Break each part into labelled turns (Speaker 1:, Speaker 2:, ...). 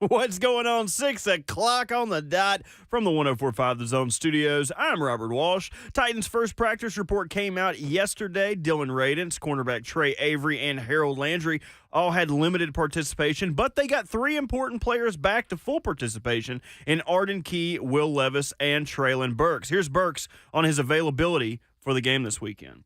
Speaker 1: What's going on? 6 o'clock on the dot from the 104.5 The Zone Studios. I'm Robert Walsh. Titans' first practice report came out yesterday. Dylan Radins, cornerback Trey Avery, and Harold Landry all had limited participation, but they got three important players back to full participation in Arden Key, Will Levis, and Traylon Burks. Here's Burks on his availability for the game this weekend.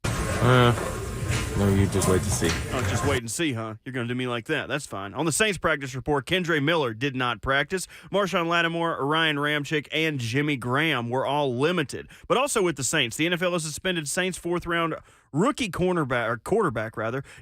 Speaker 2: No, you just wait to see.
Speaker 1: Oh, just wait and see, huh? You're going to do me like that. That's fine. On the Saints practice report, Kendre Miller did not practice. Marshawn Lattimore, Ryan Ramczyk, and Jimmy Graham were all limited. But also with the Saints, the NFL has suspended Saints fourth-round rookie quarterback,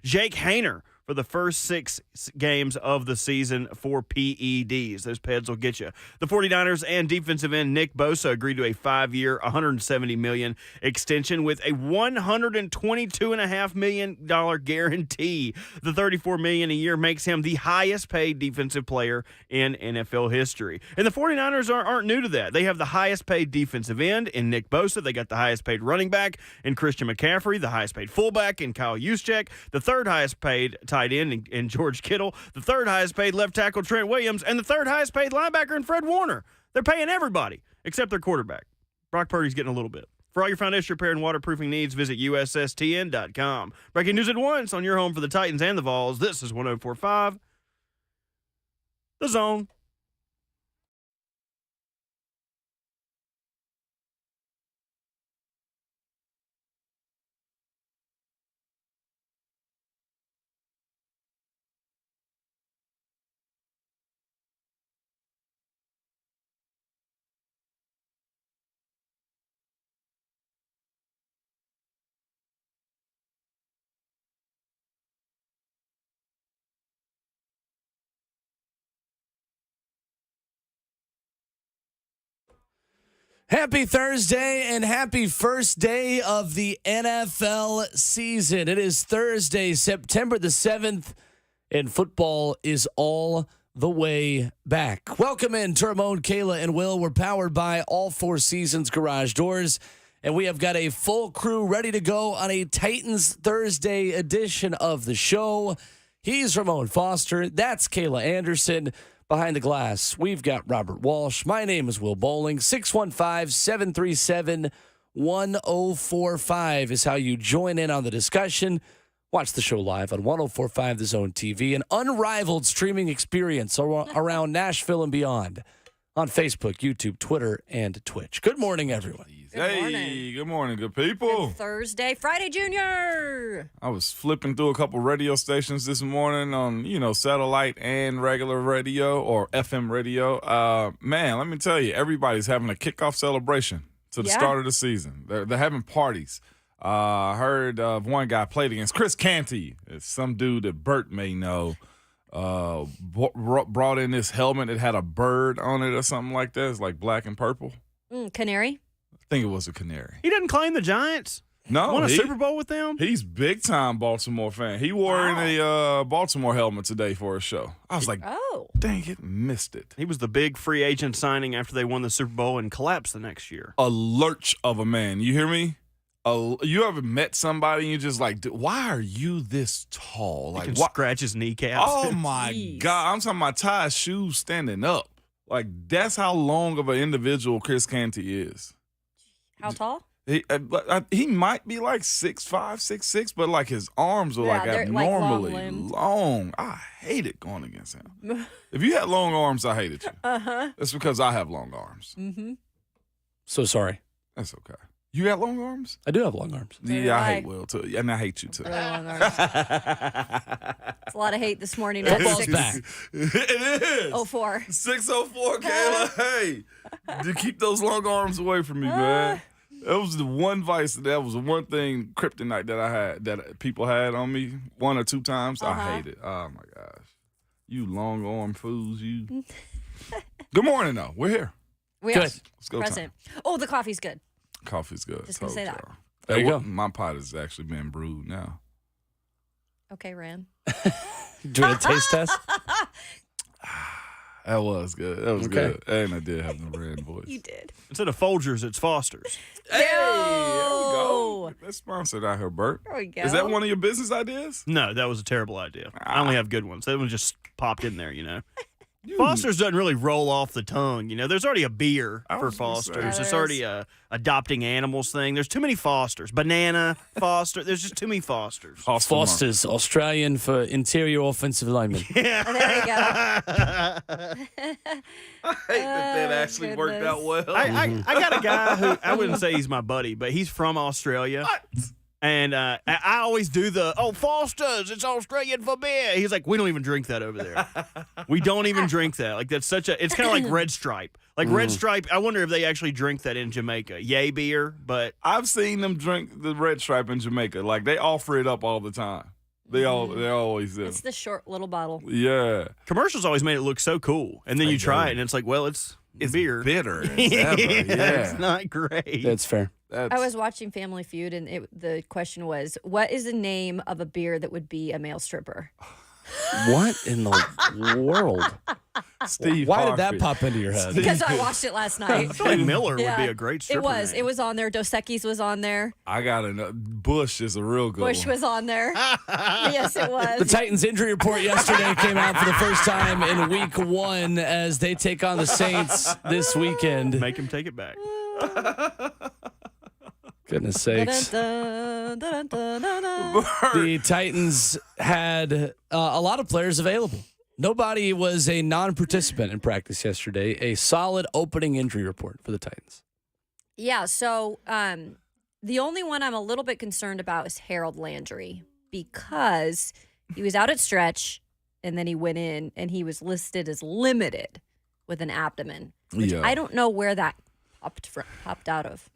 Speaker 1: Jake Haener, for the first 6 games of the season for PEDs. Those PEDs will get you. The 49ers and defensive end Nick Bosa agreed to a 5-year, $170 million extension with a $122.5 million guarantee. The $34 million a year makes him the highest paid defensive player in NFL history. And the 49ers aren't new to that. They have the highest paid defensive end in Nick Bosa. They got the highest paid running back in Christian McCaffrey, the highest paid fullback in Kyle Juszczyk, the third highest paid tight end in George Kittle, the third highest paid left tackle Trent Williams, and the third highest paid linebacker in Fred Warner. They're paying everybody except their quarterback. Brock Purdy's getting a little bit. For all your foundation repair and waterproofing needs, visit USSTN.com. Breaking news at once on your home for the Titans and the Vols. This is 104.5 The Zone.
Speaker 3: Happy Thursday and happy first day of the NFL season. It is Thursday, September the 7th, and football is all the way back. Welcome in to Ramon, Kayla, and Will. We're powered by All Four Seasons Garage Doors, and we have got a full crew ready to go on a Titans Thursday edition of the show. He's Ramon Foster. That's Kayla Anderson. Behind the glass, we've got Robert Walsh. My name is Will Bowling. 615-737-1045 is how you join in on the discussion. Watch the show live on 104.5 The Zone TV, an unrivaled streaming experience around Nashville and beyond on Facebook, YouTube, Twitter, and Twitch. Good morning, everyone.
Speaker 4: Good morning, good people.
Speaker 5: Good Thursday, Friday, Junior.
Speaker 4: I was flipping through a couple radio stations this morning on, satellite and regular radio or FM radio. Man, let me tell you, everybody's having a kickoff celebration to the start of the season. They're having parties. I heard of one guy played against Chris Canty. It's some dude that Bert may know. Brought in this helmet that had a bird on it or something like that. It's like black and purple.
Speaker 5: Canary?
Speaker 4: I think it was a canary.
Speaker 1: He doesn't claim the Giants?
Speaker 4: No.
Speaker 1: Won a Super Bowl with them?
Speaker 4: He's big-time Baltimore fan. He wore in a Baltimore helmet today for a show. I was like, dang it, missed it.
Speaker 1: He was the big free agent signing after they won the Super Bowl and collapsed the next year.
Speaker 4: A lurch of a man. You hear me? You ever met somebody and you're just like, why are you this tall?
Speaker 1: Like, scratch his kneecaps.
Speaker 4: Oh, my God. I'm talking about Ty's shoes standing up. Like, that's how long of an individual Chris Canty is.
Speaker 5: How tall?
Speaker 4: He might be like 6'5", 6'6", but like his arms are like abnormally long. I hated going against him. If you had long arms, I hated you. That's because I have long arms.
Speaker 5: Mm-hmm.
Speaker 3: So sorry.
Speaker 4: That's okay. You got long arms?
Speaker 3: I do have long arms.
Speaker 4: Yeah, I hate Will too. And I hate you too.
Speaker 5: Really long arms. It's a lot of hate this morning at
Speaker 3: Football's back.
Speaker 4: It is.
Speaker 5: 04.
Speaker 4: 6:04, Kayla. Hey, to keep those long arms away from me, man. That was the one vice. That was the one thing, kryptonite that I had, that people had on me 1 or 2 times. I hate it. Oh, my gosh. You long arm fools, you. Good morning, though. We're here.
Speaker 5: We
Speaker 3: Good.
Speaker 5: are
Speaker 4: Let's go
Speaker 5: present. Oh, the coffee's good.
Speaker 4: Coffee's good.
Speaker 5: Just gonna say that.
Speaker 3: There you go.
Speaker 4: My pot is actually being brewed now.
Speaker 5: Okay, Ran.
Speaker 3: Doing a taste test?
Speaker 4: That was good. That was good. And I did have the brand voice.
Speaker 5: You did.
Speaker 1: Instead of Folgers, it's Foster's.
Speaker 4: Hey, there we go. That's sponsored out here, Bert.
Speaker 5: There we go.
Speaker 4: Is that one of your business ideas?
Speaker 1: No, that was a terrible idea. I only have good ones. That one just popped in there, Foster's doesn't really roll off the tongue. There's already a beer
Speaker 4: I
Speaker 1: for
Speaker 4: was gonna
Speaker 1: Foster's.
Speaker 4: say.
Speaker 5: Yeah,
Speaker 1: It's
Speaker 5: there
Speaker 1: already a adopting animals thing. There's too many Fosters. Banana, Foster. There's just too many Fosters.
Speaker 3: Foster's, Australian for interior offensive lineman.
Speaker 1: Yeah.
Speaker 5: There you go.
Speaker 4: I hate that actually worked
Speaker 5: goodness.
Speaker 4: out well.
Speaker 1: I got a guy who, I wouldn't say he's my buddy, but he's from Australia. And I always do Foster's, it's Australian for beer. He's like, we don't even drink that over there. We don't even drink that. Like, it's kind of like Red Stripe. Like, Red Stripe, I wonder if they actually drink that in Jamaica. Yay beer, but.
Speaker 4: I've seen them drink the Red Stripe in Jamaica. Like, they offer it up all the time. They always do.
Speaker 5: It's the short little bottle.
Speaker 4: Yeah.
Speaker 1: Commercials always made it look so cool. And then you try it, and it's like, well, it's beer.
Speaker 4: Bitter as ever. Yeah.
Speaker 1: It's not great.
Speaker 3: That's fair.
Speaker 5: I was watching Family Feud, and the question was, what is the name of a beer that would be a male stripper?
Speaker 3: What in the world?
Speaker 4: Steve
Speaker 3: Why did that
Speaker 4: Harvey.
Speaker 3: pop into your head?
Speaker 5: Because I watched it last night.
Speaker 1: I feel like Miller
Speaker 5: Yeah.
Speaker 1: would be a great stripper.
Speaker 5: It
Speaker 1: name.
Speaker 5: was on there. Dos Equis was on there.
Speaker 4: I got to Bush is a real good
Speaker 5: Bush
Speaker 4: one.
Speaker 5: was on there. Yes, it
Speaker 3: The
Speaker 5: was.
Speaker 3: Titans injury report yesterday came out for the first time in week 1 as they take on the Saints this weekend.
Speaker 1: Make him take it back.
Speaker 3: Goodness sakes.
Speaker 5: Dun, dun, dun, dun, dun, dun.
Speaker 3: The Titans had a lot of players available. Nobody was a non-participant in practice yesterday. A solid opening injury report for the Titans.
Speaker 5: Yeah, so the only one I'm a little bit concerned about is Harold Landry because he was out at stretch and then he went in and he was listed as limited with an abdomen, which
Speaker 4: Yeah.
Speaker 5: I don't know where that popped out of.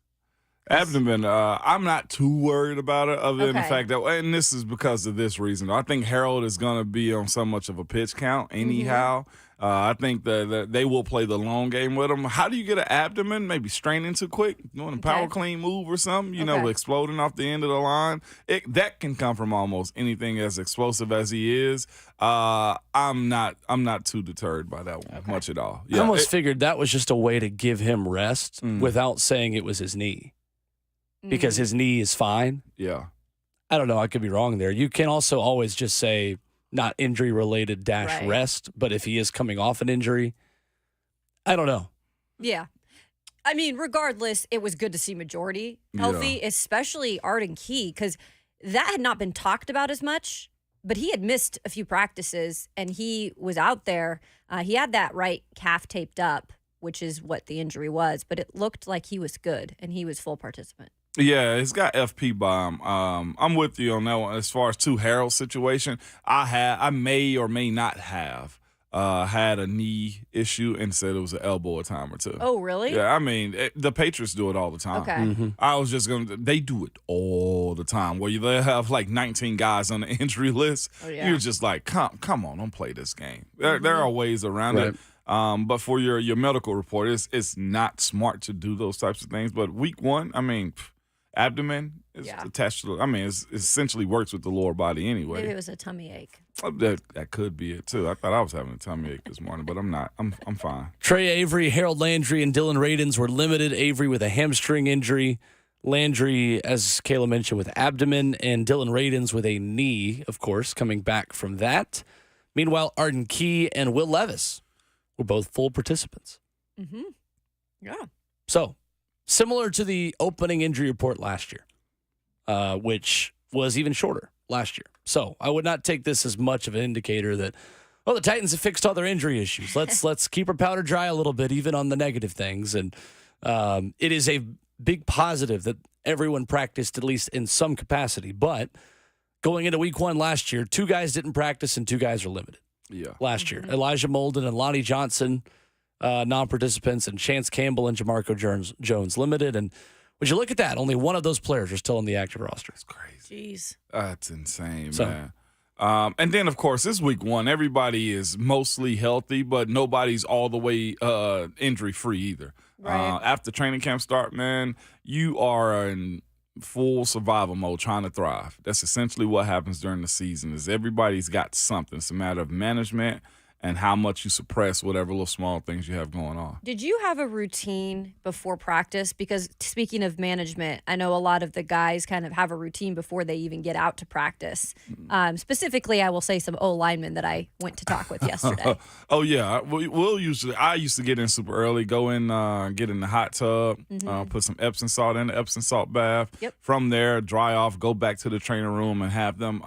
Speaker 4: Abdomen, I'm not too worried about it other than the
Speaker 5: Okay.
Speaker 4: fact that, and this is because of this reason. I think Harold is going to be on so much of a pitch count anyhow. I think that they will play the long game with him. How do you get an abdomen? Maybe straining too quick, doing a power
Speaker 5: Okay.
Speaker 4: clean move or something,
Speaker 5: Okay.
Speaker 4: exploding off the end of the line. That can come from almost anything as explosive as he is. I'm not too deterred by that one much at all.
Speaker 3: I almost figured that was just a way to give him rest without saying it was his knee. Because his knee is fine.
Speaker 4: Yeah.
Speaker 3: I don't know. I could be wrong there. You can also always just say not injury related -
Speaker 5: Right.
Speaker 3: rest. But if he is coming off an injury, I don't know.
Speaker 5: Yeah. I mean, regardless, it was good to see majority healthy, especially Arden Key, because that had not been talked about as much, but he had missed a few practices and he was out there. He had that right calf taped up, which is what the injury was, but it looked like he was good and he was full participant.
Speaker 4: Yeah, it's got FP by him. I'm with you on that one. As far as Harold situation, I may or may not have had a knee issue and said it was an elbow a time or two.
Speaker 5: Oh, really?
Speaker 4: Yeah, I mean, the Patriots do it all the time.
Speaker 5: Okay.
Speaker 4: I was just they do it all the time where they have like 19 guys on the injury list.
Speaker 5: Oh, yeah.
Speaker 4: You're just like, come on, don't play this game. There are ways around it. But for your medical report, it's not smart to do those types of things. But week 1, I mean, abdomen is attached to. It essentially works with the lower body anyway.
Speaker 5: Maybe it was a tummy ache.
Speaker 4: That could be it too. I thought I was having a tummy ache this morning, but I'm not. I'm fine.
Speaker 3: Trey Avery, Harold Landry, and Dylan Radins were limited. Avery with a hamstring injury. Landry, as Kayla mentioned, with abdomen. And Dylan Radins with a knee, of course, coming back from that. Meanwhile, Arden Key and Will Levis were both full participants.
Speaker 5: Mm-hmm. Yeah.
Speaker 3: So, similar to the opening injury report last year, which was even shorter last year. So, I would not take this as much of an indicator that, the Titans have fixed all their injury issues. Let's keep our powder dry a little bit, even on the negative things. And it is a big positive that everyone practiced at least in some capacity. But going into week 1 last year, 2 guys didn't practice and 2 guys are limited.
Speaker 4: Yeah.
Speaker 3: Last year, Elijah Molden and Lonnie Johnson, non-participants, and Chance Campbell and Jamarco Jones limited. And would you look at that? Only one of those players are still on the active roster.
Speaker 4: It's crazy.
Speaker 5: Jeez.
Speaker 4: That's insane,
Speaker 3: So-
Speaker 4: man. And then, of course, this week 1, everybody is mostly healthy, but nobody's all the way injury-free either.
Speaker 5: Right.
Speaker 4: After training camp start, man, you are in full survival mode trying to thrive. That's essentially what happens during the season is everybody's got something. It's a matter of management and how much you suppress whatever little small things you have going on.
Speaker 5: Did you have a routine before practice? Because speaking of management, I know a lot of the guys kind of have a routine before they even get out to practice. Specifically, I will say some O-linemen that I went to talk with yesterday.
Speaker 4: Oh yeah, I used to get in super early, go in, get in the hot tub, put some Epsom salt in the Epsom salt bath.
Speaker 5: Yep.
Speaker 4: From there, dry off, go back to the training room and have them.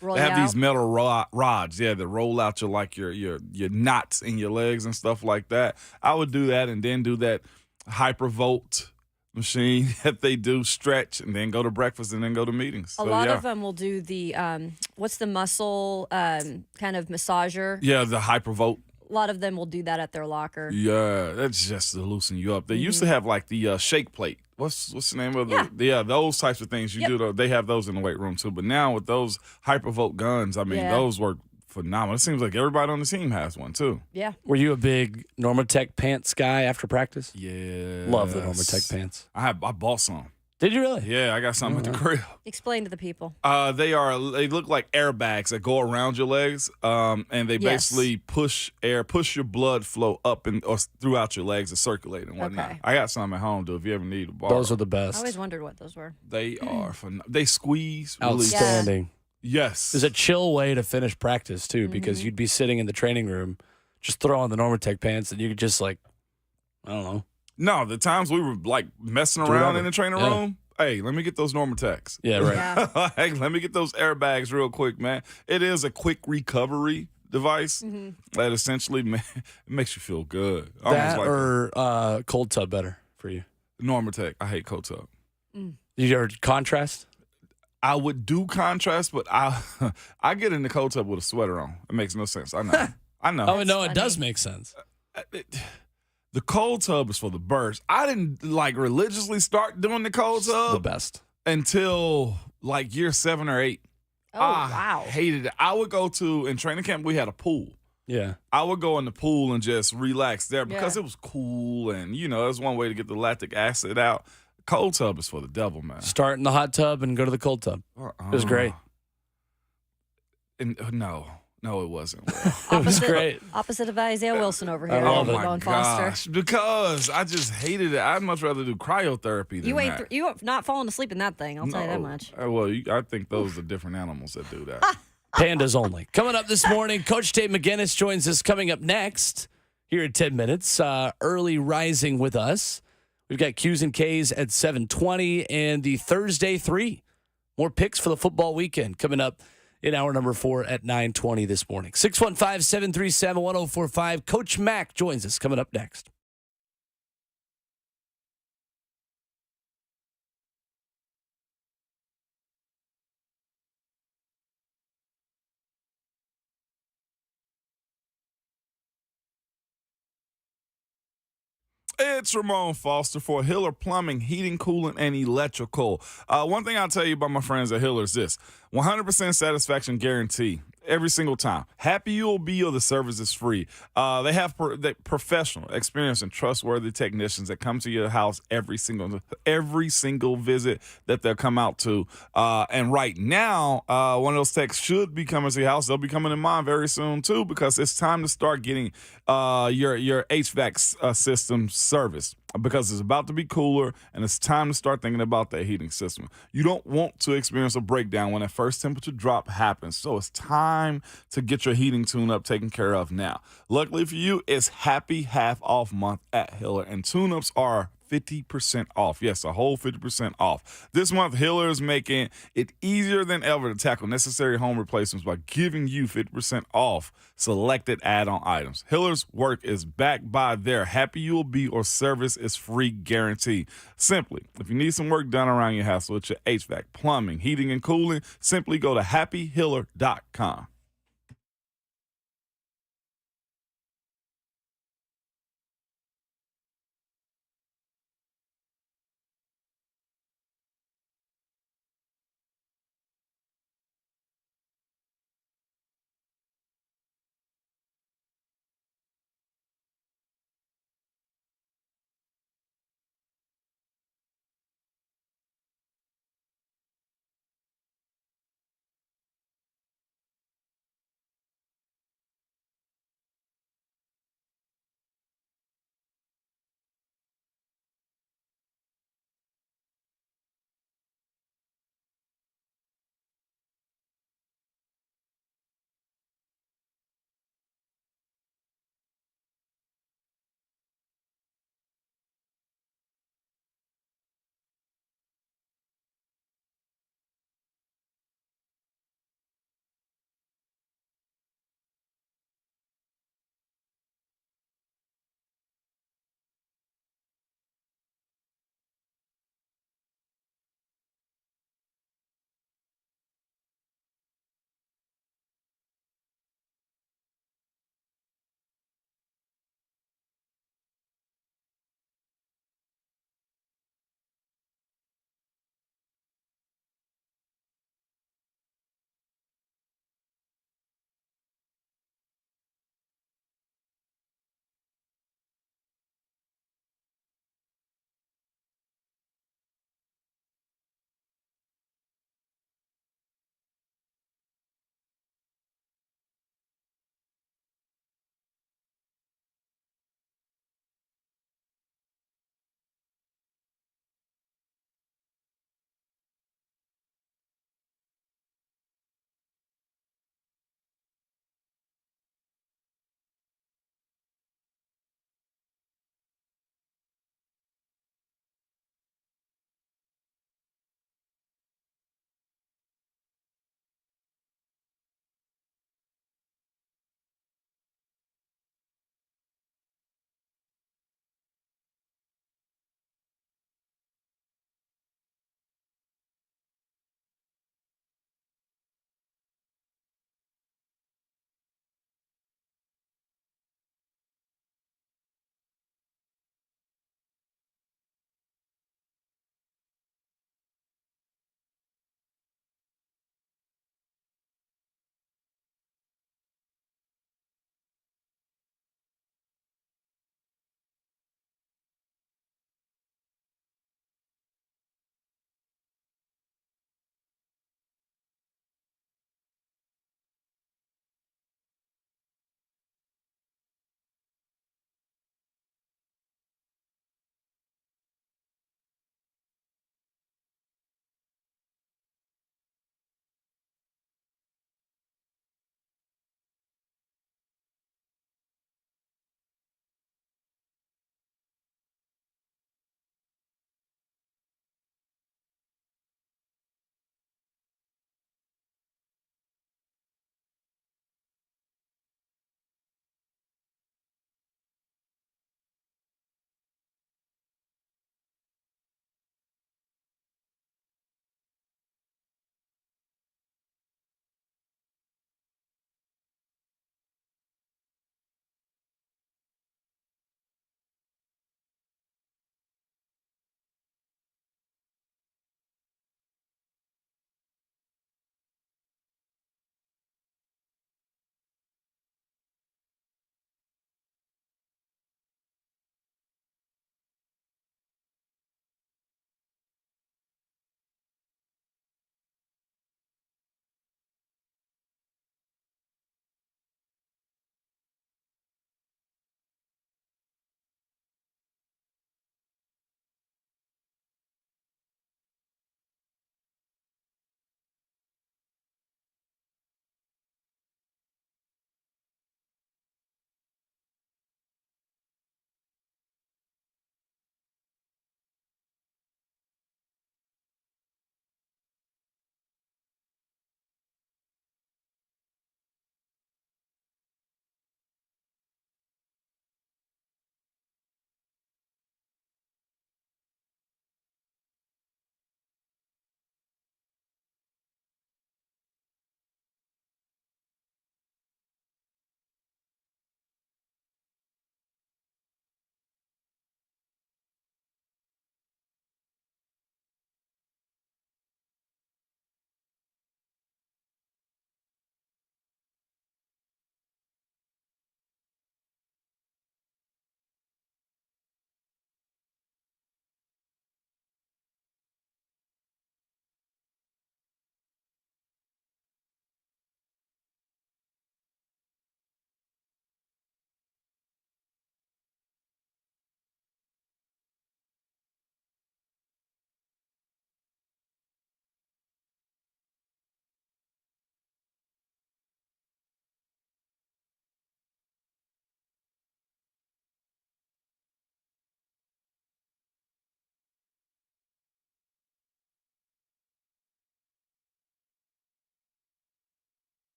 Speaker 5: Roll
Speaker 4: They have
Speaker 5: you
Speaker 4: these
Speaker 5: out?
Speaker 4: metal rods, that roll out your knots in your legs and stuff like that. I would do that and then do that hypervolt machine that they do, stretch, and then go to breakfast and then go to meetings.
Speaker 5: A lot of them will do the what's the muscle kind of massager.
Speaker 4: Yeah, the hypervolt.
Speaker 5: A lot of them will do that at their locker.
Speaker 4: Yeah, that's just to loosen you up. They used to have like the shake plate. What's the name of the? Yeah, those types of things you do. They have those in the weight room too. But now with those hypervolt guns, I mean, those work phenomenal. It seems like everybody on the team has one too.
Speaker 5: Yeah.
Speaker 3: Were you a big Normatec pants guy after practice?
Speaker 4: Yeah,
Speaker 3: Love the Normatec pants.
Speaker 4: I bought some.
Speaker 3: Did you really?
Speaker 4: Yeah, I got some at the crib.
Speaker 5: Explain to the people.
Speaker 4: They look like airbags that go around your legs, and they basically push your blood flow up or throughout your legs to circulate and whatnot.
Speaker 5: Okay.
Speaker 4: I got some at home, though. If you ever need to borrow,
Speaker 3: Those are the
Speaker 5: I
Speaker 3: best.
Speaker 5: always wondered what those were.
Speaker 4: they are they squeeze really.
Speaker 3: Outstanding.
Speaker 4: Yes,
Speaker 3: It's a chill way to finish practice too, because you'd be sitting in the training room, just throw on the Normatec pants, and you could just I don't know.
Speaker 4: No, the times we were like messing
Speaker 3: Do
Speaker 4: around
Speaker 3: whatever.
Speaker 4: in the training
Speaker 3: Yeah.
Speaker 4: room. Hey, let me get those Normatecs.
Speaker 3: Yeah, right.
Speaker 5: Yeah.
Speaker 4: Hey, let me get those airbags real quick, man. It is a quick recovery device that essentially it makes you feel good.
Speaker 3: That
Speaker 4: like
Speaker 3: or cold tub better for you.
Speaker 4: Normatec. I hate cold tub.
Speaker 3: You ever contrast?
Speaker 4: I would do contrast, but I get in the cold tub with a sweater on. It makes no sense. I know. I know.
Speaker 3: Oh no, it
Speaker 5: funny.
Speaker 3: does make sense.
Speaker 4: The cold tub is for the burst. I didn't religiously start doing the cold
Speaker 3: The
Speaker 4: tub
Speaker 3: best.
Speaker 4: until like year 7 or 8.
Speaker 5: Oh,
Speaker 4: I
Speaker 5: wow.
Speaker 4: hated it. I would go in training camp, we had a pool.
Speaker 3: Yeah.
Speaker 4: I would go in the pool and just relax there because
Speaker 5: Yeah.
Speaker 4: it was cool and, it was one way to get the lactic acid out. Cold tub is for the devil, man.
Speaker 3: Start in the hot tub and go to the cold tub. It was great.
Speaker 4: And no, it wasn't.
Speaker 3: It was great.
Speaker 5: Opposite of Isaiah Wilson over here.
Speaker 3: I love it.
Speaker 5: Going Foster.
Speaker 4: gosh, because I just hated it. I'd much rather do cryotherapy than
Speaker 5: You ain't
Speaker 4: that.
Speaker 5: you have not falling asleep in that thing. I'll tell you that
Speaker 4: No.
Speaker 5: much.
Speaker 4: Well, I think those are different animals that do that.
Speaker 3: Pandas only. Coming up this morning, Coach Tate McGinnis joins us coming up next here at 10 minutes. Early rising with us. We've got Q's and K's at 7:20 and the Thursday 3. More picks for the football weekend coming up in hour number 4 at 9:20 this morning. 615-737-1045. Coach Mack joins us coming up next.
Speaker 4: It's Ramon Foster for Hiller Plumbing, Heating, Cooling, and Electrical. One thing I'll tell you about my friends at Hiller is this: 100% satisfaction guarantee every single time. Happy you'll be or the service is free. They have professional, experienced, and trustworthy technicians that come to your house every single visit that they'll come out to. And right now, one of those techs should be coming to your house. They'll be coming to mine very soon too, because it's time to start getting your HVAC system serviced, because it's about to be cooler and it's time to start thinking about that heating system. You don't want to experience a breakdown when that first temperature drop happens. So it's time to get your heating tune-up taken care of now. Luckily for you, it's Happy Half Off Month at Hiller, and tune-ups are 50% off. Yes, a whole 50% off. This month, Hiller is making it easier than ever to tackle necessary home replacements by giving you 50% off selected add-on items. Hiller's work is backed by their Happy You'll Be or Service is Free guarantee. Simply, if you need some work done around your house with your HVAC, plumbing, heating, and cooling, simply go to happyhiller.com.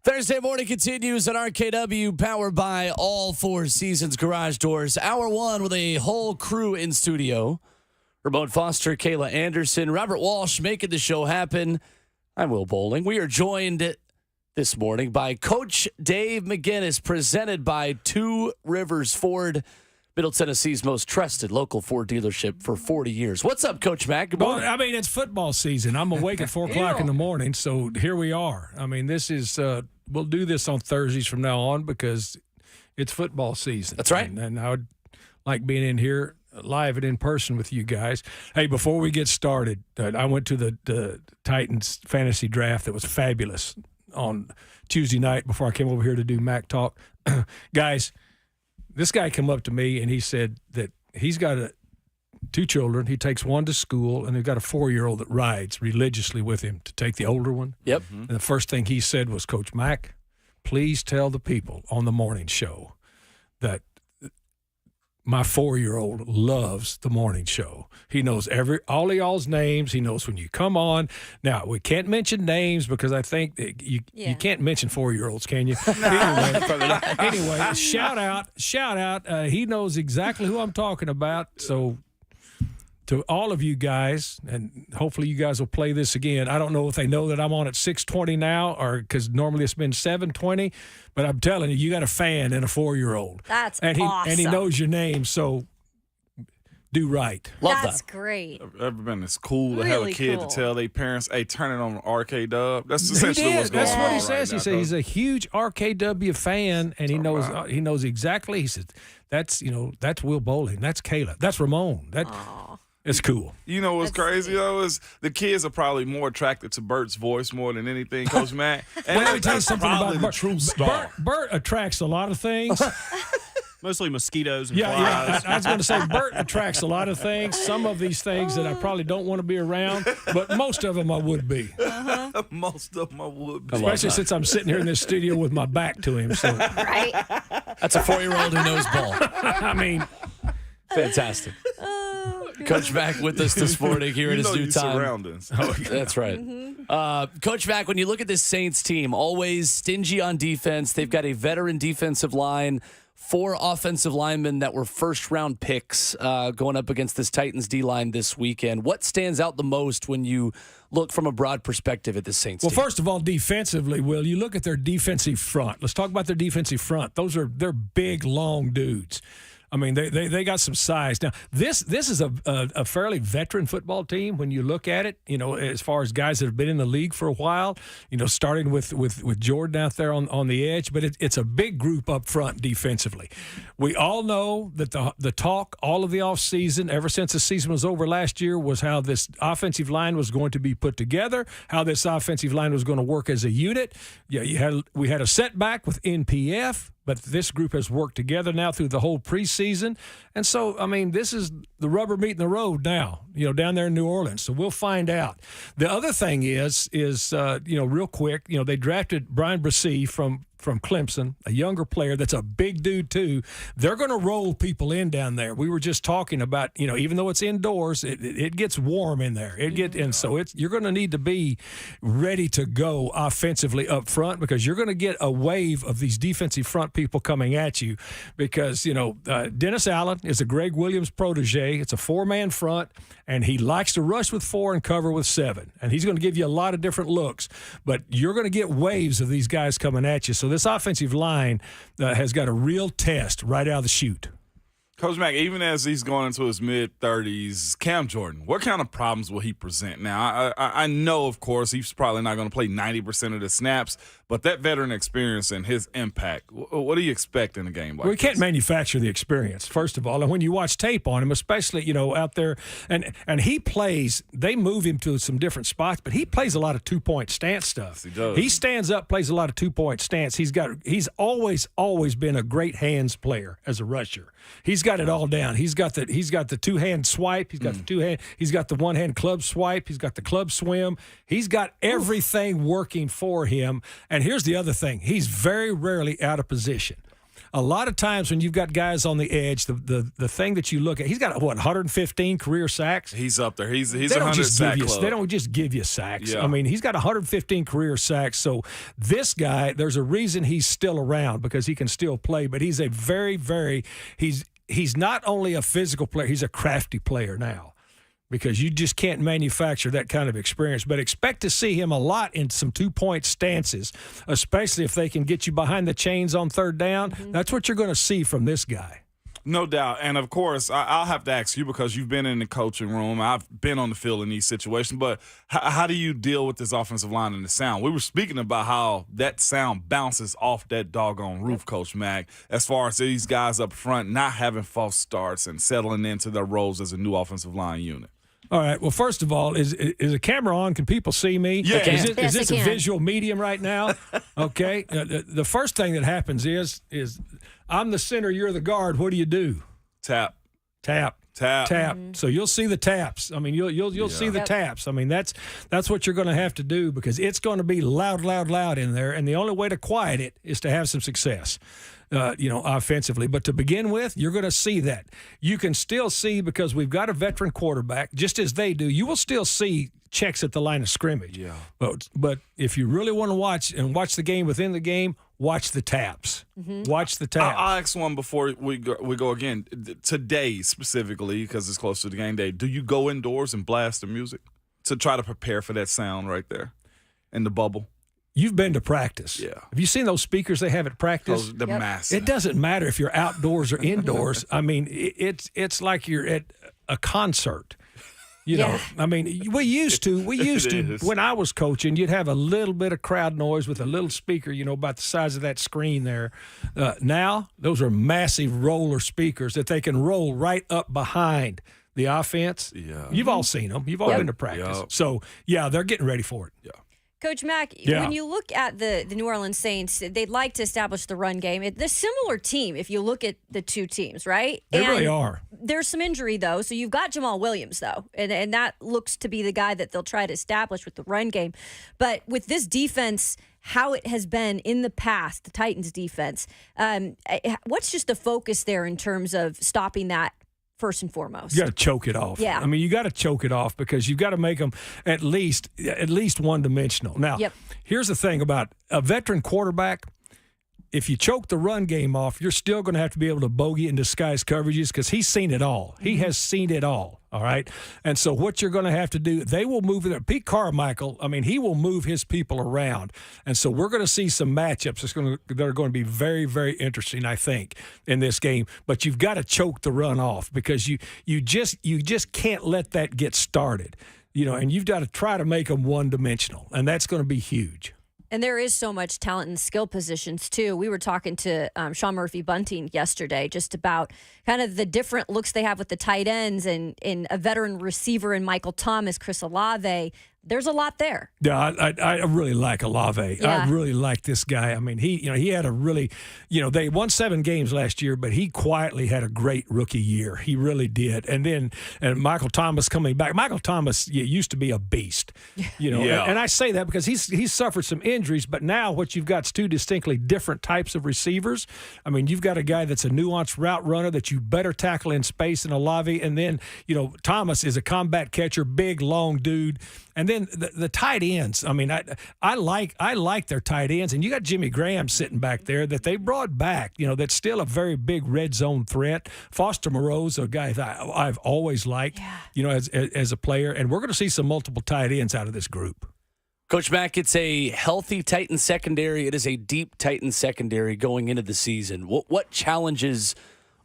Speaker 3: Thursday morning continues on RKW, powered by All Four Seasons Garage Doors. Hour one with a whole crew in studio. Ramon Foster, Kayla Anderson, Robert Walsh making the show happen. I'm Will Bowling. We are joined this morning by Coach Dave McGinnis, presented by Two Rivers Ford, Middle Tennessee's most trusted local Ford dealership for 40 years. What's up, Coach Mack? Good morning.
Speaker 6: Well, I mean, it's football season. I'm awake at 4 o'clock in the morning, so here we are. I mean, this is we'll do this on Thursdays from now on because it's football season.
Speaker 3: That's right.
Speaker 6: And I would like being in here live and in person with you guys. Hey, before we get started, I went to the Titans fantasy draft that was fabulous on Tuesday night before I came over here to do Mac Talk. Guys, this guy came up to me and he said that he's got two children. He takes one to school, and they've got a 4-year-old that rides religiously with him to take the older one.
Speaker 3: Yep.
Speaker 6: And the first thing he said was, Coach Mack, please tell the people on the morning show that my 4-year-old loves the morning show. He knows all of y'all's names. He knows when you come on. Now, we can't mention names because I think that you can't mention 4-year-olds, can you? Anyway, shout out. He knows exactly who I'm talking about. So to all of you guys, and hopefully you guys will play this again. I don't know if they know that I'm on at 6:20 now, or because normally it's been 7:20. But I'm telling you, you got a fan and a 4-year-old.
Speaker 5: That's
Speaker 6: awesome. And he knows your name, so do right.
Speaker 3: Love
Speaker 5: That's
Speaker 3: that.
Speaker 5: great.
Speaker 4: Ever been as cool to have a
Speaker 5: Really
Speaker 4: kid
Speaker 5: cool.
Speaker 4: to tell their parents, hey, turn it on RKW? That's essentially what's going
Speaker 6: That's
Speaker 4: on.
Speaker 6: what he
Speaker 4: right
Speaker 6: says.
Speaker 4: now,
Speaker 6: He said he's a huge RKW fan, and he knows exactly. He says that's Will Bowling, that's Kayla, that's Ramon. It's cool.
Speaker 4: You know what's crazy though is the kids are probably more attracted to Bert's voice more than anything, Coach Matt. And
Speaker 6: Well, let me tell you
Speaker 4: that's
Speaker 6: something
Speaker 4: probably
Speaker 6: about
Speaker 4: the
Speaker 6: Bert.
Speaker 4: true star.
Speaker 6: Bert attracts a lot of things.
Speaker 1: Mostly mosquitoes and
Speaker 6: Yeah,
Speaker 1: flies.
Speaker 6: I was going to say Bert attracts a lot of things. Some of these things that I probably don't want to be around, but most of them I would be.
Speaker 4: Most of them I would be.
Speaker 6: Especially since I'm sitting here in this studio with my back to him. So,
Speaker 5: Right?
Speaker 3: That's a 4-year-old who knows ball.
Speaker 6: I mean,
Speaker 3: Fantastic. Coach Mack with us this morning here in his new time.
Speaker 4: Surroundings.
Speaker 3: That's right. Coach Mack, when you look at this Saints team, always stingy on defense. They've got a veteran defensive line, 4 offensive linemen that were first-round picks going up against this Titans D-line this weekend. What stands out the most when you look from a broad perspective at the Saints team?
Speaker 6: well, first of all, defensively, Will, you look at their defensive front. Let's talk about their defensive front. They're big, long dudes. I mean, they got some size. Now, this is a fairly veteran football team when you look at it, as far as guys that have been in the league for a while, starting with Jordan out there on the edge. But it's a big group up front defensively. We all know that the talk all of the offseason, ever since the season was over last year, was how this offensive line was going to be put together, how this offensive line was going to work as a unit. Yeah, we had a setback with NPF. But this group has worked together now through the whole preseason. And so, I mean, this is the rubber meeting the road now, down there in New Orleans. So we'll find out. The other thing is real quick, they drafted Brian Bresee from Clemson, a younger player that's a big dude too. They're going to roll people in down there. We were just talking about, even though it's indoors, it gets warm in there. And so you're going to need to be ready to go offensively up front because you're going to get a wave of these defensive front people coming at you because, Dennis Allen is a Greg Williams protege. It's a 4-man front, and he likes to rush with 4 and cover with 7. And he's going to give you a lot of different looks, but you're going to get waves of these guys coming at you. So this offensive line has got a real test right out of the chute.
Speaker 4: Coach Mack, even as he's going into his mid-30s, Cam Jordan, what kind of problems will he present? Now, I know, of course, he's probably not going to play 90% of the snaps, but that veteran experience and his impact, what do you expect in a game like this?
Speaker 6: We can't manufacture the experience, first of all. And when you watch tape on him, especially, out there, and he plays, they move him to some different spots, but he plays a lot of 2-point stance stuff.
Speaker 4: Yes, he does.
Speaker 6: He stands up, plays a lot of 2-point stance. He's always been a great hands player as a rusher. He's got it all down. He's got the 2-hand swipe. He's got the 2-hand. He's got the 1-hand club swipe. He's got the club swim. He's got everything working for him. And here's the other thing: he's very rarely out of position. a lot of times when you've got guys on the edge, the thing that you look at, he's got, 115 career sacks?
Speaker 4: He's up there. He's
Speaker 6: They
Speaker 4: 100 sack club.
Speaker 6: They don't just give you sacks.
Speaker 4: Yeah.
Speaker 6: I mean, he's got 115 career sacks. So this guy, there's a reason he's still around, because he can still play. But he's a he's not only a physical player, he's a crafty player now, because you just can't manufacture that kind of experience. But expect to see him a lot in some 2-point stances, especially if they can get you behind the chains on third down. That's what you're going to see from this guy.
Speaker 4: No doubt. And, of course, I'll have to ask you, because you've been in the coaching room. I've been on the field in these situations. But how do you deal with this offensive line and the sound? We were speaking about how that sound bounces off that doggone roof, Coach Mack, as far as these guys up front not having false starts and settling into their roles as a new offensive line unit.
Speaker 6: All right. Well, first of all, is the camera on? Can people see me?
Speaker 4: Yeah.
Speaker 6: Is this
Speaker 5: they
Speaker 6: a
Speaker 5: can.
Speaker 6: visual medium right now? Okay. The first thing that happens is I'm the center, you're the guard. What do?
Speaker 4: Tap.
Speaker 6: Tap.
Speaker 4: Tap.
Speaker 6: So you'll see the taps. I mean, you'll see the taps. I mean, that's what you're going to have to do, because it's going to be loud in there, and the only way to quiet it is to have some success. Offensively. But to begin with, you're going to see that. You can still see, because we've got a veteran quarterback, just as they do, you will still see checks at the line of scrimmage. Yeah. But if you really want to watch the game within the game, watch the taps. Watch the taps.
Speaker 4: I'll ask one before we go again. Today, specifically, because it's close to the game day, do you go indoors and blast the music to try to prepare for that sound right there in the bubble?
Speaker 6: You've been to practice.
Speaker 4: Yeah.
Speaker 6: Have you seen those speakers they have at practice?
Speaker 4: They're massive.
Speaker 6: It doesn't matter if you're outdoors or indoors. I mean, it's like you're at a concert. You know, I mean, we used to when I was coaching, you'd have a little bit of crowd noise with a little speaker, about the size of that screen there. Now, those are massive roller speakers that they can roll right up behind the offense. Yeah. You've all seen them. You've all been to practice.
Speaker 4: Yep.
Speaker 6: So, yeah, they're getting ready for it. Yeah.
Speaker 5: Coach Mack, when you look at the New Orleans Saints, they'd like to establish the run game. They're a similar team if you look at the two teams, right?
Speaker 6: They really are.
Speaker 5: There's some injury, though. So you've got Jamal Williams, though, and that looks to be the guy that they'll try to establish with the run game. But with this defense, how it has been in the past, the Titans defense, what's just the focus there in terms of stopping that? First and foremost,
Speaker 6: you got to choke it off.
Speaker 5: Yeah,
Speaker 6: I mean, you got to choke it off, because you've got to make them at least one-dimensional. Now, here's the thing about a veteran quarterback. If you choke the run game off, you're still going to have to be able to bogey and disguise coverages, because he's seen it all. He has seen it all. All right. And so what you're going to have to do, they will move it. Pete Carmichael, I mean, he will move his people around. And so we're going to see some matchups that are going to be very, very interesting, I think, in this game. But you've got to choke the run off, because you just can't let that get started. And you've got to try to make them one-dimensional. And that's going to be huge.
Speaker 5: And there is so much talent in skill positions, too. We were talking to Sean Murphy-Bunting yesterday just about kind of the different looks they have with the tight ends and in a veteran receiver in Michael Thomas, Chris Olave. There's a lot there.
Speaker 6: Yeah, I really like Olave.
Speaker 5: Yeah.
Speaker 6: I really like this guy. I mean, he had a really, they won 7 games last year, but he quietly had a great rookie year. He really did. And Michael Thomas coming back. Michael Thomas used to be a beast, And I say that because he's suffered some injuries, but now what you've got is 2 distinctly different types of receivers. I mean, you've got a guy that's a nuanced route runner that you better tackle in space than Olave, and then Thomas is a combat catcher, big, long dude. And then the tight ends. I mean, I like their tight ends, and you got Jimmy Graham sitting back there that they brought back. That's still a very big red zone threat. Foster Moreau's a guy that I've always liked. As a player, and we're going to see some multiple tight ends out of this group.
Speaker 3: Coach Mack, it's a healthy Titan secondary. It is a deep Titan secondary going into the season. What challenges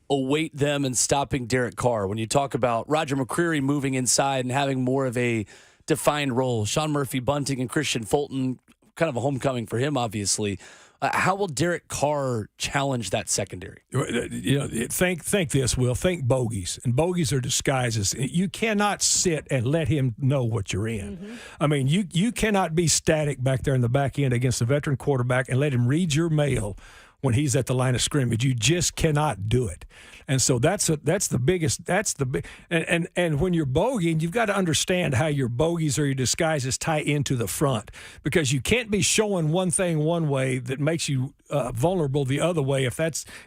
Speaker 3: await them in stopping Derek Carr? When you talk about Roger McCreary moving inside and having more of a defined role, Sean Murphy-Bunting and Christian Fulton, kind of a homecoming for him, obviously. How will Derek Carr challenge that secondary?
Speaker 6: Think this, Will. Think bogeys, and bogeys are disguises. You cannot sit and let him know what you're in. Mm-hmm. I mean, you cannot be static back there in the back end against a veteran quarterback and let him read your mail when he's at the line of scrimmage. You just cannot do it. And so that's the biggest. And when you're bogeying, you've got to understand how your bogeys or your disguises tie into the front, because you can't be showing one thing one way that makes you vulnerable the other way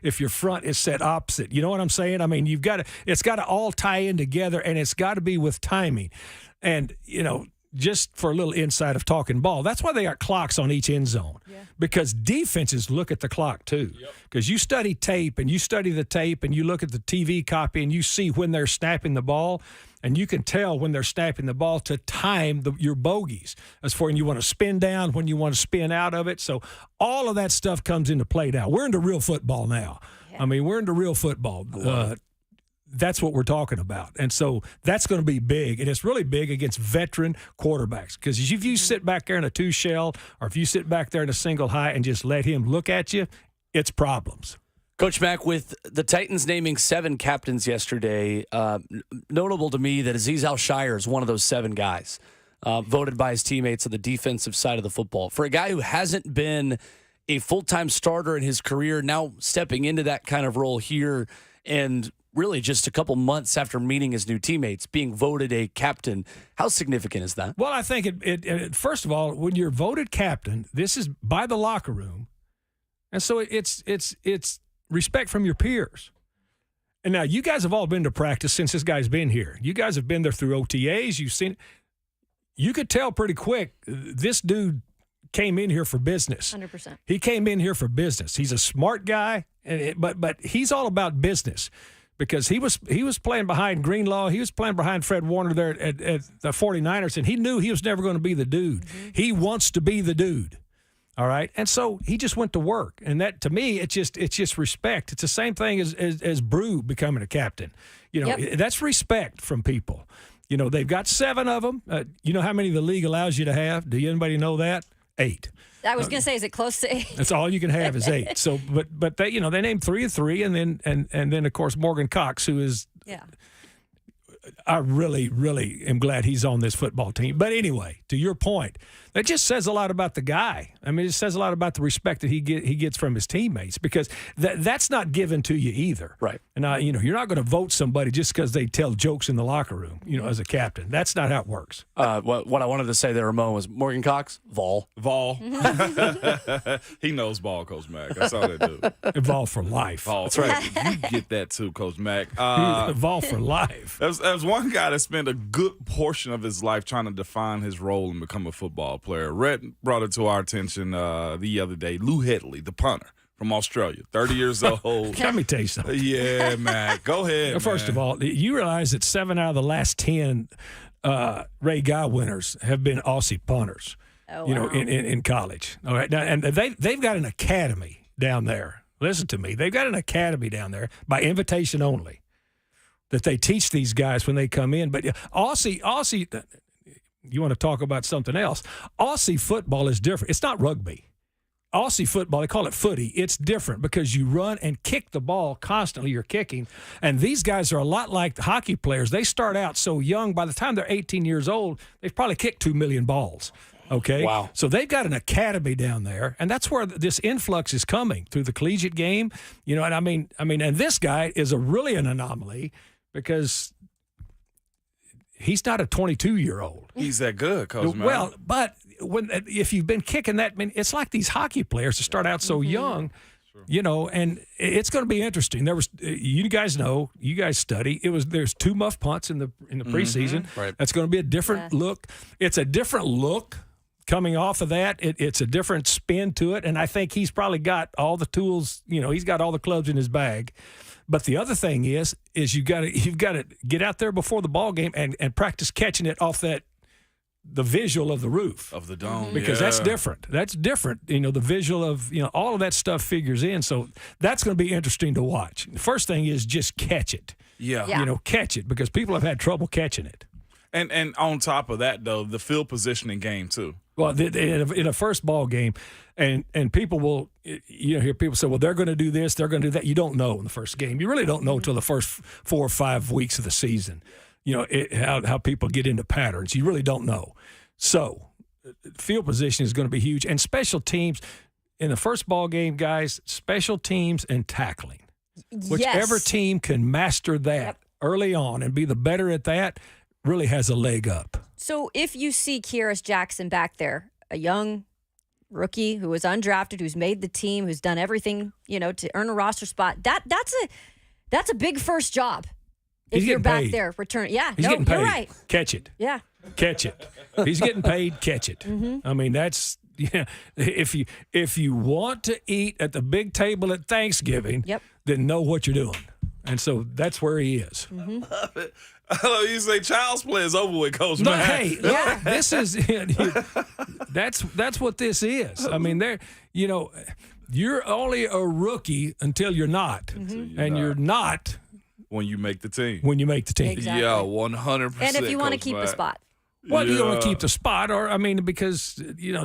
Speaker 6: if your front is set opposite. You know what I'm saying? I mean, it's got to all tie in together, and it's got to be with timing. And just for a little insight of talking ball, that's why they got clocks on each end zone, because defenses look at the clock too. Because you study tape and you study the tape and you look at the TV copy and you see when they're snapping the ball, and you can tell when they're snapping the ball to time your bogeys. As for when you want to spin down, when you want to spin out of it. So all of that stuff comes into play now. We're into real football now. Yeah. I mean, we're into real football. That's what we're talking about. And so that's going to be big. And it's really big against veteran quarterbacks, because if you sit back there in a two shell, or if you sit back there in a single high and just let him look at you, it's problems.
Speaker 3: Coach Mack, with the Titans naming 7 captains yesterday, notable to me that Azeez Al-Shire is one of those 7 guys voted by his teammates on the defensive side of the football. For a guy who hasn't been a full-time starter in his career, now stepping into that kind of role here, and really just a couple months after meeting his new teammates, being voted a captain, how significant is that?
Speaker 6: Well, I think it first of all, when you're voted captain, this is by the locker room, and so it's respect from your peers. And now you guys have all been to practice since this guy's been here. You guys have been there through OTAs. You've seen. You could tell pretty quick this dude came in here for business.
Speaker 5: 100%.
Speaker 6: He came in here for business. He's a smart guy, but he's all about business. Because he was playing behind Greenlaw. He was playing behind Fred Warner there at the 49ers, and he knew he was never going to be the dude. Mm-hmm. He wants to be the dude, all right? And so he just went to work. And that, to me, it's just respect. It's the same thing as Brew becoming a captain. That's respect from people. They've got 7 of them. You know how many the league allows you to have? Do anybody know that? 8.
Speaker 5: I was going to say, is it close to 8?
Speaker 6: That's all you can have is 8. So, but they they named 3 of 3, and then of course Morgan Cox, who is I really, really am glad he's on this football team. But anyway, to your point, that just says a lot about the guy. I mean, it says a lot about the respect that he gets from his teammates, because that's not given to you either.
Speaker 3: Right.
Speaker 6: And you're not going to vote somebody just because they tell jokes in the locker room, as a captain. That's not how it works.
Speaker 3: What I wanted to say there, Ramon, was Morgan Cox, Vol.
Speaker 4: He knows ball, Coach Mack. That's all they do.
Speaker 6: Vol for life.
Speaker 4: Vol. That's right. You get that too, Coach Mack.
Speaker 6: Vol for life.
Speaker 4: There's one guy that spent a good portion of his life trying to define his role and become a football player. Rhett brought it to our attention the other day. Lou Hedley, the punter from Australia, 30 years old.
Speaker 6: Let me tell you something.
Speaker 4: Yeah, man. Go ahead.
Speaker 6: First of all, you realize that 7 out of the last 10 Ray Guy winners have been Aussie punters.
Speaker 5: Oh, wow.
Speaker 6: In college. All right, now, and they've got an academy down there. Listen to me. They've got an academy down there by invitation only that they teach these guys when they come in. But Aussie, you want to talk about something else? Aussie football is different. It's not rugby. Aussie football, they call it footy. It's different because you run and kick the ball constantly. You're kicking. And these guys are a lot like the hockey players. They start out so young. By the time they're 18 years old, they've probably kicked 2 million balls. Okay.
Speaker 3: Wow.
Speaker 6: So they've got an academy down there, and that's where this influx is coming through the collegiate game. And I mean, and this guy is really an anomaly because he's not a 22-year-old.
Speaker 4: He's that good, Coach Mack.
Speaker 6: Well, but if you've been kicking that, it's like these hockey players that start out so young. And it's going to be interesting. There was, you guys study. There's 2 muff punts in the preseason.
Speaker 3: Right.
Speaker 6: That's going to be a different look. It's a different look coming off of that. It's a different spin to it, and I think he's probably got all the tools. He's got all the clubs in his bag. But the other thing is you've got to get out there before the ball game and practice catching it off the visual of the roof
Speaker 4: of the dome,
Speaker 6: because that's different. That's different. The visual of all of that stuff figures in. So that's going to be interesting to watch. The first thing is just catch it.
Speaker 4: Yeah.
Speaker 6: Catch it, because people have had trouble catching it.
Speaker 4: And on top of that, though, the field positioning game too.
Speaker 6: Well, in a first ball game, and people will, hear people say, well, they're going to do this, they're going to do that. You don't know in the first game. You really don't know until the first 4 or 5 weeks of the season. How people get into patterns. You really don't know. So field position is going to be huge. And special teams, in the first ball game, guys, special teams and tackling. Whichever
Speaker 5: Yes.
Speaker 6: team can master that early on and be the better at that really has a leg up.
Speaker 5: So if you see Kyrus Jackson back there, a young rookie who was undrafted, who's made the team, who's done everything, to earn a roster spot, that's a big first job. If
Speaker 6: He's
Speaker 5: you're
Speaker 6: getting
Speaker 5: back
Speaker 6: paid.
Speaker 5: there, return. Yeah,
Speaker 6: He's getting paid.
Speaker 5: you're right.
Speaker 6: Catch it.
Speaker 5: Yeah.
Speaker 6: Catch it. He's getting paid. Catch it. I mean, that's if you want to eat at the big table at Thanksgiving, then know what you're doing. And so that's where he is.
Speaker 4: You say child's play is over with, Coach
Speaker 6: No,
Speaker 4: Mack.
Speaker 6: hey, look, this is that's what this is. I mean, you're only a rookie until you're not, and you're not
Speaker 4: when you make the team.
Speaker 6: when you make the team.
Speaker 5: Exactly.
Speaker 4: Yeah, 100%.
Speaker 5: And if you want to
Speaker 4: Coach
Speaker 5: keep the
Speaker 4: Mack.
Speaker 5: spot.
Speaker 6: Well, you don't want
Speaker 4: Yeah.
Speaker 6: to keep the spot, or I mean, because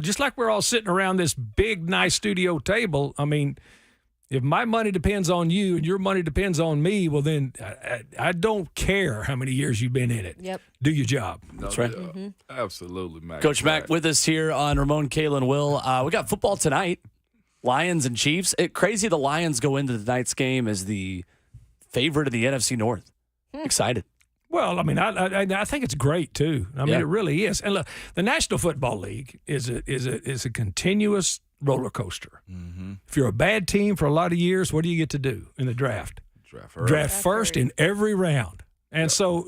Speaker 6: just like we're all sitting around this big, nice studio table. I mean, if my money depends on you and your money depends on me, well, then I don't care how many years you've been in it.
Speaker 5: Yep.
Speaker 6: Do your job.
Speaker 3: That's right.
Speaker 4: Absolutely, Mac.
Speaker 3: Coach Mack with us here on Ramon, Kalen, Will. We got football tonight. Lions and Chiefs. Crazy the Lions go into tonight's game as the favorite of the NFC North. Excited.
Speaker 6: Well, I mean, I think it's great too. I mean,
Speaker 3: Yeah.
Speaker 6: it really is. And look, the National Football League is a continuous roller coaster. If you're a bad team for a lot of years, what do you get to do in the draft? Draft first in every round. And so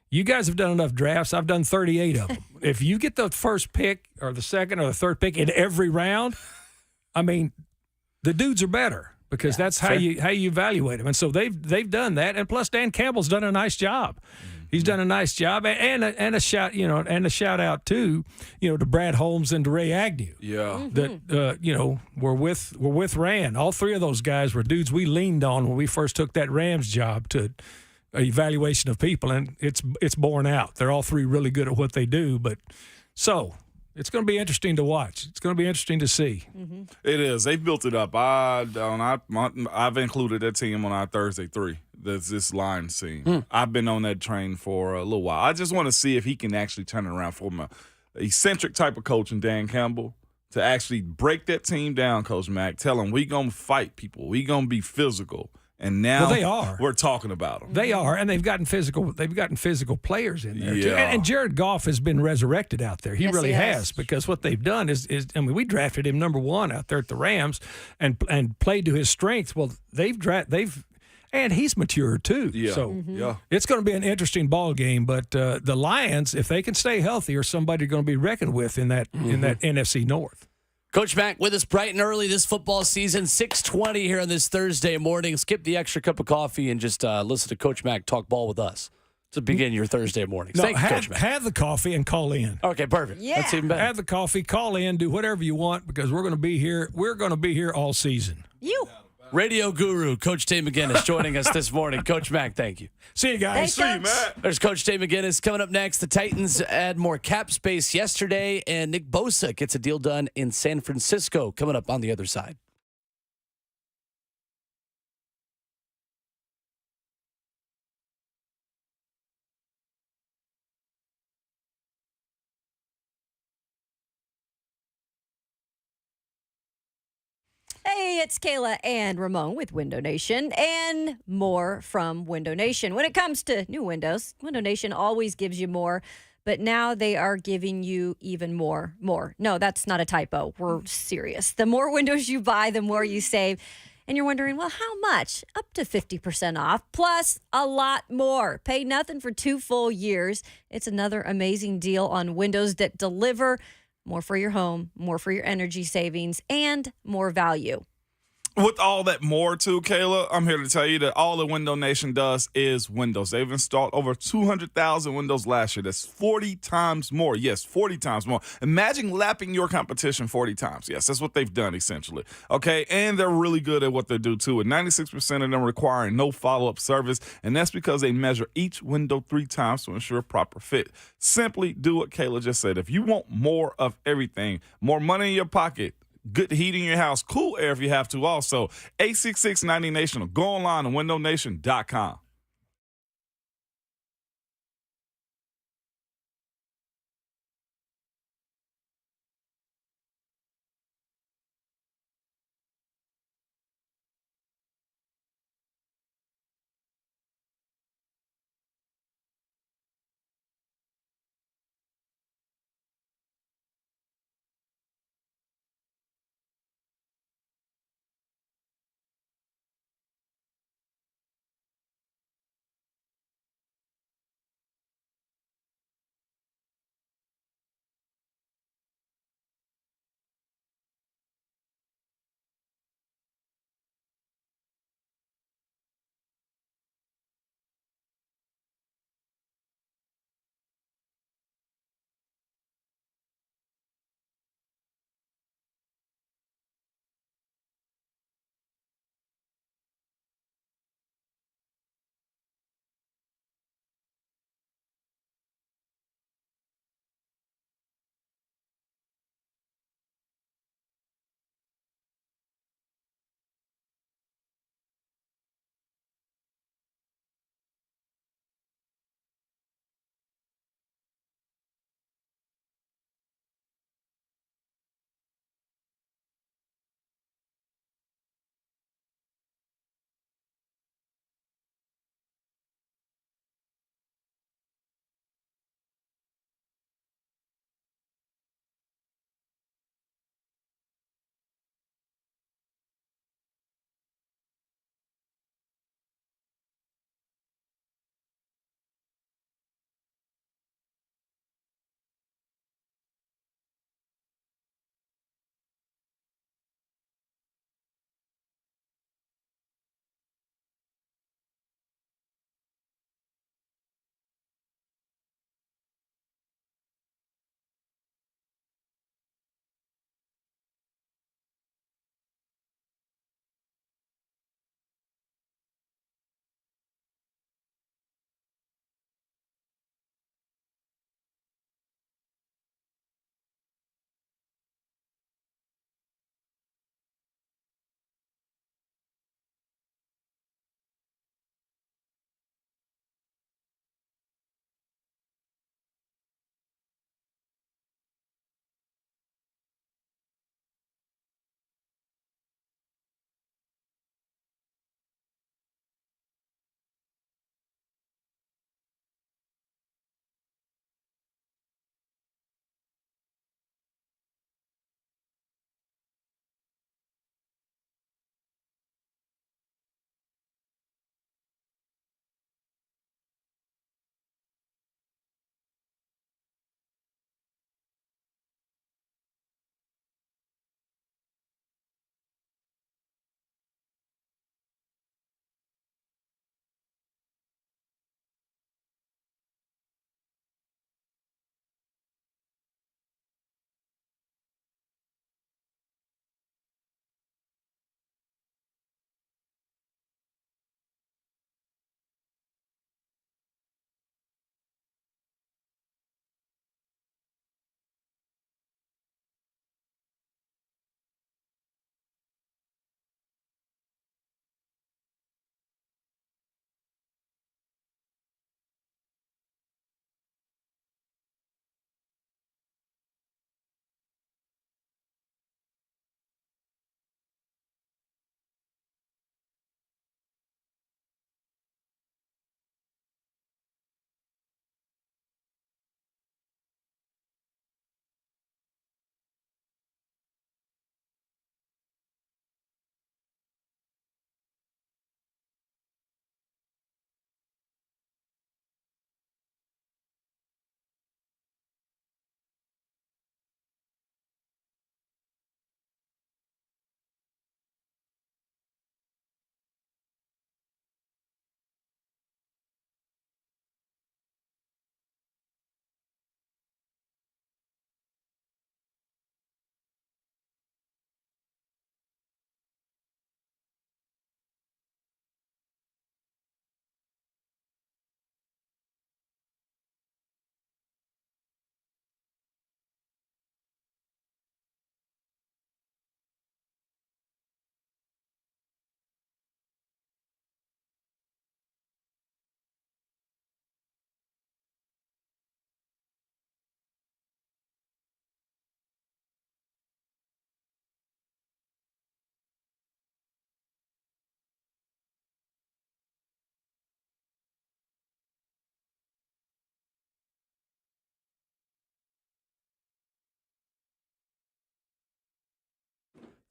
Speaker 6: you guys have done enough drafts. I've done 38 of them. If you get the first pick or the second or the third pick in every round, I mean, the dudes are better because that's how you evaluate them. And so they've done that. And plus, Dan Campbell's done a nice job. He's done a nice job, and a shout out too, to Brad Holmes and to Ray Agnew.
Speaker 4: Yeah.
Speaker 6: That were with Rand. All three of those guys were dudes we leaned on when we first took that Rams job to evaluation of people, and it's borne out. They're all three really good at what they do, but so. It's going to be interesting to watch. It's going to be interesting to see.
Speaker 4: It is. They've built it up. I've included that team on our Thursday 3. That's this Lions team. I've been on that train for a little while. I just want to see if he can actually turn it around for a eccentric type of coach in Dan Campbell to actually break that team down, Coach Mack. Tell them we going to fight people. We going to be physical. And now
Speaker 6: Well, they are.
Speaker 4: we're talking about them.
Speaker 6: They are, and they've gotten physical. They've gotten physical players in there too.
Speaker 4: Yeah.
Speaker 6: And Jared Goff has been resurrected out there. He
Speaker 5: Yes,
Speaker 6: really
Speaker 5: he has.
Speaker 6: has, because what they've done is we drafted him number 1 out there at the Rams, and played to his strengths. Well, and he's matured too.
Speaker 4: Yeah.
Speaker 6: So
Speaker 4: Yeah.
Speaker 6: it's going to be an interesting ball game. But the Lions, if they can stay healthy, are somebody going to be reckoned with in that NFC North.
Speaker 3: Coach Mack with us bright and early this football season, 6:20 here on this Thursday morning. Skip the extra cup of coffee and just listen to Coach Mack talk ball with us to begin your Thursday mornings.
Speaker 6: No,
Speaker 3: Thank you, Coach Mack.
Speaker 6: have the coffee and call in.
Speaker 3: Okay, perfect.
Speaker 5: Yeah.
Speaker 3: That's even better.
Speaker 6: Have the coffee, call in, do whatever you want, because we're going to be here. We're going to be here all season.
Speaker 3: Radio guru, Coach Tay McGinnis, joining us this morning. Coach Mack, thank you.
Speaker 6: See you guys.
Speaker 5: Thanks, Coach.
Speaker 3: There's Coach Tay McGinnis coming up next. The Titans add more cap space yesterday, and Nick Bosa gets a deal done in San Francisco coming up on the other side.
Speaker 5: Hey, it's Kayla and Ramon with Window Nation, and more from Window Nation. When it comes to new windows, Window Nation always gives you more, but now they are giving you even more. No, that's not a typo. We're serious. The more windows you buy, the more you save. And you're wondering, well, how much? Up to 50% off, plus a lot more. Pay nothing for 2 full years. It's another amazing deal on windows that deliver more for your home, more for your energy savings, and more value.
Speaker 4: With all that more too, Kayla, I'm here to tell you that all the Window Nation does is windows. They've installed over 200,000 windows last year. That's 40 times more. Yes, 40 times more. Imagine lapping your competition 40 times. Yes, that's what they've done essentially. Okay, and they're really good at what they do too. And 96% of them requiring no follow-up service, and that's because they measure each window 3 times to ensure proper fit. Simply do what Kayla just said. If you want more of everything, more money in your pocket, good heat in your house, cool air if you have to also, 866-90-NATION, or go online to windownation.com.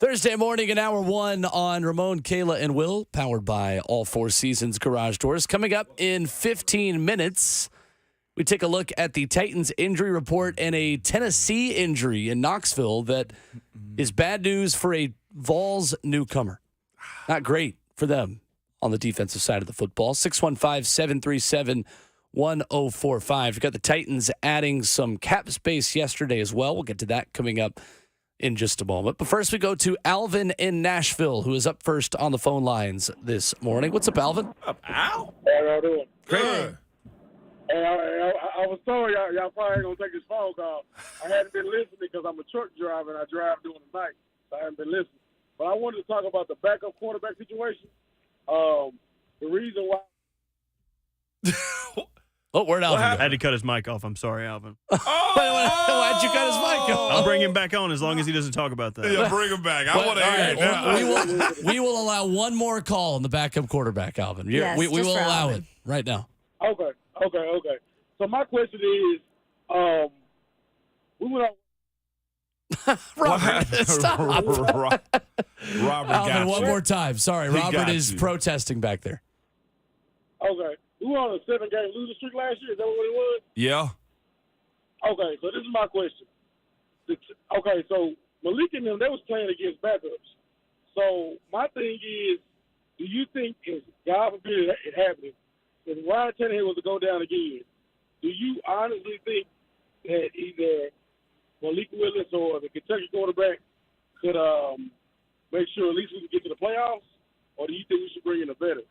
Speaker 3: Thursday morning in hour one on Ramon, Kayla, and Will, powered by All Four Seasons Garage Doors. Coming up in 15 minutes, we take a look at the Titans injury report and a Tennessee injury in Knoxville that is bad news for a Vols newcomer. Not great for them on the defensive side of the football. 615-737-1045. You've got the Titans adding some cap space yesterday as well. We'll get to that coming up in just a moment. But first, we go to Alvin in Nashville, who is up first on the phone lines this morning. What's up, Alvin?
Speaker 4: Ow.
Speaker 7: How y'all doing?
Speaker 4: Good.
Speaker 7: Hey, I was told y'all probably ain't gonna take this phone call. I hadn't been listening because I'm a truck driver and I drive during the night, so I haven't been listening. But I wanted to talk about the backup quarterback situation. The reason why.
Speaker 3: Oh, where'd Alvin
Speaker 1: I
Speaker 3: go?
Speaker 1: had to cut his mic off. I'm sorry, Alvin.
Speaker 3: Why'd you cut his mic off?
Speaker 1: I'll bring him back on as long as he doesn't talk about that.
Speaker 4: Yeah, bring him back. I
Speaker 3: Well,
Speaker 4: want to
Speaker 3: all
Speaker 4: hear
Speaker 3: right,
Speaker 4: it now.
Speaker 3: we will allow one more call on the backup quarterback, Alvin.
Speaker 5: Yes,
Speaker 3: we
Speaker 5: just
Speaker 3: will
Speaker 5: for
Speaker 3: allow
Speaker 5: Alvin.
Speaker 3: it right now.
Speaker 7: Okay. So my question is, we went on.
Speaker 3: Robert, stop.
Speaker 4: Robert
Speaker 3: Alvin,
Speaker 4: got
Speaker 3: one
Speaker 4: you.
Speaker 3: more time. Sorry,
Speaker 4: He
Speaker 3: Robert
Speaker 4: got
Speaker 3: is
Speaker 4: you.
Speaker 3: protesting back there.
Speaker 7: Okay, we were on a 7-game losing streak last year. Is that what it was?
Speaker 4: Yeah.
Speaker 7: Okay, so this is my question. Okay, so Malik and them, they was playing against backups. So my thing is, do you think, if God forbid it happened, if Ryan Tannehill was to go down again, do you honestly think that either Malik Willis or the Kentucky quarterback could make sure at least we can get to the playoffs? Or do you think we should bring in a veteran?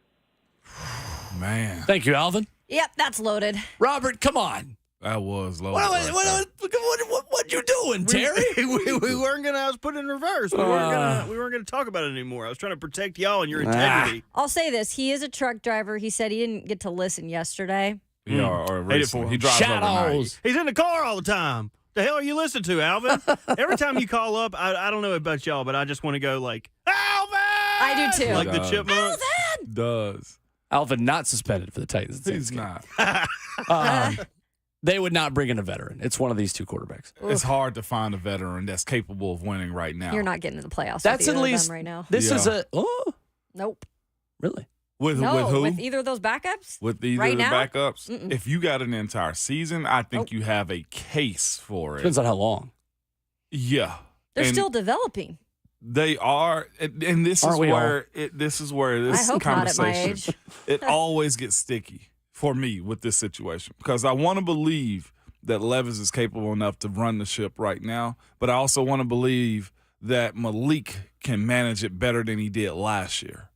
Speaker 4: Man,
Speaker 3: Thank you, Alvin.
Speaker 5: Yep, that's loaded.
Speaker 3: Robert, come on.
Speaker 4: that was low.
Speaker 3: What you doing, Terry?
Speaker 1: we weren't gonna. I was putting it in reverse. We weren't gonna talk about it anymore. I was trying to protect y'all and your integrity.
Speaker 5: I'll say this. He is a truck driver. He said he didn't get to listen yesterday.
Speaker 4: Yeah, or
Speaker 1: Hate it
Speaker 4: recently.
Speaker 1: for
Speaker 4: He
Speaker 1: him.
Speaker 4: drives overnight.
Speaker 3: Shadows.
Speaker 1: He's in the car all the time. The hell are you listening to, Alvin? Every time you call up, I don't know about y'all, but I just want to go like, Alvin!
Speaker 5: I do too.
Speaker 1: Like the
Speaker 4: Does.
Speaker 1: chipmunk.
Speaker 4: Does.
Speaker 3: Alvin not suspended for the Titans.
Speaker 4: He's not.
Speaker 3: They would not bring in a veteran. It's one of these two quarterbacks.
Speaker 4: It's hard to find a veteran that's capable of winning right now.
Speaker 5: You're not getting to the playoffs.
Speaker 3: That's
Speaker 5: with
Speaker 3: at
Speaker 5: either of
Speaker 3: least
Speaker 5: them right now.
Speaker 3: This is
Speaker 4: Yeah.
Speaker 5: Nope.
Speaker 3: Really.
Speaker 4: with
Speaker 5: No,
Speaker 4: who?
Speaker 5: with either of those backups.
Speaker 4: With either
Speaker 5: right
Speaker 4: of the
Speaker 5: now?
Speaker 4: backups.
Speaker 5: Mm-mm.
Speaker 4: If you got an entire season, I think
Speaker 5: Nope.
Speaker 4: you have a case for it.
Speaker 3: Depends on how long.
Speaker 4: Yeah.
Speaker 5: They're
Speaker 4: And
Speaker 5: still developing.
Speaker 4: They are, and this
Speaker 3: Aren't
Speaker 4: is
Speaker 3: we all?
Speaker 4: where this is where this
Speaker 5: I hope not at my
Speaker 4: conversation
Speaker 5: age.
Speaker 4: it always gets sticky for me with this situation because I want to believe that Levis is capable enough to run the ship right now, but I also want to believe that Malik can manage it better than he did last year.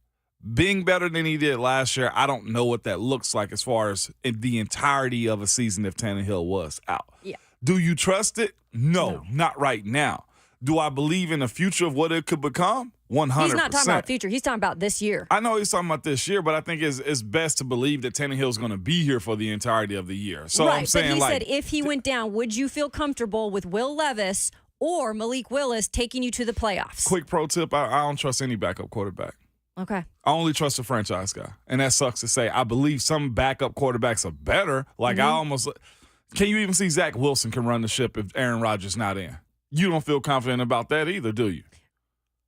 Speaker 4: Being better than he did last year, I don't know what that looks like as far as in the entirety of a season if Tannehill was out.
Speaker 5: Yeah.
Speaker 4: Do you trust it? No, not right now. Do I believe in the future of what it could become? 100%.
Speaker 5: He's not talking about future. He's talking about this year.
Speaker 4: I know he's talking about this year, but I think it's best to believe that Tannehill's going to be here for the entirety of the year. So
Speaker 5: right,
Speaker 4: I'm saying,
Speaker 5: but he
Speaker 4: like,
Speaker 5: said if he went down, would you feel comfortable with Will Levis or Malik Willis taking you to the playoffs?
Speaker 4: quick pro tip: I don't trust any backup quarterback.
Speaker 5: Okay.
Speaker 4: I only trust a franchise guy, and that sucks to say. I believe some backup quarterbacks are better. Like I almost can you even see Zach Wilson can run the ship if Aaron Rodgers not in? You don't feel confident about that either, do you?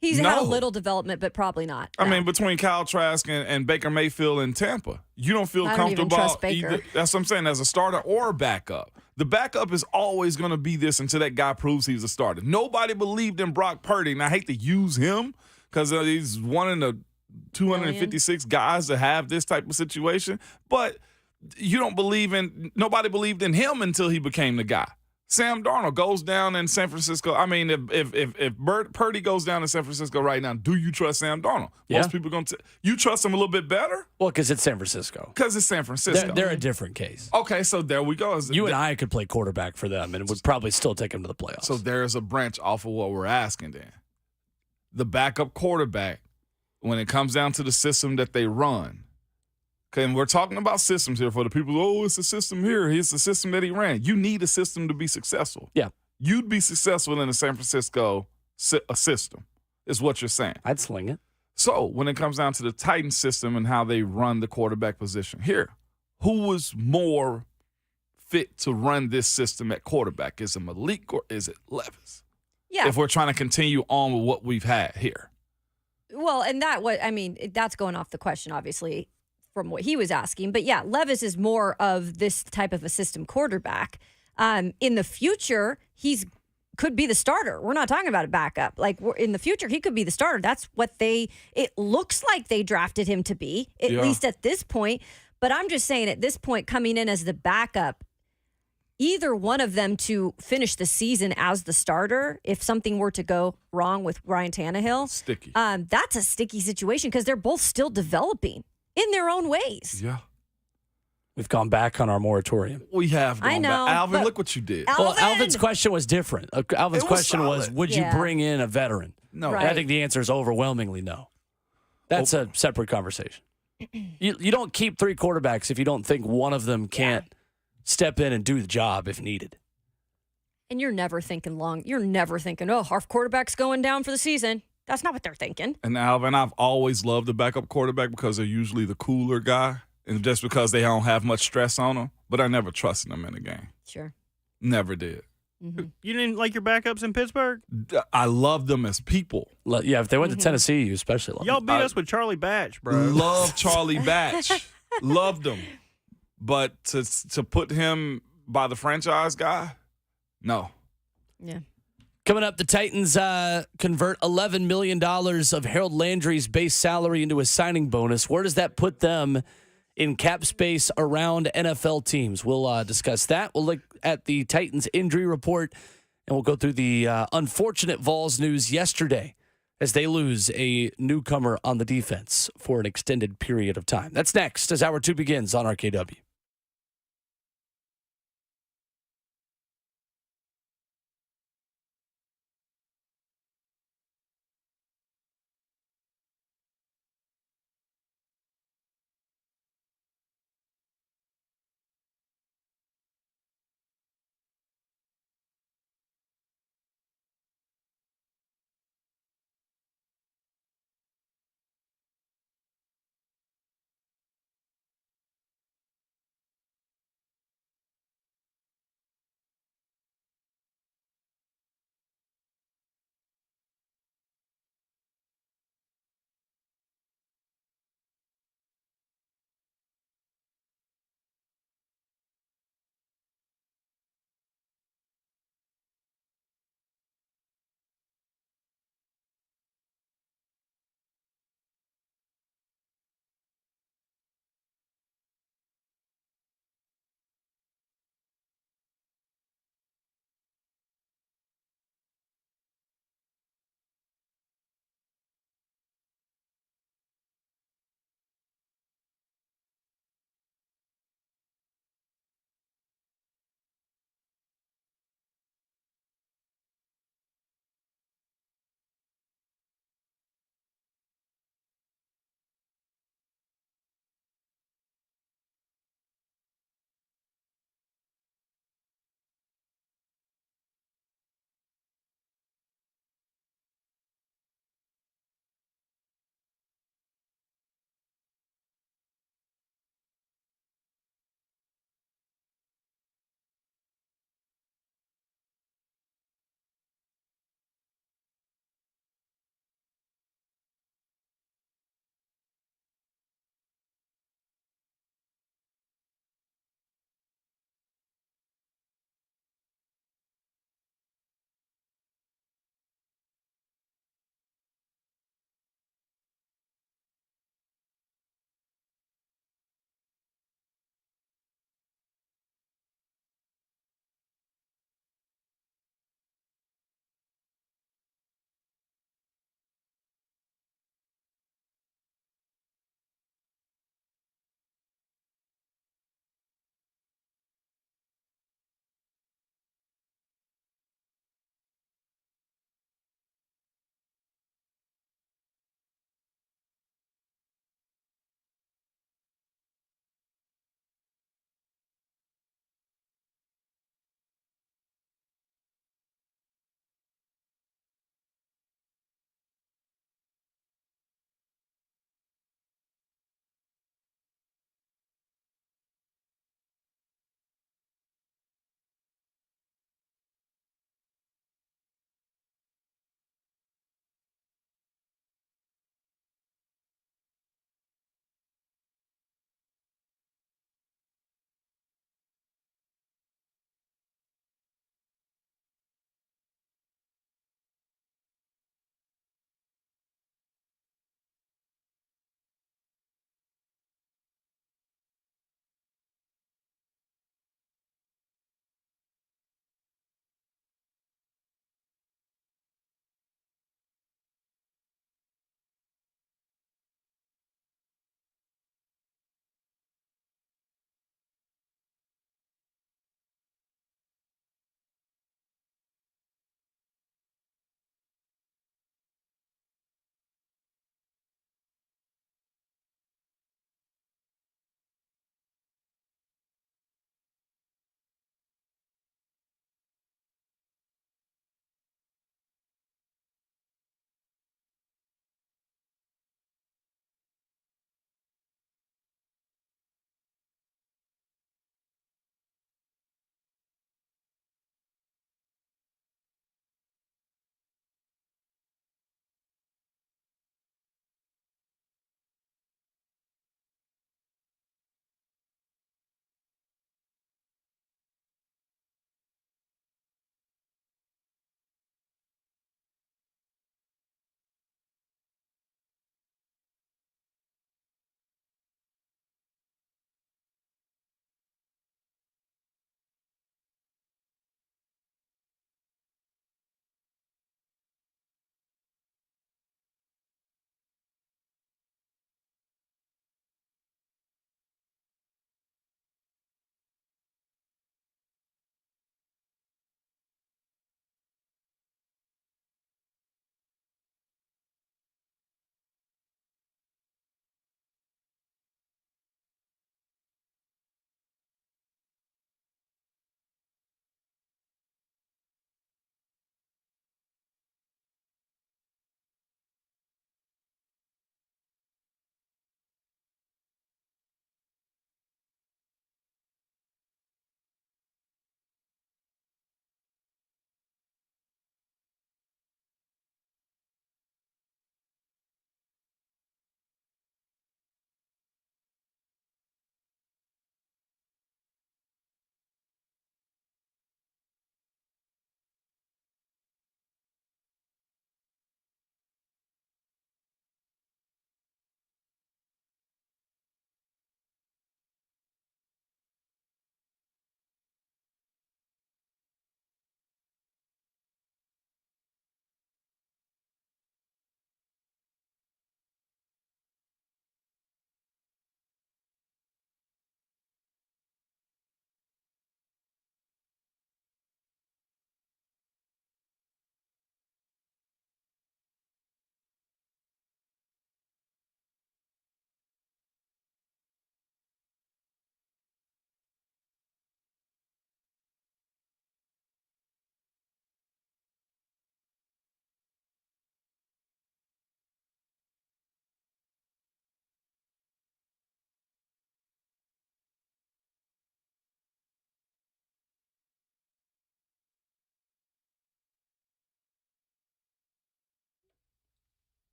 Speaker 5: He's had
Speaker 4: No.
Speaker 5: a little development, but probably not.
Speaker 4: I
Speaker 5: No.
Speaker 4: mean, between Kyle Trask and Baker Mayfield in Tampa, you don't feel
Speaker 5: I don't even
Speaker 4: comfortable
Speaker 5: trust Baker.
Speaker 4: either. That's what I'm saying, as a starter or a backup. The backup is always going to be this until that guy proves he's a starter. Nobody believed in Brock Purdy, and I hate to use him because he's one of the 256 guys that have this type of situation. But nobody believed in him until he became the guy. Sam Darnold goes down in San Francisco. I mean, if Purdy goes down in San Francisco right now, do you trust Sam Darnold?
Speaker 3: Yeah.
Speaker 4: Most people you trust him a little bit better
Speaker 3: Well, because it's San Francisco.
Speaker 4: because it's San Francisco.
Speaker 3: They're a different case.
Speaker 4: Okay, so there we go.
Speaker 3: You and I could play quarterback for them, and it would probably still take them to the playoffs.
Speaker 4: So there's a branch off of what we're asking then. The backup quarterback, when it comes down to the system that they run, okay, and we're talking about systems here for the people, oh, it's a system here. It's the system that he ran. You need a system to be successful.
Speaker 3: Yeah.
Speaker 4: You'd be successful in the San Francisco system, is what you're saying.
Speaker 3: I'd sling it.
Speaker 4: So when it comes down to the Titans system and how they run the quarterback position here, who was more fit to run this system at quarterback? Is it Malik or is it Levis?
Speaker 5: Yeah.
Speaker 4: if we're trying to continue on with what we've had here.
Speaker 5: Well, and that's going off the question, obviously, from what he was asking. But yeah, Levis is more of this type of a system quarterback. In the future, could be the starter. We're not talking about a backup. Like in the future, he could be the starter. That's what it looks like they drafted him to be, at least at this point. But I'm just saying at this point, coming in as the backup, either one of them to finish the season as the starter, if something were to go wrong with Ryan Tannehill,
Speaker 4: Sticky.
Speaker 5: That's a sticky situation because they're both still developing in their own ways.
Speaker 4: Yeah.
Speaker 3: We've gone back on our moratorium.
Speaker 4: We have gone
Speaker 5: I know,
Speaker 4: back. Alvin,
Speaker 5: but-
Speaker 4: look what you did.
Speaker 3: Well, Alvin's question was different. Alvin's
Speaker 4: It was
Speaker 3: question was,
Speaker 4: solid.
Speaker 3: would you
Speaker 5: Yeah.
Speaker 3: bring in a veteran?
Speaker 4: No.
Speaker 5: Right.
Speaker 3: And I think the answer is overwhelmingly no. That's a separate conversation. You don't keep 3 quarterbacks if you don't think one of them can't step in and do the job if needed.
Speaker 5: And you're never thinking long. You're never thinking, oh, our quarterback's going down for the season. That's not what they're thinking.
Speaker 4: And Alvin, I've always loved the backup quarterback because they're usually the cooler guy, and just because they don't have much stress on them. But I never trusted them in a game.
Speaker 5: Sure.
Speaker 4: Never did.
Speaker 5: Mm-hmm.
Speaker 1: You didn't like your backups in Pittsburgh?
Speaker 4: I love them as people.
Speaker 3: Yeah, if they went to Tennessee, you especially love
Speaker 1: Y'all
Speaker 3: them.
Speaker 1: beat us with Charlie Batch, bro.
Speaker 4: Love Charlie Batch. Loved him. But to put him by the franchise guy, no.
Speaker 5: Yeah.
Speaker 3: Coming up, the Titans convert $11 million of Harold Landry's base salary into a signing bonus. Where does that put them in cap space around NFL teams? We'll discuss that. We'll look at the Titans injury report, and we'll go through the unfortunate Vols news yesterday as they lose a newcomer on the defense for an extended period of time. That's next as Hour 2 begins on RKW.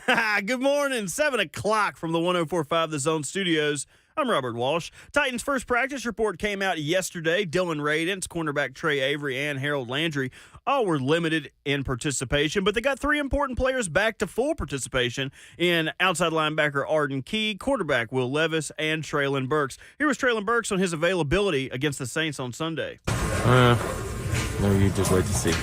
Speaker 1: Good morning. 7 o'clock from the 104.5 The Zone Studios. I'm Robert Walsh. Titans' first practice report came out yesterday. Dylan Radence, cornerback Trey Avery, and Harold Landry all were limited in participation, but they got three important players back to full participation in outside linebacker Arden Key, quarterback Will Levis, and Traylon Burks. Here was Traylon Burks on his availability against the Saints on Sunday.
Speaker 2: No, you just wait to see.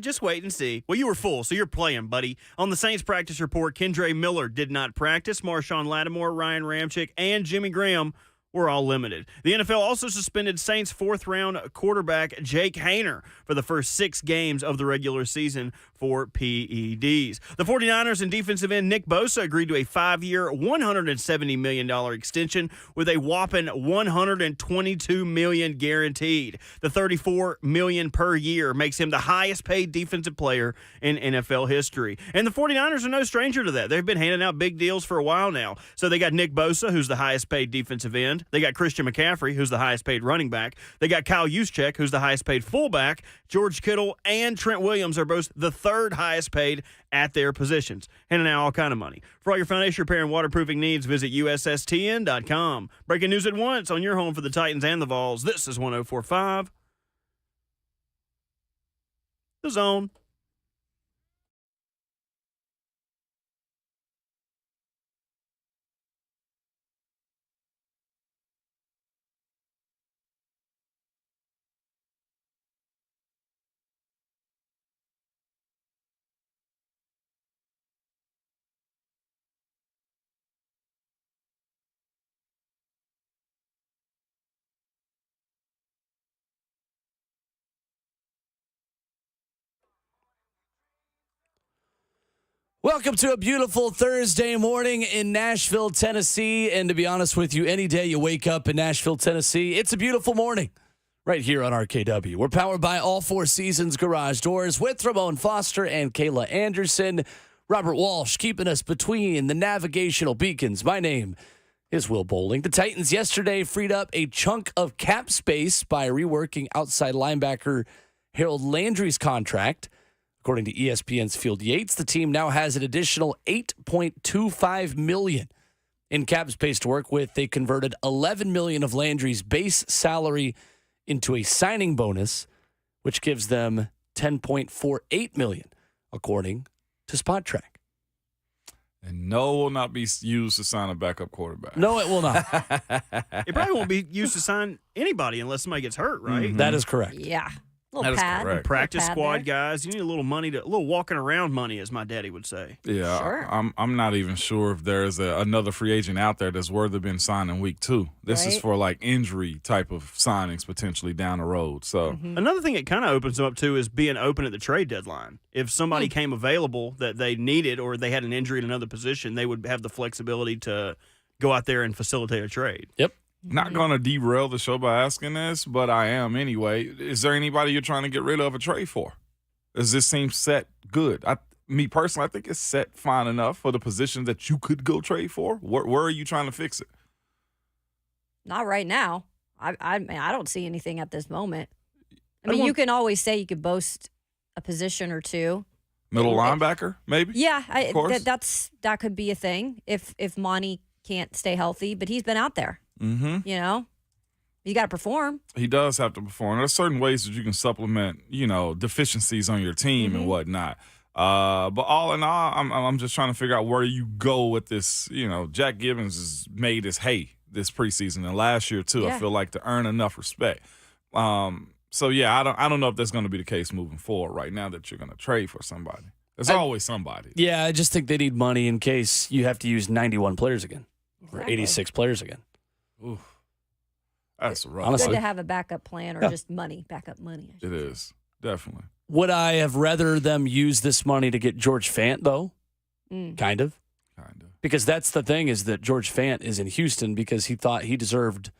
Speaker 1: Just wait and see. Well, you were full, so you're playing, buddy. On the Saints practice report, Kendre Miller did not practice. Marshawn Lattimore, Ryan Ramczyk, and Jimmy Graham were all limited. The NFL also suspended Saints fourth-round quarterback Jake Haener for the first 6 games of the regular season for PEDs. The 49ers and defensive end Nick Bosa agreed to a 5-year, $170 million extension with a whopping $122 million guaranteed. The $34 million per year makes him the highest-paid defensive player in NFL history. And the 49ers are no stranger to that. They've been handing out big deals for a while now. So they got Nick Bosa, who's the highest-paid defensive end. They got Christian McCaffrey, who's the highest-paid running back. They got Kyle Juszczyk, who's the highest-paid fullback. George Kittle and Trent Williams are both the third highest-paid at their positions. Handing out all kind of money. For all your foundation repair and waterproofing needs, visit USSTN.com. Breaking news at once on your home for the Titans and the Vols. This is 104.5 The Zone.
Speaker 3: Welcome to a beautiful Thursday morning in Nashville, Tennessee. And to be honest with you, any day you wake up in Nashville, Tennessee, it's a beautiful morning right here on RKW. We're powered by All Four Seasons Garage Doors with Ramon Foster and Kayla Anderson. Robert Walsh keeping us between the navigational beacons. My name is Will Bowling. The Titans yesterday freed up a chunk of cap space by reworking outside linebacker Harold Landry's contract. According to ESPN's Field Yates, the team now has an additional $8.25 million in cap space to work with. They converted $11 million of Landry's base salary into a signing bonus, which gives them $10.48 million, according to Spot Track.
Speaker 4: And no will not be used to sign a backup quarterback.
Speaker 3: No, it will not.
Speaker 1: It probably won't be used to sign anybody unless somebody gets hurt, right?
Speaker 4: Mm-hmm.
Speaker 3: That is correct.
Speaker 5: Yeah. Little
Speaker 4: That is
Speaker 5: pad.
Speaker 4: correct.
Speaker 1: Practice
Speaker 5: Little pad
Speaker 1: squad
Speaker 5: there.
Speaker 1: guys, you need a little money, a little walking around money, as my daddy would say.
Speaker 4: Yeah,
Speaker 5: Sure.
Speaker 4: I'm not even sure if there's another free agent out there that's worthy being signed in week 2. This is
Speaker 5: Right.
Speaker 4: for like injury type of signings potentially down the road. So
Speaker 1: Another thing it kind of opens them up to is being open at the trade deadline. If somebody came available that they needed or they had an injury in another position, they would have the flexibility to go out there and facilitate a trade.
Speaker 3: Yep.
Speaker 4: not going to derail the show by asking this, but I am anyway. Is there anybody you're trying to get rid of or trade for? Does this seem set good? Me personally, I think it's set fine enough for the position that you could go trade for. Where are you trying to fix it?
Speaker 5: Not right now. I don't see anything at this moment. I mean, you can always say you could boast a position or two.
Speaker 4: Middle linebacker, maybe?
Speaker 5: Yeah,
Speaker 4: Of course.
Speaker 5: that could be a thing if Monty can't stay healthy, but he's been out there.
Speaker 4: Mm-hmm.
Speaker 5: You know, you got to perform.
Speaker 4: He does have to perform. There's certain ways that you can supplement, deficiencies on your team and whatnot. But all in all, I'm just trying to figure out where you go with this. Jack Gibbons has made his hay this preseason and last year too.
Speaker 5: Yeah.
Speaker 4: I feel like to earn enough respect. So yeah, I don't know if that's going to be the case moving forward. Right now that you're going to trade for somebody, there's always somebody.
Speaker 3: Yeah, I just think they need money in case you have to use 91 players again or
Speaker 5: Exactly.
Speaker 3: 86 players again.
Speaker 4: Oof. That's rough.
Speaker 3: Honestly.
Speaker 5: Good to have a backup plan or
Speaker 3: Yeah.
Speaker 5: just money, backup money.
Speaker 4: It is definitely.
Speaker 3: Would I have rather them use this money to get George Fant, though?
Speaker 5: Mm.
Speaker 3: Kind of.
Speaker 4: Kind of.
Speaker 3: Because that's the thing is that George Fant is in Houston because he thought he deserved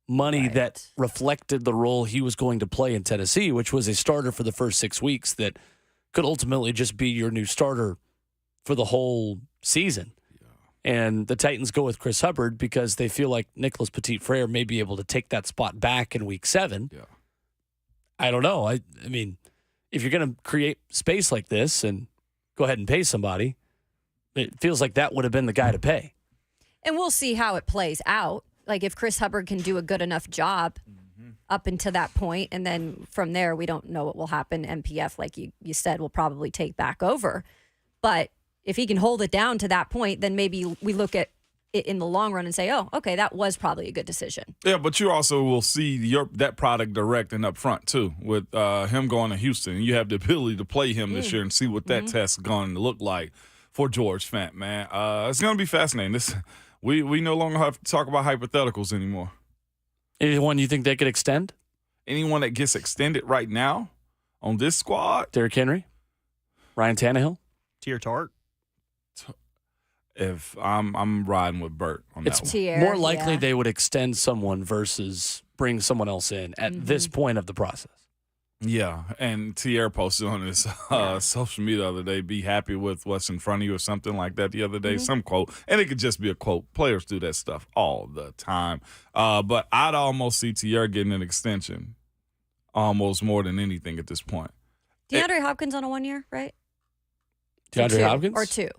Speaker 3: money
Speaker 5: Right.
Speaker 3: that reflected the role he was going to play in Tennessee, which was a starter for the first 6 weeks that could ultimately just be your new starter for the whole season. And the Titans go with Chris Hubbard because they feel like Nicholas Petit-Frere may be able to take that spot back in week 7.
Speaker 4: Yeah.
Speaker 3: I don't know. I mean, if you're going to create space like this and go ahead and pay somebody, it feels like that would have been the guy to pay.
Speaker 5: And we'll see how it plays out. Like if Chris Hubbard can do a good enough job up until that point, and then from there, we don't know what will happen. MPF, like you said, will probably take back over. But if he can hold it down to that point, then maybe we look at it in the long run and say, oh, okay, that was probably a good decision.
Speaker 4: Yeah, but you also will see that product direct and up front, too, with him going to Houston. You have the ability to play him this year and see what that test is going to look like for George Fant, man. It's going to be fascinating. We no longer have to talk about hypotheticals anymore.
Speaker 3: Anyone you think they could extend?
Speaker 4: Anyone that gets extended right now on this squad?
Speaker 3: Derrick Henry? Ryan Tannehill?
Speaker 1: Tier Tart.
Speaker 4: If I'm riding with Burt on that one.
Speaker 5: Tier,
Speaker 3: More likely
Speaker 5: yeah.
Speaker 3: they would extend someone versus bring someone else in at this point of the process.
Speaker 4: Yeah, and Tierre posted on his social media the other day, be happy with what's in front of you or something like that the other day, some quote. And it could just be a quote. Players do that stuff all the time. But I'd almost see Tierre getting an extension almost more than anything at this point.
Speaker 5: DeAndre Hopkins on a 1 year, right?
Speaker 3: DeAndre Hopkins?
Speaker 5: Or 2?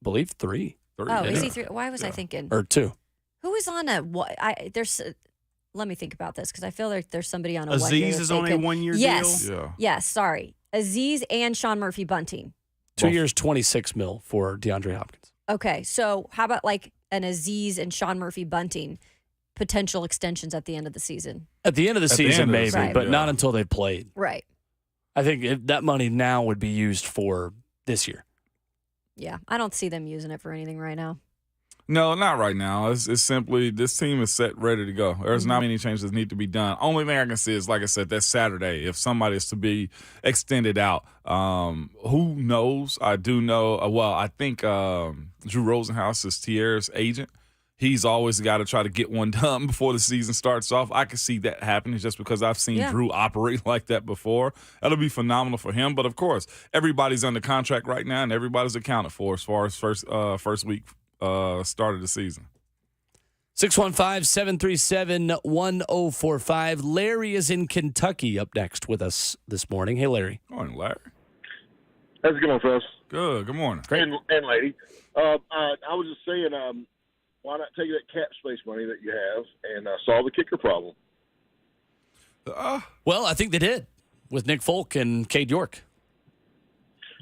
Speaker 3: Believe 3.
Speaker 5: Oh, is he 3? Why was I thinking?
Speaker 3: Or 2.
Speaker 5: Who was on a what? Let me think about this because I feel like there's somebody on a 1 year.
Speaker 1: Aziz is on a 1 year
Speaker 5: yes.
Speaker 1: deal?
Speaker 4: Yeah.
Speaker 5: Yes, sorry. Aziz and Sean Murphy Bunting.
Speaker 3: 2 years, $26 million for DeAndre Hopkins.
Speaker 5: Okay, so how about like an Aziz and Sean Murphy Bunting potential extensions at the end of the season?
Speaker 3: At the end of the season, maybe,
Speaker 5: season,
Speaker 3: but
Speaker 4: yeah.
Speaker 3: not until they played.
Speaker 5: Right.
Speaker 3: I think that money now would be used for this year.
Speaker 5: Yeah, I don't see them using it for anything right now.
Speaker 4: No, not right now. It's simply this team is set, ready to go. There's not many changes that need to be done. Only thing I can see is, like I said, that Saturday, if somebody is to be extended out, who knows? I do know. I think Drew Rosenhaus is Tierre's agent. He's always got to try to get one done before the season starts off. I can see that happening just because I've seen Drew operate like that before. That'll be phenomenal for him. But, of course, everybody's under contract right now, and everybody's accounted for as far as first week start of the season.
Speaker 3: 615-737-1045. Larry is in Kentucky up next with us this morning. Hey, Larry.
Speaker 4: Good morning, Larry.
Speaker 7: How's it going, fellas?
Speaker 4: Good morning.
Speaker 7: And lady. I was just saying, why not take that cap space money that you have and solve the kicker problem?
Speaker 3: Well, I think they did with Nick Folk and Cade York.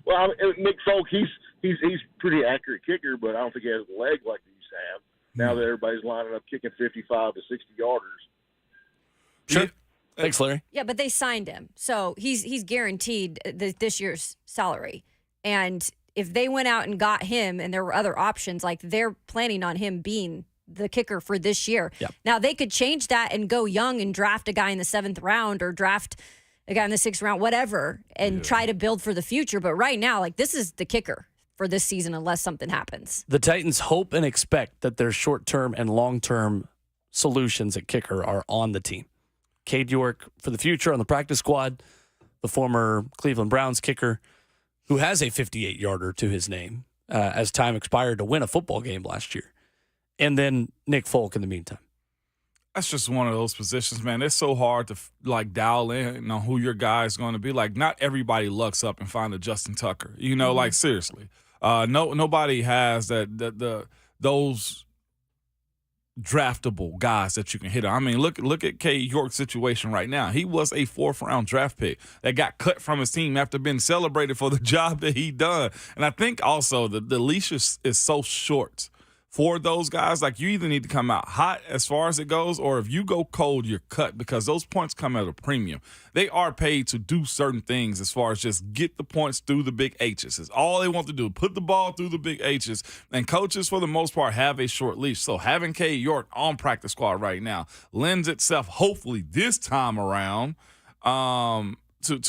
Speaker 7: Well, I mean, Nick Folk, he's pretty accurate kicker, but I don't think he has the leg like he used to have. Now that everybody's lining up kicking 55 to 60 yarders.
Speaker 3: Sure. Thanks, Larry.
Speaker 5: Yeah, but they signed him, so he's guaranteed this year's salary. And if they went out and got him, and there were other options, like they're planning on him being the kicker for this year.
Speaker 3: Yep.
Speaker 5: Now they could change that and go young and draft a guy in the 7th round or draft a guy in the 6th round, whatever, and try to build for the future. But right now, like this is the kicker for this season unless something happens.
Speaker 3: The Titans hope and expect that their short-term and long-term solutions at kicker are on the team. Cade York for the future on the practice squad, the former Cleveland Browns kicker who has a 58-yarder to his name as time expired to win a football game last year. And then Nick Folk in the meantime.
Speaker 4: That's just one of those positions, man. It's so hard to dial in on who your guy is going to be. Like, not everybody lucks up and find a Justin Tucker. You know, like seriously, nobody has those draftable guys that you can hit on. I mean, look at Cade York's situation right now. He was a 4th-round draft pick that got cut from his team after being celebrated for the job that he done. And I think also the leash is so short for those guys. Like, you either need to come out hot as far as it goes, or if you go cold, you're cut, because those points come at a premium. They are paid to do certain things as far as just get the points through the big H's. It's all they want to do, put the ball through the big H's. And coaches, for the most part, have a short leash. So having Cade York on practice squad right now lends itself, hopefully this time around, to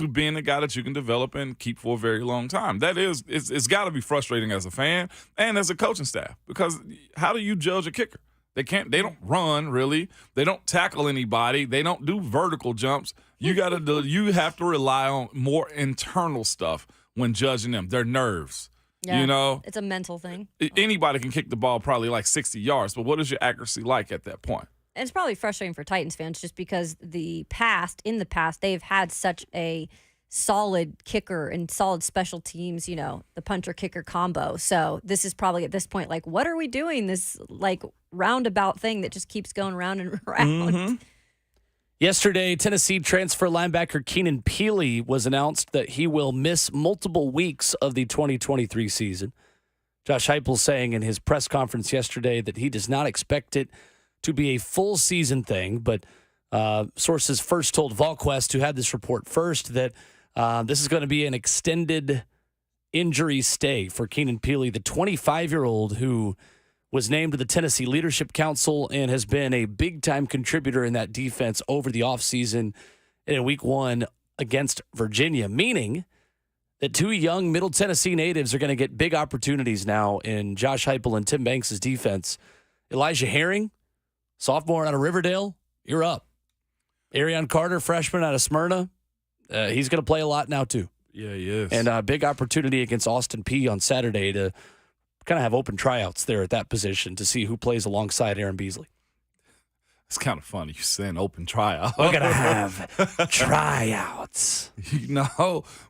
Speaker 4: being a guy that you can develop and keep for a very long time. It's got to be frustrating as a fan and as a coaching staff, because how do you judge a kicker? They don't run really. They don't tackle anybody. They don't do vertical jumps. You have to rely on more internal stuff when judging them. Their nerves.
Speaker 5: Yeah,
Speaker 4: you know,
Speaker 5: it's a mental thing.
Speaker 4: Anybody can kick the ball probably like 60 yards, but what is your accuracy like at that point?
Speaker 5: And it's probably frustrating for Titans fans just because in the past, they've had such a solid kicker and solid special teams, the punter kicker combo. So this is probably at this point, like, what are we doing? This like roundabout thing that just keeps going round and round.
Speaker 3: Yesterday, Tennessee transfer linebacker Keenan Peely was announced that he will miss multiple weeks of the 2023 season. Josh Heupel saying in his press conference yesterday that he does not expect it to be a full season thing, but sources first told VolQuest, who had this report first, that this is going to be an extended injury stay for Keenan Peely, the 25-year-old who was named to the Tennessee Leadership Council and has been a big-time contributor in that defense over the offseason in Week 1 against Virginia, meaning that two young Middle Tennessee natives are going to get big opportunities now in Josh Heupel and Tim Banks' defense. Elijah Herring, sophomore out of Riverdale, you're up. Arion Carter, freshman out of Smyrna, he's going to play a lot now too.
Speaker 4: Yeah, he is.
Speaker 3: And a big opportunity against Austin Peay on Saturday to kind of have open tryouts there at that position to see who plays alongside Aaron Beasley.
Speaker 4: It's kind of funny you saying open tryout.
Speaker 3: We're going to have tryouts.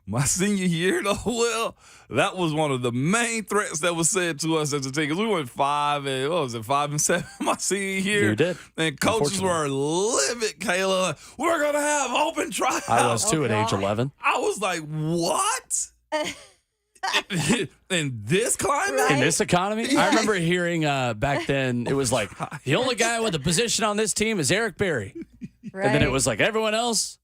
Speaker 4: My senior year, though, well, that was one of the main threats that was said to us as a team. Because we went 5-7 my senior year.
Speaker 3: You did.
Speaker 4: And coaches were livid, Kayla. We're going to have open tryouts.
Speaker 3: I was too at age 11.
Speaker 4: I was like, what? In this climate?
Speaker 5: Right?
Speaker 3: In this economy? I remember hearing back then, it was like, the only guy with a position on this team is Eric Berry.
Speaker 5: Right.
Speaker 3: And then it was like, everyone else,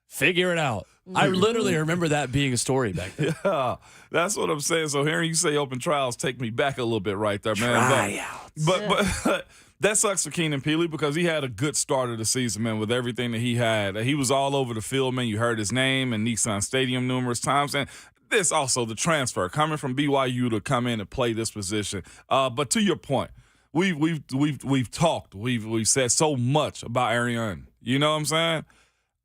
Speaker 3: figure it out. I literally remember that being a story back then.
Speaker 4: Yeah, that's what I'm saying. So hearing you say open trials take me back a little bit right there, man.
Speaker 3: Tryouts.
Speaker 4: But that sucks for Keenan Peely because he had a good start of the season, man, with everything that he had. He was all over the field, man. You heard his name in Nissan Stadium numerous times. And this also the transfer coming from BYU to come in and play this position. But to your point, we've talked, we've said so much about Arion. You know what I'm saying?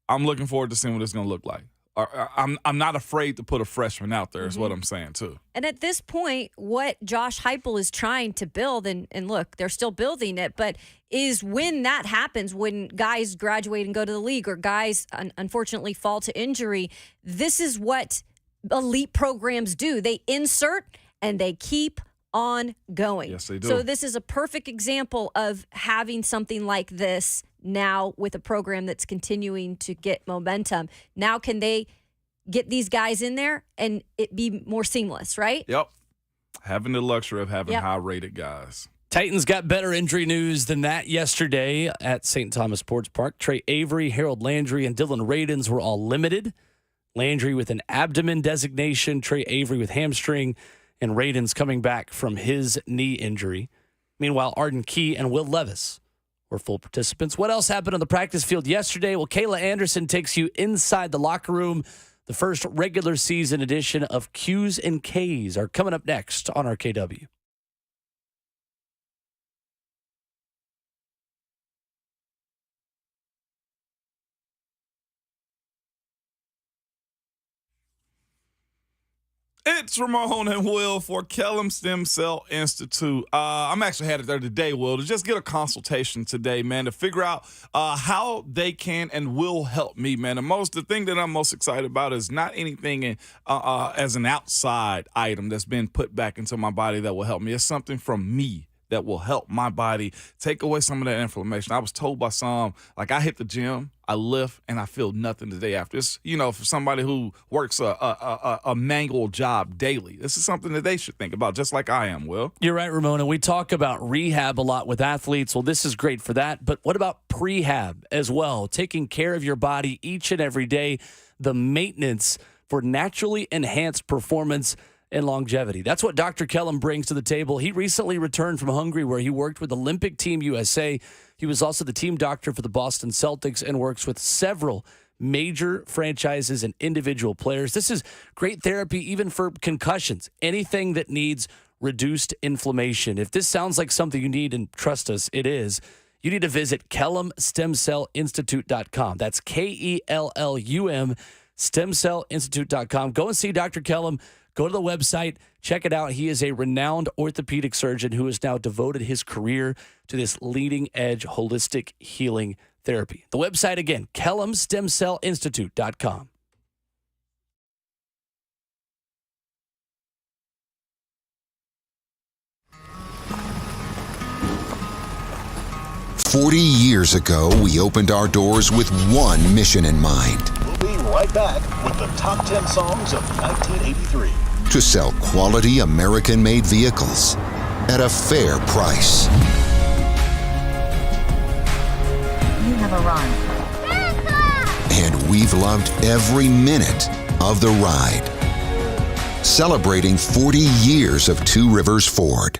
Speaker 4: I'm looking forward to seeing what it's going to look like. I'm not afraid to put a freshman out there is what I'm saying too.
Speaker 5: And at this point, what Josh Heupel is trying to build, and look, they're still building it, but is when that happens, when guys graduate and go to the league or guys unfortunately fall to injury, this is what elite programs do. They insert and they keep on going.
Speaker 4: Yes, they do.
Speaker 5: So this is a perfect example of having something like this now with a program that's continuing to get momentum. Now can they get these guys in there and it be more seamless, right?
Speaker 4: Yep. Having the luxury of having
Speaker 5: Yep.
Speaker 4: high-rated guys.
Speaker 3: Titans got better injury news than that yesterday at St. Thomas Sports Park. Trey Avery, Harold Landry, and Dylan Radins were all limited. Landry with an abdomen designation, Trey Avery with hamstring, and Radins coming back from his knee injury. Meanwhile, Arden Key and Will Levis were full participants. What else happened on the practice field yesterday? Well, Kayla Anderson takes you inside the locker room. The first regular season edition of Q's and K's are coming up next on RKW.
Speaker 4: It's Ramon and Will for Kellum Stem Cell Institute. I'm actually headed there today, Will, to just get a consultation today, man, to figure out how they can and will help me, man. The thing that I'm most excited about is not anything as an outside item that's been put back into my body that will help me. It's something from me that will help my body take away some of that inflammation. I was told by some, like, I hit the gym, I lift, and I feel nothing the day after. It's, for somebody who works a manual job daily, this is something that they should think about, just like I am, Will.
Speaker 3: You're right, Ramona. We talk about rehab a lot with athletes. Well, this is great for that. But what about prehab as well? Taking care of your body each and every day, the maintenance for naturally enhanced performance and longevity. That's what Dr. Kellum brings to the table. He recently returned from Hungary where he worked with Olympic Team USA. He was also the team doctor for the Boston Celtics and works with several major franchises and individual players. This is great therapy even for concussions, anything that needs reduced inflammation. If this sounds like something you need, and trust us, it is, you need to visit KellumStemCellInstitute.com. That's KELLUM, StemCellInstitute.com. Go and see Dr. Kellum. Go to the website, check it out. He is a renowned orthopedic surgeon who has now devoted his career to this leading-edge holistic healing therapy. The website again, KellumStemCellInstitute.com.
Speaker 8: 40 years ago, we opened our doors with one mission in mind:
Speaker 9: We'll be right back with the top 10 songs of 1983.
Speaker 8: to sell quality American-made vehicles at a fair price.
Speaker 10: You have arrived.
Speaker 8: And we've loved every minute of the ride. Celebrating 40 years of Two Rivers Ford.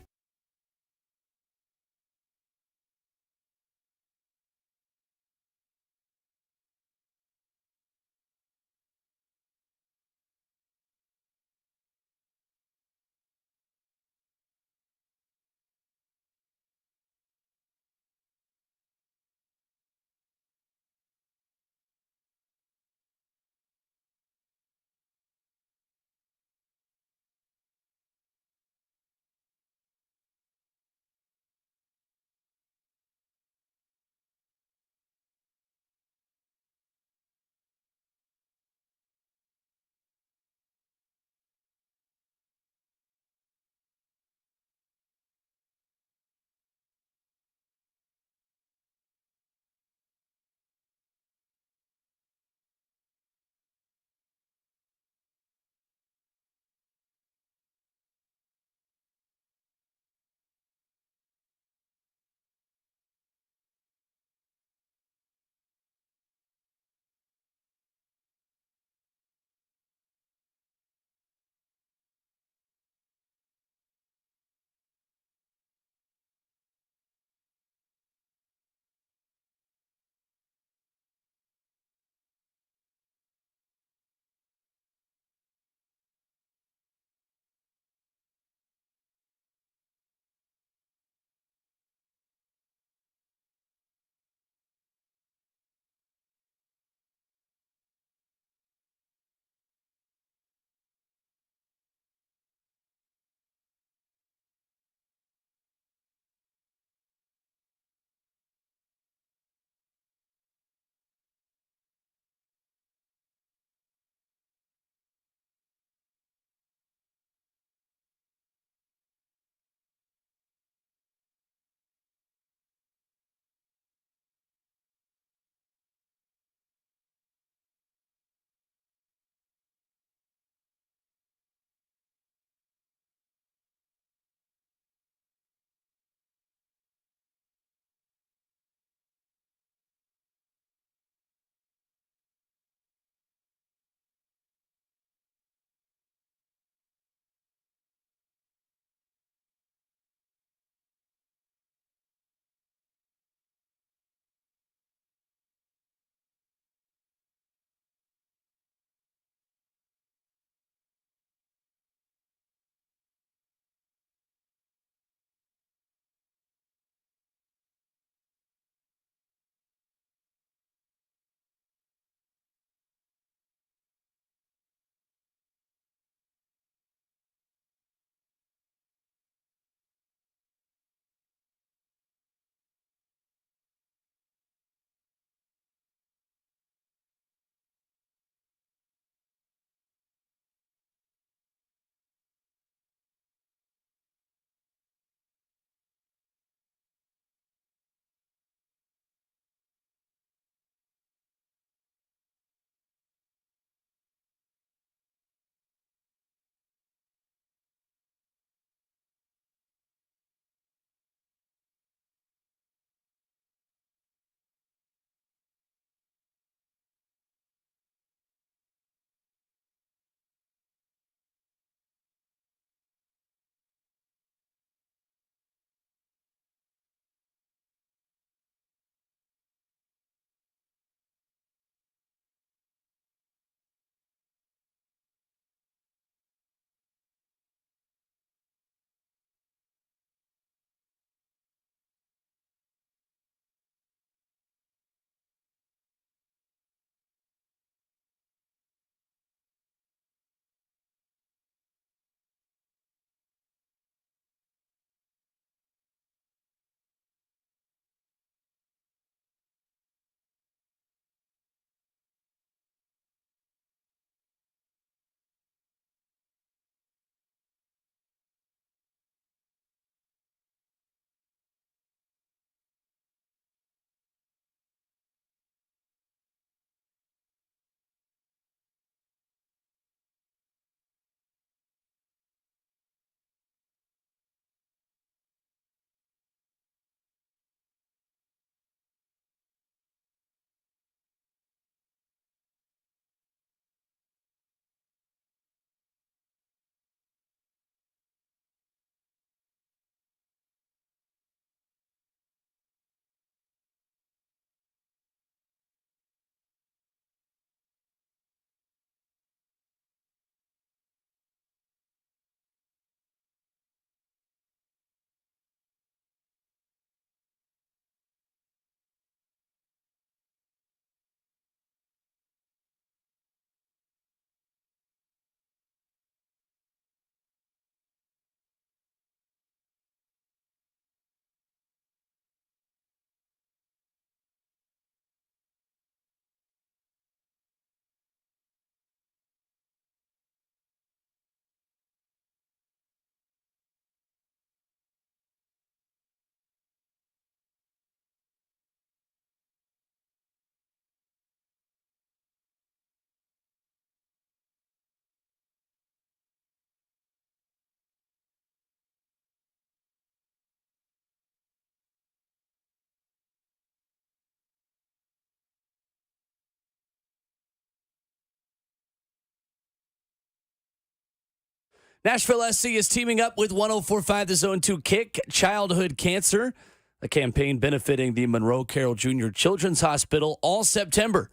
Speaker 3: Nashville SC is teaming up with 104.5 The Zone to kick childhood cancer, a campaign benefiting the Monroe Carroll Jr. Children's Hospital all September.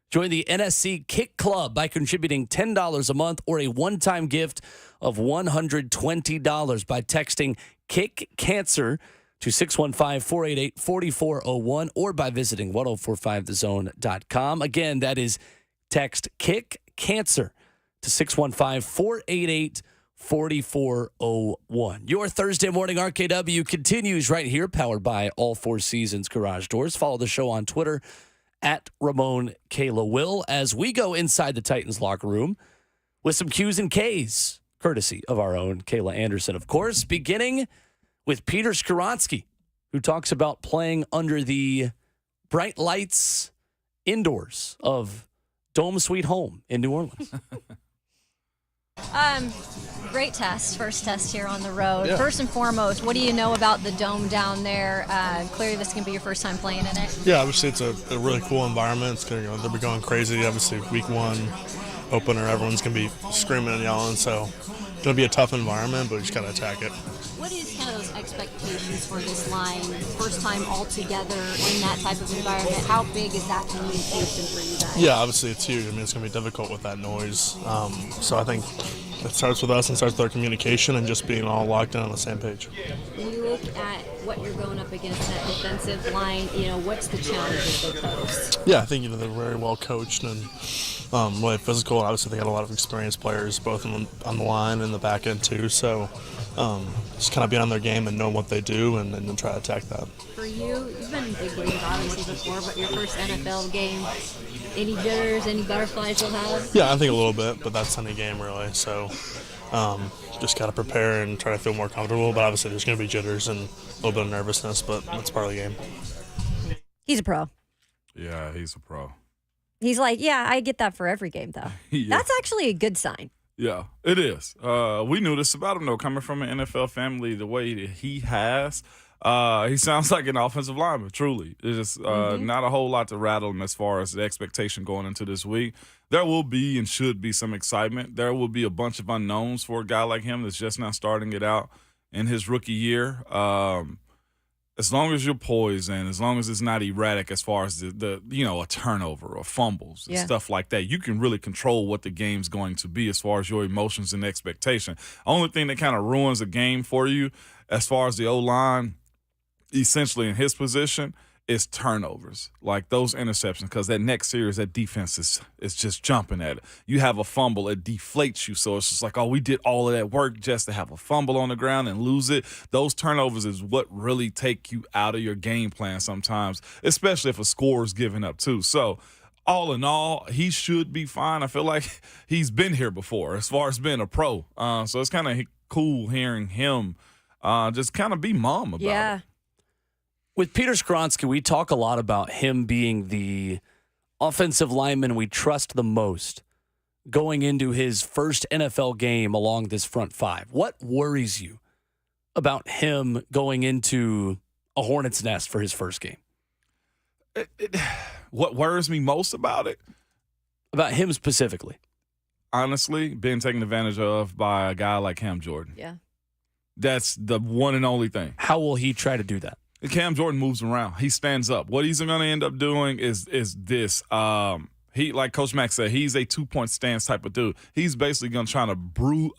Speaker 3: Join the NSC Kick Club by contributing $10 a month or a one-time gift of $120 by texting Kick Cancer to 615-488-4401 or by visiting 1045thezone.com. Again, that is text Kick Cancer to 615-488-4401. Your Thursday morning RKW continues right here, powered by All Four Seasons Garage Doors. Follow the show on Twitter at Ramon Kayla Will as we go inside the Titans locker room with some Q's and K's, courtesy of our own Kayla Anderson, of course, beginning with Peter Skoronsky, who talks about playing under the bright lights indoors of Dome Sweet Home in New Orleans.
Speaker 11: Great test, first test here on the road.
Speaker 12: Yeah.
Speaker 11: First and foremost, what do you know about the Dome down there? Clearly this can be your first time playing in it.
Speaker 12: Yeah, obviously it's a really cool environment. It's gonna they'll be going crazy. Obviously week one opener, everyone's gonna be screaming and yelling, so it's gonna be a tough environment, but we just gotta attack it.
Speaker 11: What is kind of those expectations for this line? First time all together in that type of environment. How big is that communication for you guys?
Speaker 12: Yeah, obviously it's huge. I mean, it's gonna be difficult with that noise. So I think it starts with us and starts with our communication and just being all locked in on the same page.
Speaker 11: When you look at what you're going up against, that defensive line, what's the challenges they pose?
Speaker 12: Yeah, I think they're very well coached and really physical. And obviously, they got a lot of experienced players, both on the line and the back end too. So just kind of be on their game and know what they do, and then try to attack that.
Speaker 11: For you, you've been in big games obviously before, but your first NFL game, any jitters, any butterflies you'll have?
Speaker 12: Yeah, I think a little bit, but that's any game really. So just got to prepare and try to feel more comfortable. But obviously, there's going to be jitters and a little bit of nervousness, but that's part of the game.
Speaker 5: He's a pro.
Speaker 4: Yeah, he's a pro.
Speaker 5: He's like, yeah, I get that for every game, though.
Speaker 4: Yeah.
Speaker 5: That's actually a good sign.
Speaker 4: Yeah, it is. We knew this about him, though, coming from an NFL family the way that he has. He sounds like an offensive lineman, truly. It's just not a whole lot to rattle him as far as the expectation going into this week. There will be and should be some excitement. There will be a bunch of unknowns for a guy like him that's just now starting it out in his rookie year. As long as you're poised and as long as it's not erratic as far as the a turnover or fumbles and stuff like that, you can really control what the game's going to be as far as your emotions and expectation. Only thing that kind of ruins a game for you as far as the O-line, essentially in his position, is turnovers, like those interceptions, because that next series, that defense is just jumping at it. You have a fumble, it deflates you, so it's just like, oh, we did all of that work just to have a fumble on the ground and lose it. Those turnovers is what really take you out of your game plan sometimes, especially if a score is given up too. So all in all, he should be fine. I feel like he's been here before as far as being a pro. So it's kind of cool hearing him just kind of be mum about it.
Speaker 3: With Peter Skoronsky, we talk a lot about him being the offensive lineman we trust the most going into his first NFL game along this front five. What worries you about him going into a Hornets nest for his first game?
Speaker 4: What worries me most about it?
Speaker 3: About him specifically.
Speaker 4: Honestly, being taken advantage of by a guy like Cam Jordan.
Speaker 5: Yeah.
Speaker 4: That's the one and only thing.
Speaker 3: How will he try to do that?
Speaker 4: Cam Jordan moves around. He stands up. What he's going to end up doing is this. He, like Coach Mack said, he's a 2-point stance type of dude. He's basically going to try to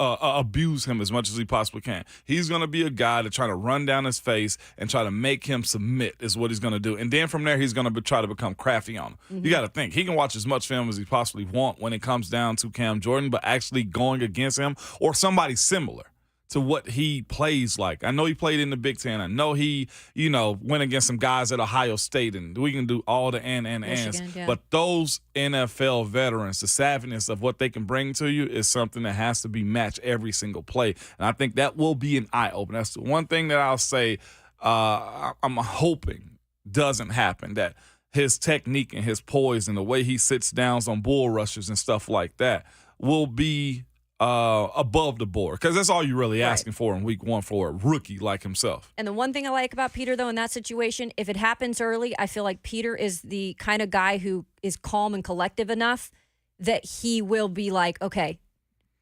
Speaker 4: abuse him as much as he possibly can. He's going to be a guy to try to run down his face and try to make him submit is what he's going to do. And then from there, he's going to try to become crafty on him. You got to think. He can watch as much film as he possibly want when it comes down to Cam Jordan, but actually going against him or somebody similar to what he plays like. I know he played in the Big Ten. I know he, went against some guys at Ohio State, and we can do all the ands.
Speaker 5: Yeah.
Speaker 4: But those NFL veterans, the savviness of what they can bring to you is something that has to be matched every single play. And I think that will be an eye-opener. That's the one thing that I'll say I'm hoping doesn't happen, that his technique and his poise and the way he sits down on bull rushers and stuff like that will be above the board, because that's all you're really asking for in week one for a rookie like himself.
Speaker 5: And the one thing I like about Peter, though, in that situation, if it happens early, I feel like Peter is the kind of guy who is calm and collective enough that he will be like, okay,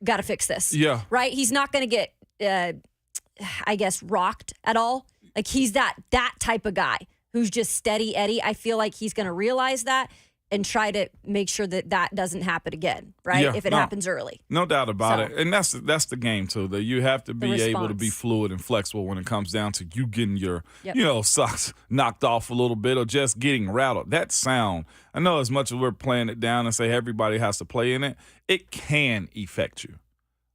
Speaker 5: got to fix this.
Speaker 4: Yeah.
Speaker 5: Right? He's not going to get, I guess, rocked at all. Like, he's that type of guy who's just steady Eddie. I feel like he's going to realize that and try to make sure that doesn't happen again, right?
Speaker 4: Yeah,
Speaker 5: if it happens early.
Speaker 4: No doubt about it. And that's the game, too, that you have to be able to be
Speaker 5: response.
Speaker 4: fluid and flexible when it comes down to you getting your,
Speaker 5: Yep.
Speaker 4: socks knocked off a little bit or just getting rattled. That sound, I know as much as we're playing it down and say everybody has to play in it, it can affect you.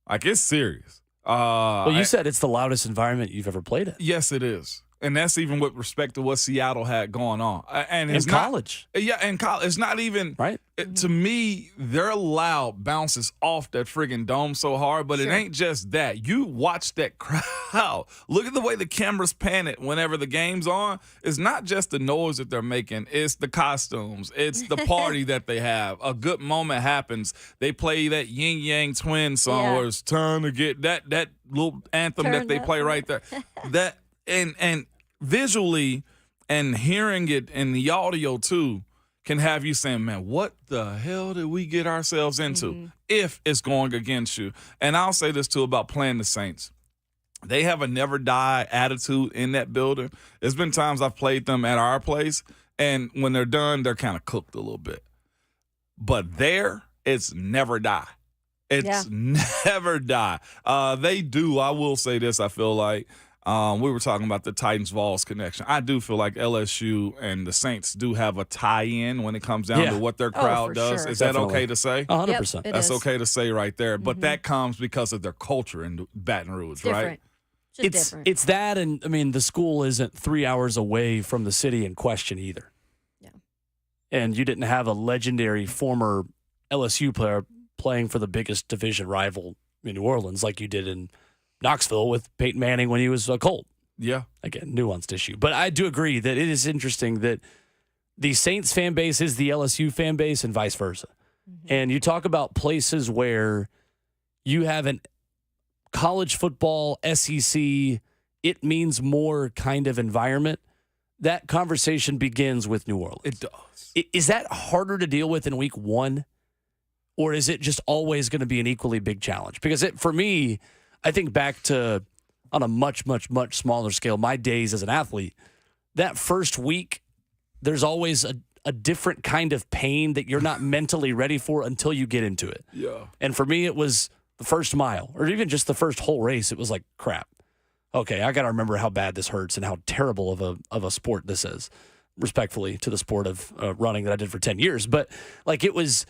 Speaker 4: Like, it's serious.
Speaker 3: Well, you said it's the loudest environment you've ever played in.
Speaker 4: Yes, it is. And that's even with respect to what Seattle had going on. And
Speaker 3: In
Speaker 4: it's
Speaker 3: college.
Speaker 4: Yeah, in college. It's not even,
Speaker 3: right?
Speaker 4: To me, their loud bounces off that friggin' dome so hard, but it ain't just that. You watch that crowd. Look at the way the cameras pan it whenever the game's on. It's not just the noise that they're making. It's the costumes. It's the party that they have. A good moment happens. They play that Yin Yang Twin song where it's time to get that little anthem that they play right there. That and visually and hearing it in the audio too can have you saying, man, what the hell did we get ourselves into if it's going against you? And I'll say this too about playing the Saints. They have a never die attitude in that building. There's been times I've played them at our place, and when they're done, they're kind of cooked a little bit. But there, it's never die. It's never die. They do, I will say this, I feel like, we were talking about the Titans-Vols connection. I do feel like LSU and the Saints do have a tie-in when it comes down to what their crowd does.
Speaker 5: Sure.
Speaker 4: Is that okay to say?
Speaker 3: 100%.
Speaker 5: Yep,
Speaker 4: That's okay to say right there. But that comes because of their culture in Baton Rouge, right?
Speaker 5: Just different.
Speaker 3: It's that, and I mean, the school isn't 3 hours away from the city in question either.
Speaker 5: Yeah.
Speaker 3: And you didn't have a legendary former LSU player playing for the biggest division rival in New Orleans like you did in Knoxville with Peyton Manning when he was a Colt.
Speaker 4: Yeah.
Speaker 3: Again, nuanced issue. But I do agree that it is interesting that the Saints fan base is the LSU fan base and vice versa. And you talk about places where you have an college football, SEC, it means more kind of environment. That conversation begins with New Orleans.
Speaker 4: It does.
Speaker 3: Is that harder to deal with in week one? Or is it just always going to be an equally big challenge? Because for me, I think back to, on a much, much, much smaller scale, my days as an athlete, that first week, there's always a different kind of pain that you're not mentally ready for until you get into it.
Speaker 4: Yeah.
Speaker 3: And for me, it was the first mile, or even just the first whole race. It was like, crap. Okay, I got to remember how bad this hurts and how terrible of a sport this is, respectfully to the sport of running that I did for 10 years. But like it was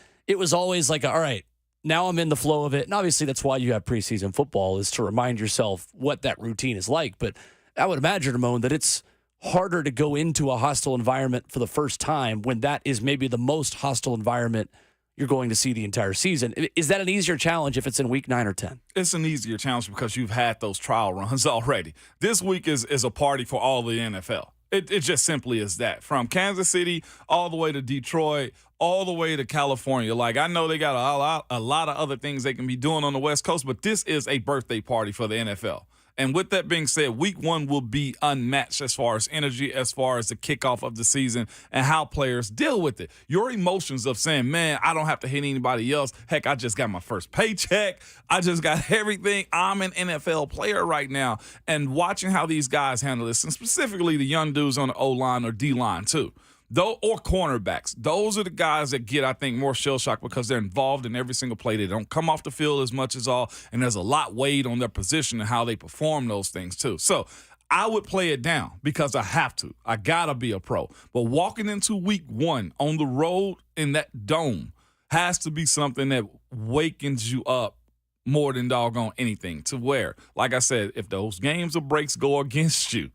Speaker 3: always like, all right, now I'm in the flow of it. And obviously that's why you have preseason football, is to remind yourself what that routine is like. But I would imagine, Ramon, that it's harder to go into a hostile environment for the first time when that is maybe the most hostile environment you're going to see the entire season. Is that an easier challenge if it's in week 9 or 10?
Speaker 4: It's an easier challenge because you've had those trial runs already. This week is a party for all the NFL. It just simply is that. From Kansas City all the way to Detroit, all the way to California. Like, I know they got a lot of other things they can be doing on the West Coast, but this is a birthday party for the NFL. And with that being said, week one will be unmatched as far as energy, as far as the kickoff of the season and how players deal with it. Your emotions of saying, man, I don't have to hit anybody else. Heck, I just got my first paycheck. I just got everything. I'm an NFL player right now. And watching how these guys handle this, and specifically the young dudes on the O-line or D-line too. Or cornerbacks. Those are the guys that get, I think, more shell shock because they're involved in every single play. They don't come off the field as much as all, and there's a lot weighed on their position and how they perform those things too. So I would play it down because I have to. I gotta be a pro. But walking into week one on the road in that dome has to be something that wakens you up more than doggone anything, to where, like I said, if those games or breaks go against you,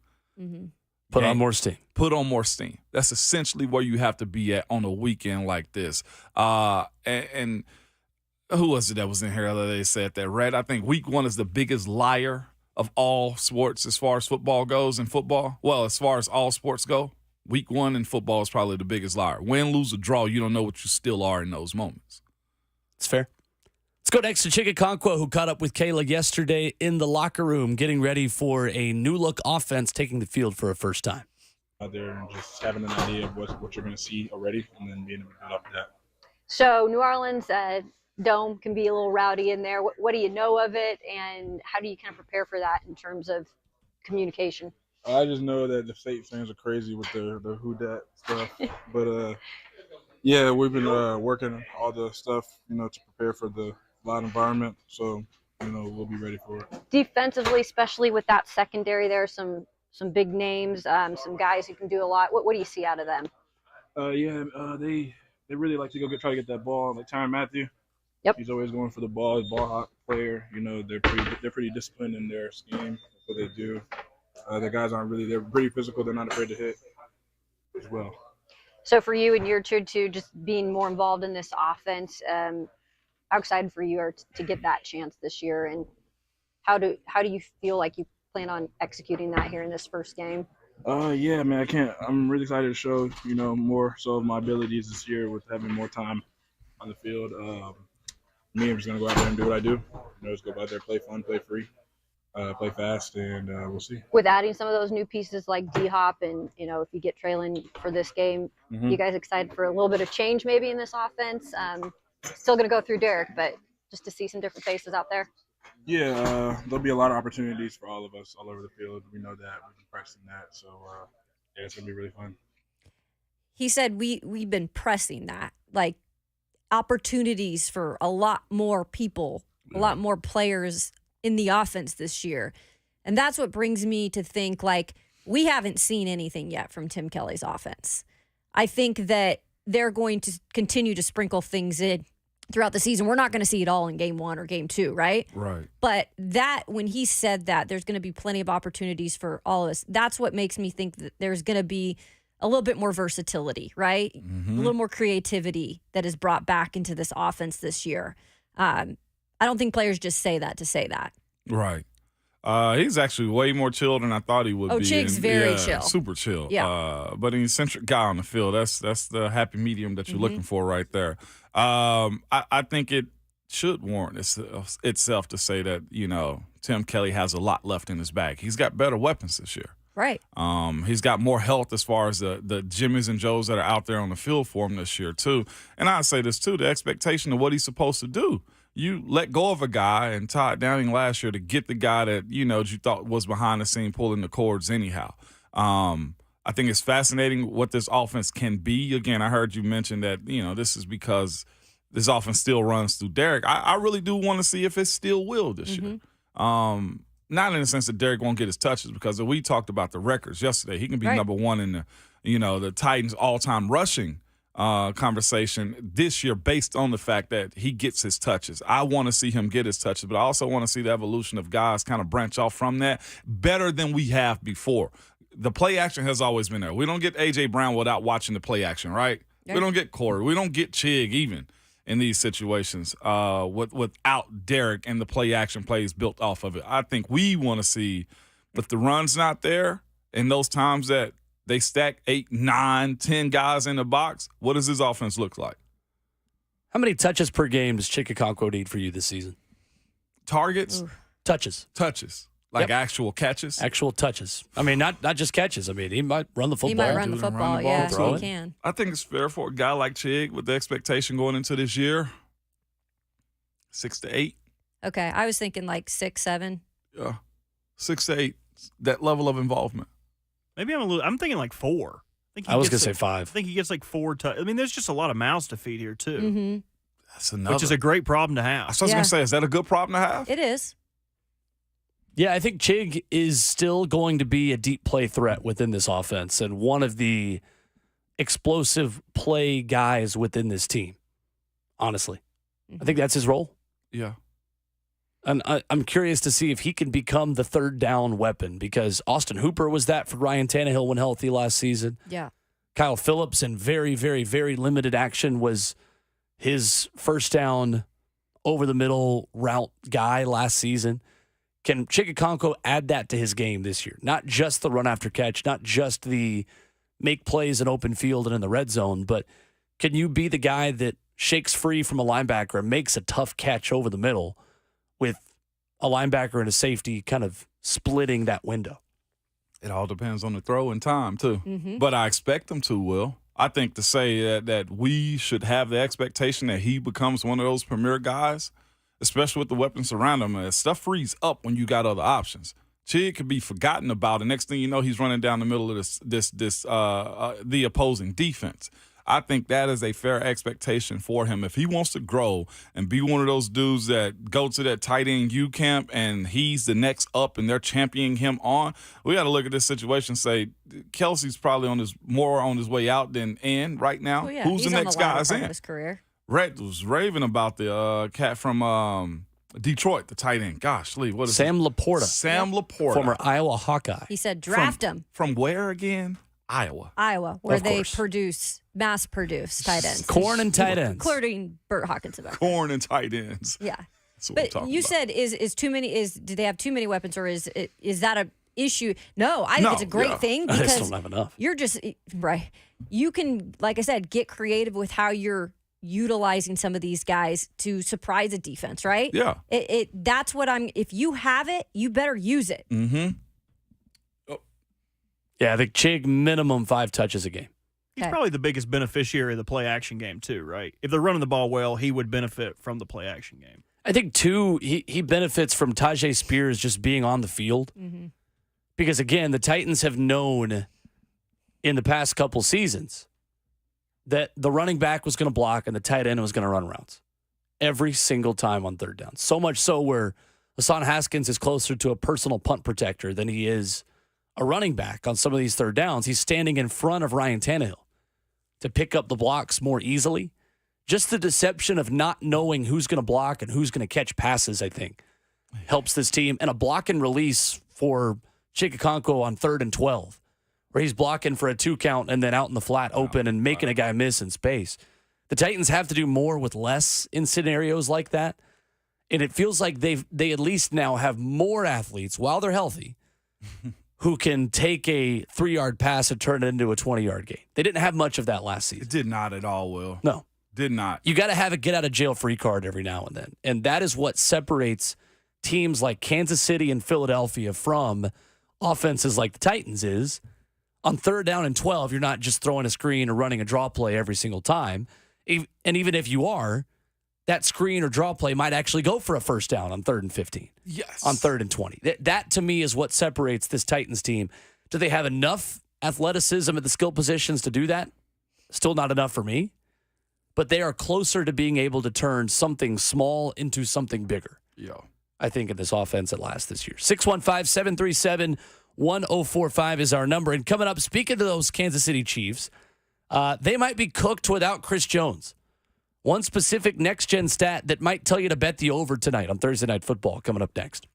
Speaker 3: Put on more steam.
Speaker 4: Put on more steam. That's essentially where you have to be at on a weekend like this. And who was it that was in here the other day said that, Red? I think week one is the biggest liar of all sports as far as football goes in football. Well, as far as all sports go, week one in football is probably the biggest liar. Win, lose, or draw, you don't know what you still are in those moments.
Speaker 3: It's fair. Let's go next to Chickett-Conquo, who caught up with Kayla yesterday in the locker room, getting ready for a new-look offense, taking the field for a first time.
Speaker 13: Out there and just having an idea of what you're going to see already, and then being able to build up to that.
Speaker 14: So New Orleans,
Speaker 11: Dome can be a little rowdy in there. What do you know of it, and how do you kind of prepare for that in terms of communication?
Speaker 13: I just know that the State fans are crazy with the who dat stuff. But yeah, we've been working all the stuff, to prepare for the live environment. So, we'll be ready for it.
Speaker 11: Defensively, especially with that secondary, there are some big names, some guys who can do a lot. What do you see out of them?
Speaker 13: They really like to try to get that ball. Like Tyrann Mathieu.
Speaker 11: Yep.
Speaker 13: He's always going for the ball. He's a ball hawk player. They're pretty disciplined in their scheme. That's what they do. The guys they're pretty physical. They're not afraid to hit as well.
Speaker 11: So for you and your two, just being more involved in this offense, how excited for you are to get that chance this year, and how do you feel like you plan on executing that here in this first game?
Speaker 13: Yeah, man, I'm really excited to show, more so of my abilities this year with having more time on the field. I'm just going to go out there and do what I do. Just go out there, play fun, play free, play fast, and we'll see.
Speaker 11: With adding some of those new pieces like D-Hop and, if you get trailing for this game, you guys excited for a little bit of change maybe in this offense? Still going to go through Derek, but just to see some different faces out there?
Speaker 13: Yeah, there'll be a lot of opportunities for all of us all over the field. We know that. We've been pressing that. So, yeah, it's going to be really fun.
Speaker 5: He said we've been pressing that, like opportunities for a lot more people, a lot more players in the offense this year. And that's what brings me to think, like, we haven't seen anything yet from Tim Kelly's offense. I think that they're going to continue to sprinkle things in throughout the season. We're not going to see it all in game 1 or game 2, right?
Speaker 4: Right.
Speaker 5: But when he said that there's going to be plenty of opportunities for all of us, that's what makes me think that there's going to be a little bit more versatility, right? A little more creativity that is brought back into this offense this year. I don't think players just say that to say that.
Speaker 4: Right. He's actually way more chill than I thought he would be.
Speaker 5: Chig's very chill.
Speaker 4: Super chill.
Speaker 5: Yeah.
Speaker 4: But an eccentric guy on the field. That's the happy medium that you're looking for right there. I think it should warrant itself to say that, Tim Kelly has a lot left in his bag. He's got better weapons this year.
Speaker 5: Right.
Speaker 4: He's got more health as far as the Jimmies and Joes that are out there on the field for him this year, too. And I'd say this, too, the expectation of what he's supposed to do. You let go of a guy, and Todd Downing last year to get the guy that, you thought was behind the scene pulling the cords anyhow. I think it's fascinating what this offense can be. Again, I heard you mention that, this is because this offense still runs through Derek. I really do want to see if it still will this year. Not in the sense that Derek won't get his touches, because we talked about the records yesterday. He can be number one in the Titans all-time rushing conversation this year based on the fact that he gets his touches. I want to see him get his touches, but I also want to see the evolution of guys kind of branch off from that better than we have before. The play action has always been there. We don't get A.J. Brown without watching the play action, right? Yeah. We don't get Corey. We don't get Chig even in these situations without Derek and the play action plays built off of it. I think we want to see, if the run's not there in those times that they stack 8, 9, 10 guys in the box, what does his offense look like?
Speaker 3: How many touches per game does Chig need for you this season?
Speaker 4: Targets?
Speaker 3: Ooh. Touches.
Speaker 4: Like actual catches?
Speaker 3: Actual touches. I mean, not just catches. I mean, he might run the football.
Speaker 5: He might run the football, yeah, he can.
Speaker 4: I think it's fair for a guy like Chig with the expectation going into this year, 6 to 8.
Speaker 5: Okay, I was thinking like 6, 7.
Speaker 4: Yeah, 6 to 8, that level of involvement.
Speaker 1: Maybe I'm thinking like 4.
Speaker 3: I was going to say 5.
Speaker 1: I think he gets like 4 touches. I mean, there's just a lot of mouths to feed here, too.
Speaker 5: Mm-hmm.
Speaker 4: That's another.
Speaker 1: Which is a great problem to have.
Speaker 4: I was going to say, is that a good problem to have?
Speaker 5: It is.
Speaker 3: Yeah, I think Chig is still going to be a deep play threat within this offense and one of the explosive play guys within this team, honestly. I think that's his role.
Speaker 4: Yeah.
Speaker 3: And I'm curious to see if he can become the third down weapon, because Austin Hooper was that for Ryan Tannehill when healthy last season.
Speaker 5: Yeah.
Speaker 3: Kyle Phillips, in very, very, very limited action, was his first down over-the-middle route guy last season. Can Chig add that to his game this year? Not just the run after catch, not just the make plays in open field and in the red zone, but can you be the guy that shakes free from a linebacker and makes a tough catch over the middle with a linebacker and a safety kind of splitting that window?
Speaker 4: It all depends on the throw and time, too.
Speaker 5: Mm-hmm.
Speaker 4: But I expect them to, Will. I think to say that we should have the expectation that he becomes one of those premier guys, especially with the weapons around him, stuff frees up when you got other options. Chig could be forgotten about, and next thing you know, he's running down the middle of the opposing defense. I think that is a fair expectation for him. If he wants to grow and be one of those dudes that go to that tight end U camp and he's the next up and they're championing him on, we got to look at this situation and say Kelsey's probably more on his way out than in right now.
Speaker 5: Well, yeah,
Speaker 4: Who's
Speaker 5: he's
Speaker 4: the
Speaker 5: on
Speaker 4: next
Speaker 5: latter
Speaker 4: guy
Speaker 5: part
Speaker 4: in?
Speaker 5: of his career.
Speaker 4: Red was raving about the cat from Detroit, the tight end. Gosh, Lee, what is
Speaker 3: Sam Laporta.
Speaker 4: Sam Laporta.
Speaker 3: Former Iowa Hawkeye.
Speaker 5: He said draft him.
Speaker 4: From where again? Iowa.
Speaker 5: Iowa, where
Speaker 3: Of
Speaker 5: they
Speaker 3: course.
Speaker 5: mass produce tight ends.
Speaker 3: Corn and tight ends.
Speaker 5: Including Burt Hawkinson.
Speaker 4: Corn and tight ends.
Speaker 5: Yeah.
Speaker 4: That's what we're
Speaker 5: But
Speaker 4: talking
Speaker 5: you
Speaker 4: about.
Speaker 5: said do they have too many weapons, or is that a issue? No, I think it's a great thing
Speaker 3: They
Speaker 5: because
Speaker 3: just don't have enough.
Speaker 5: you're just right. You can, like I said, get creative with how you're utilizing some of these guys to surprise a defense, right?
Speaker 4: Yeah.
Speaker 5: That's what if you have it, you better use it.
Speaker 4: Mm-hmm.
Speaker 3: Yeah, I think Chig minimum 5 touches a game.
Speaker 1: He's probably the biggest beneficiary of the play action game too, right? If they're running the ball well, he would benefit from the play action game.
Speaker 3: I think, too, he benefits from Tajay Spears just being on the field.
Speaker 5: Mm-hmm.
Speaker 3: Because, again, the Titans have known in the past couple seasons that the running back was going to block and the tight end was going to run routes every single time on third down. So much so where Hassan Haskins is closer to a personal punt protector than he is a running back on some of these third downs. He's standing in front of Ryan Tannehill to pick up the blocks more easily. Just the deception of not knowing who's going to block and who's going to catch passes, I think, helps this team. And a block and release for Chikakonko on 3rd and 12, where he's blocking for a 2 count and then out in the flat open and making a guy miss in space. The Titans have to do more with less in scenarios like that. And it feels like they at least now have more athletes while they're healthy who can take a 3-yard pass and turn it into a 20-yard gain. They didn't have much of that last season.
Speaker 4: It did not at all, Will.
Speaker 3: No.
Speaker 4: Did not.
Speaker 3: You got to have a get-out-of-jail-free card every now and then. And that is what separates teams like Kansas City and Philadelphia from offenses like the Titans is. On 3rd down and 12, you're not just throwing a screen or running a draw play every single time. And even if you are, that screen or draw play might actually go for a 1st down on 3rd and 15.
Speaker 4: Yes.
Speaker 3: On 3rd and 20. That to me is what separates this Titans team. Do they have enough athleticism at the skill positions to do that? Still not enough for me. But they are closer to being able to turn something small into something bigger.
Speaker 4: Yeah.
Speaker 3: I think in this offense at last this year. 615-737-1045 is our number. And coming up, speaking to those Kansas City Chiefs, they might be cooked without Chris Jones. One specific next-gen stat that might tell you to bet the over tonight on Thursday Night Football coming up next.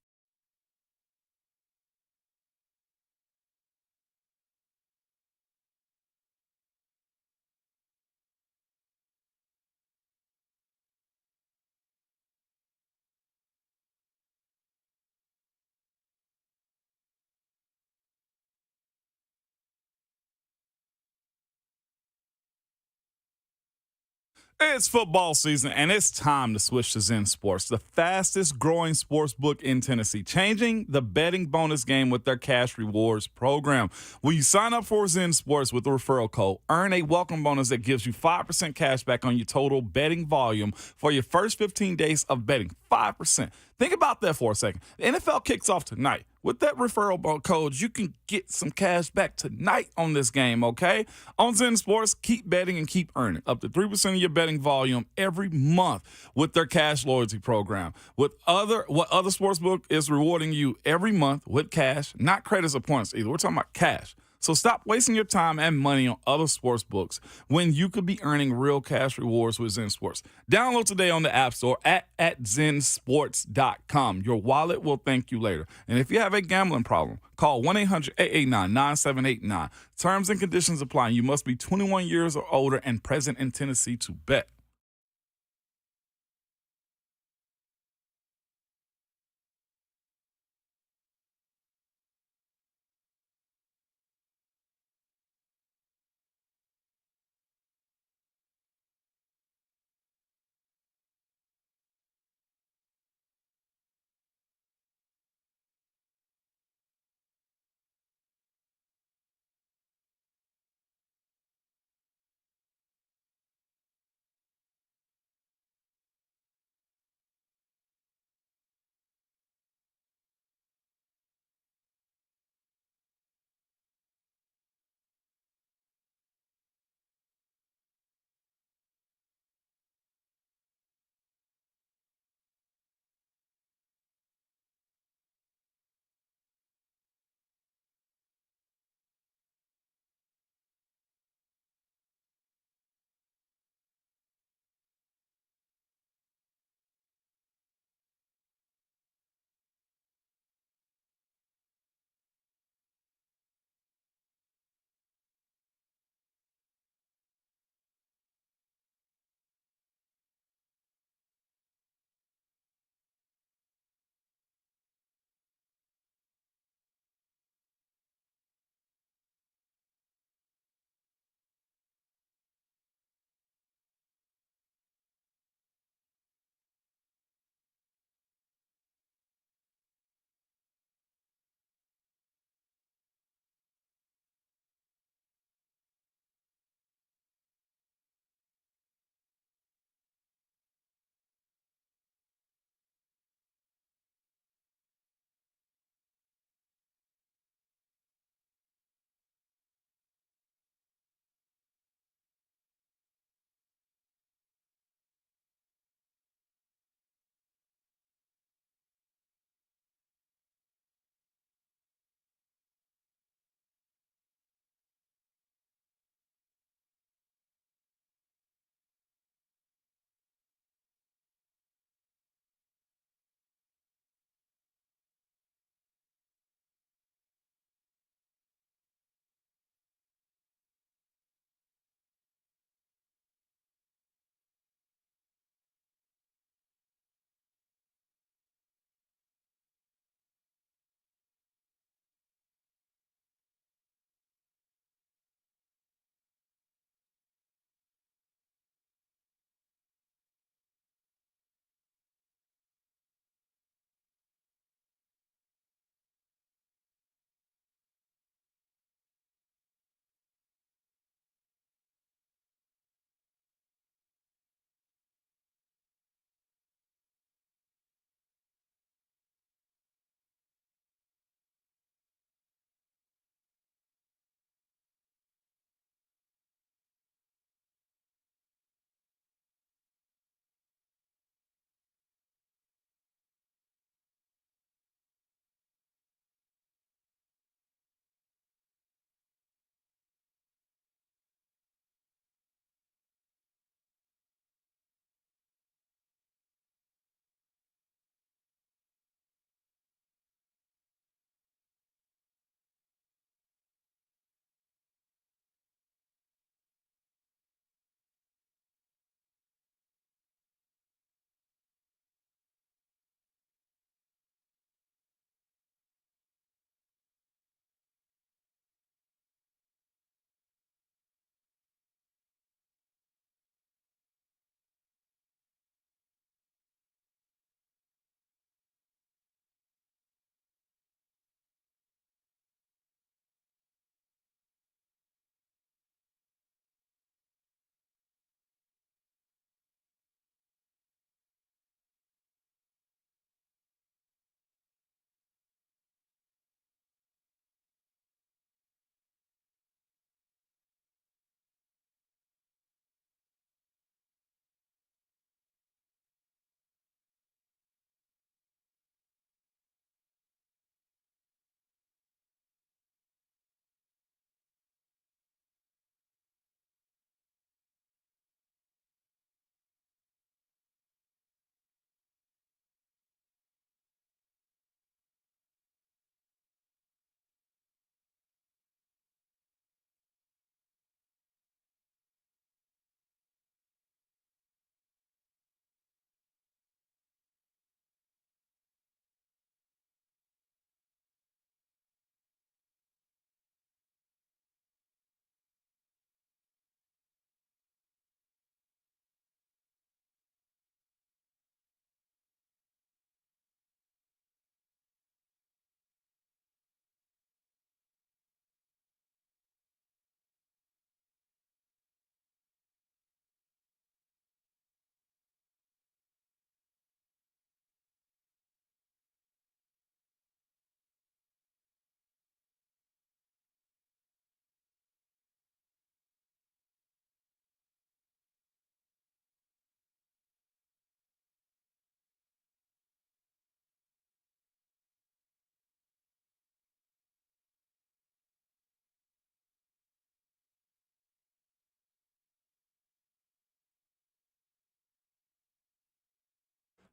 Speaker 4: It's football season, and it's time to switch to Zen Sports, the fastest growing sports book in Tennessee, changing the betting bonus game with their cash rewards program. When you sign up for Zen Sports with the referral code, earn a welcome bonus that gives you 5% cash back on your total betting volume for your first 15 days of betting. 5%. Think about that for a second. The NFL kicks off tonight. With that referral code, you can get some cash back tonight on this game, okay? On Zen Sports, keep betting and keep earning up to 3% of your betting volume every month with their cash loyalty program. What other sportsbook is rewarding you every month with cash, not credits or points either. We're talking about cash. So stop wasting your time and money on other sports books when you could be earning real cash rewards with Zen Sports. Download today on the App Store at zensports.com. Your wallet will thank you later. And if you have a gambling problem, call 1-800-889-9789. Terms and conditions apply. You must be 21 years or older and present in Tennessee to bet.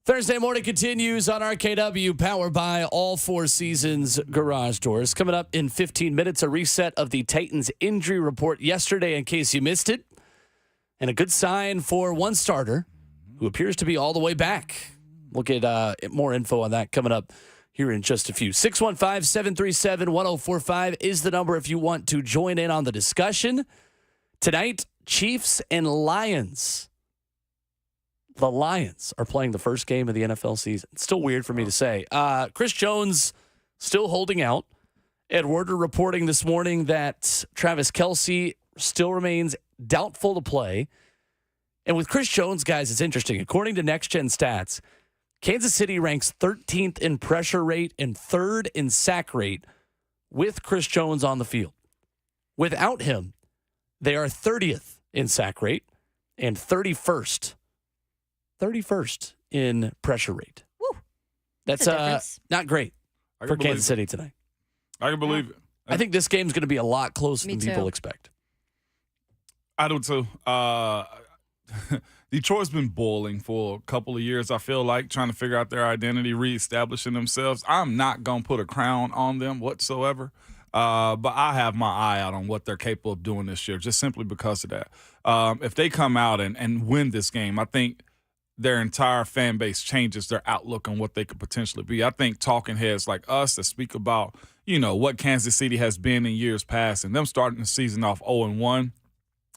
Speaker 3: Thursday morning continues on RKW, powered by All Four Seasons Garage Doors. Coming up in 15 minutes, a reset of the Titans injury report yesterday in case you missed it. And a good sign for one starter who appears to be all the way back. We'll get more info on that coming up here in just a few. 615-737-1045 is the number if you want to join in on the discussion. Tonight, Chiefs and Lions. The Lions are playing the first game of the NFL season. It's still weird for me to say. Chris Jones still holding out. Ed Werder reporting this morning that Travis Kelce still remains doubtful to play. And with Chris Jones, guys, it's interesting. According to Next Gen Stats, Kansas City ranks 13th in pressure rate and 3rd in sack rate with Chris Jones on the field. Without him, they are 30th in sack rate and 31st in pressure rate.
Speaker 5: Woo.
Speaker 3: That's not great for Kansas City tonight.
Speaker 4: I can believe it.
Speaker 3: I think this game's going to be a lot closer than people expect.
Speaker 4: I do too. Detroit's been boiling for a couple of years, I feel like, trying to figure out their identity, reestablishing themselves. I'm not going to put a crown on them whatsoever, but I have my eye out on what they're capable of doing this year, just simply because of that. If they come out and win this game, I think their entire fan base changes their outlook on what they could potentially be. I think talking heads like us that speak about, what Kansas City has been in years past and them starting the season off 0-1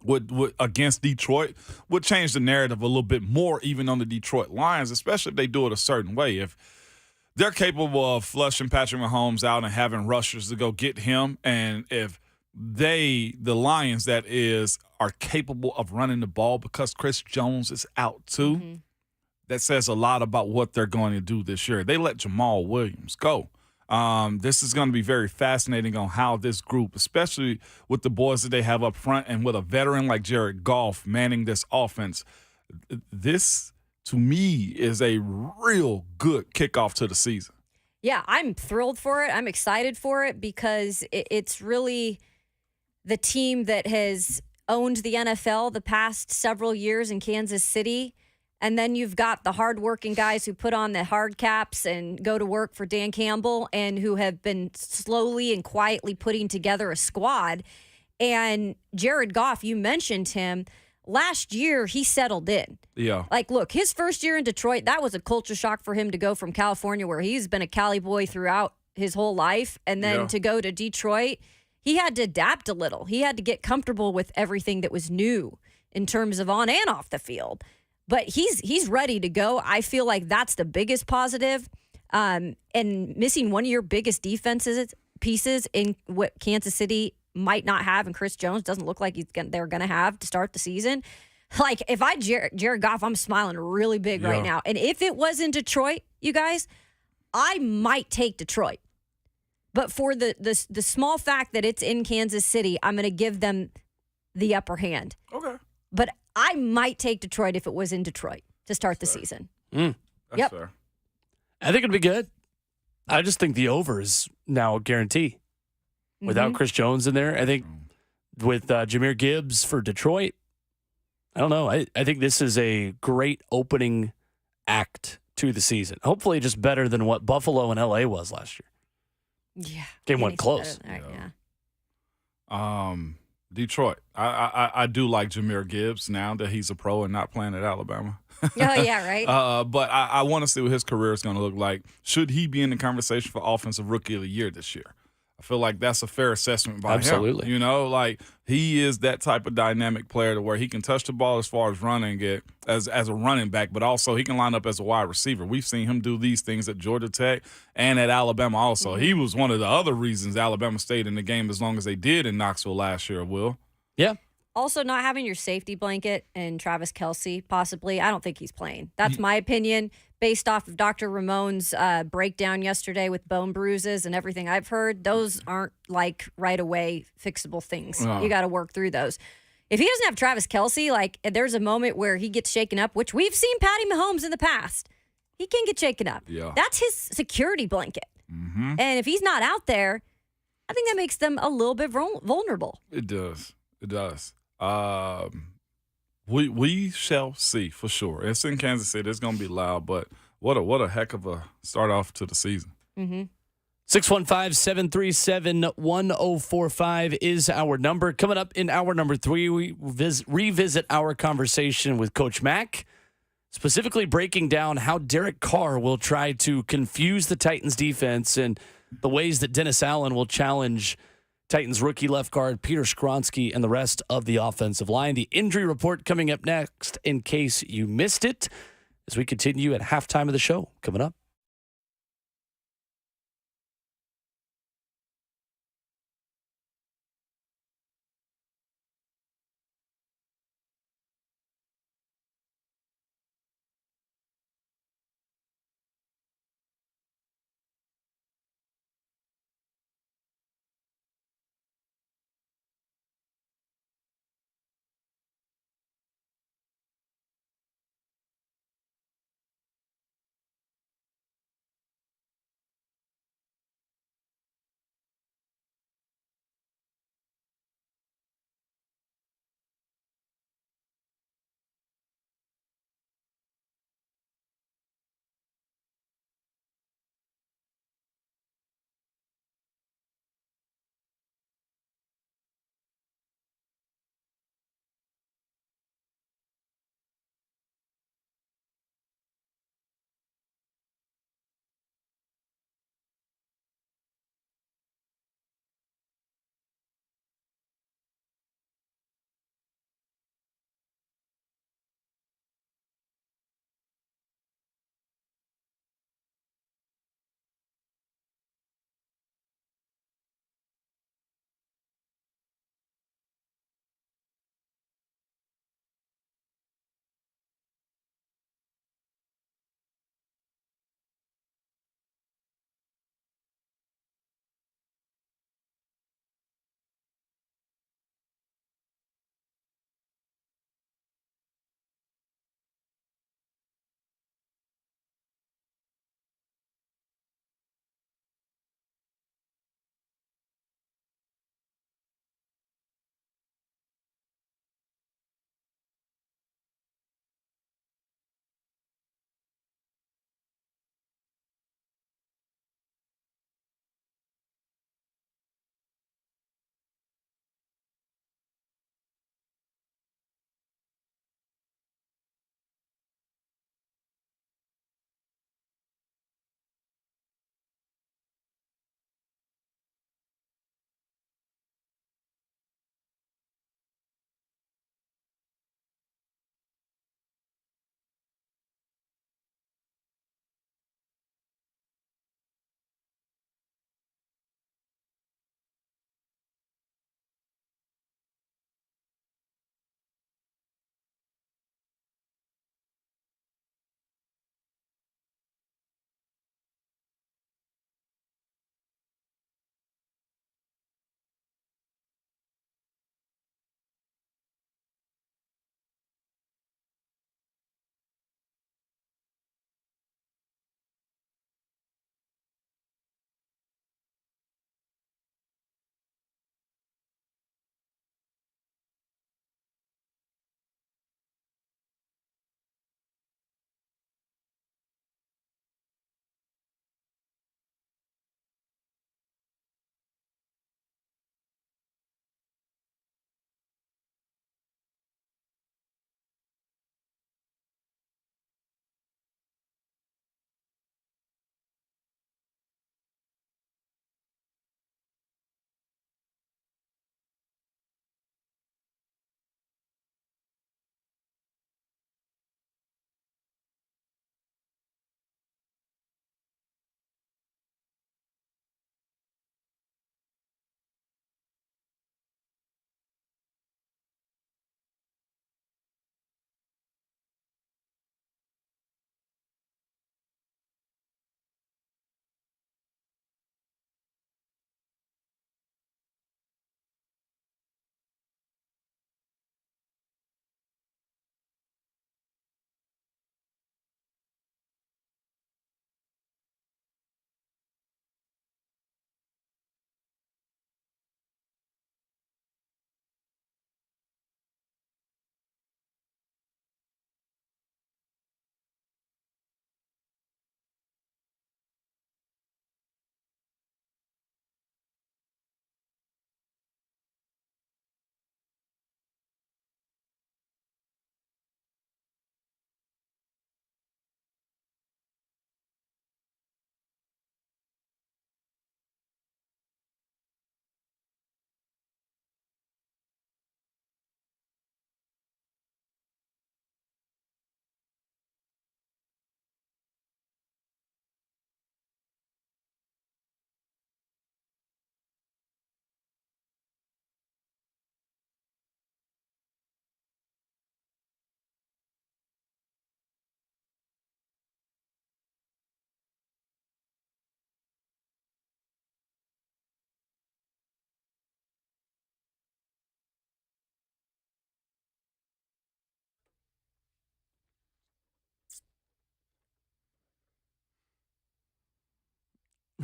Speaker 4: would against Detroit would change the narrative a little bit more even on the Detroit Lions, especially if they do it a certain way. If they're capable of flushing Patrick Mahomes out and having rushers to go get him, and if the Lions, that is, are capable of running the ball because Chris Jones is out too, that says a lot about what they're going to do this year. They let Jamal Williams go. This is going to be very fascinating on how this group, especially with the boys that they have up front and with a veteran like Jared Goff manning this offense, this, to me, is a real good kickoff to the season.
Speaker 5: Yeah, I'm thrilled for it. I'm excited for it because it's really the team that has owned the NFL the past several years in Kansas City. And then you've got the hardworking guys who put on the hard caps and go to work for Dan Campbell and who have been slowly and quietly putting together a squad. And Jared Goff, you mentioned him. Last year, he settled in.
Speaker 4: Yeah.
Speaker 5: Like, look, his first year in Detroit, that was a culture shock for him to go from California, where he's been a Cali boy throughout his whole life, and then to go to Detroit. He had to adapt a little. He had to get comfortable with everything that was new in terms of on and off the field. But he's ready to go. I feel like that's the biggest positive. And missing one of your biggest pieces in what Kansas City might not have, and Chris Jones doesn't look like they're going to have to start the season. Like, if I Jared Goff, I'm smiling really big right now. And if it was in Detroit, you guys, I might take Detroit. But for the small fact that it's in Kansas City, I'm going to give them the upper hand.
Speaker 4: Okay.
Speaker 5: But I might take Detroit if it was in Detroit to start the season.
Speaker 4: That's fair.
Speaker 3: I think it'd be good. I just think the over is now a guarantee. Without Chris Jones in there, I think with Jahmyr Gibbs for Detroit, I don't know. I think this is a great opening act to the season. Hopefully just better than what Buffalo and L.A. was last year.
Speaker 5: Yeah.
Speaker 3: Game went close.
Speaker 4: Detroit. I do like Jahmyr Gibbs now that he's a pro and not playing at Alabama.
Speaker 5: Oh, yeah, right?
Speaker 4: But I want to see what his career is going to look like. Should he be in the conversation for Offensive Rookie of the Year this year? I feel like that's a fair assessment by him.
Speaker 3: Absolutely.
Speaker 4: Like, he is that type of dynamic player to where he can touch the ball as far as running it as a running back, but also he can line up as a wide receiver. We've seen him do these things at Georgia Tech and at Alabama also. He was one of the other reasons Alabama stayed in the game as long as they did in Knoxville last year, Will.
Speaker 3: Yeah.
Speaker 5: Also, not having your safety blanket and Travis Kelce, possibly, I don't think he's playing. That's my opinion, based off of Dr. Ramon's breakdown yesterday with bone bruises and everything I've heard. Those aren't, like, right away fixable things.
Speaker 4: No.
Speaker 5: You got to work through those. If he doesn't have Travis Kelce, like, there's a moment where he gets shaken up, which we've seen Patty Mahomes in the past. He can get shaken up.
Speaker 4: Yeah. That's
Speaker 5: his security blanket. And if he's not out there, I think that makes them a little bit vulnerable.
Speaker 4: It does. It does. We shall see for sure. It's in Kansas City. It's going to be loud, but What a heck of a start off to the season.
Speaker 5: Mm-hmm.
Speaker 3: 615-737-1045 is our number. Coming up in hour number 3, we revisit our conversation with Coach Mack, specifically breaking down how Derek Carr will try to confuse the Titans defense and the ways that Dennis Allen will challenge Titans rookie left guard Peter Skronsky and the rest of the offensive line. The injury report coming up next in case you missed it as we continue at halftime of the show. Coming up.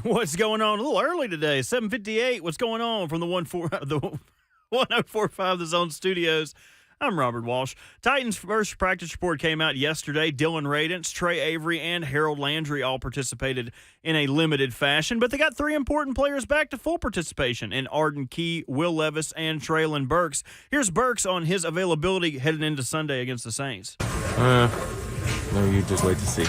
Speaker 1: What's going on? A little early today, 7:58. What's going on from the 104.5 The Zone Studios? I'm Robert Walsh. Titans' first practice report came out yesterday. Dylan Radence, Trey Avery, and Harold Landry all participated in a limited fashion, but they got three important players back to full participation in Arden Key, Will Levis, and Traylon Burks. Here's Burks on his availability heading into Sunday against the Saints.
Speaker 2: No, you just wait to see.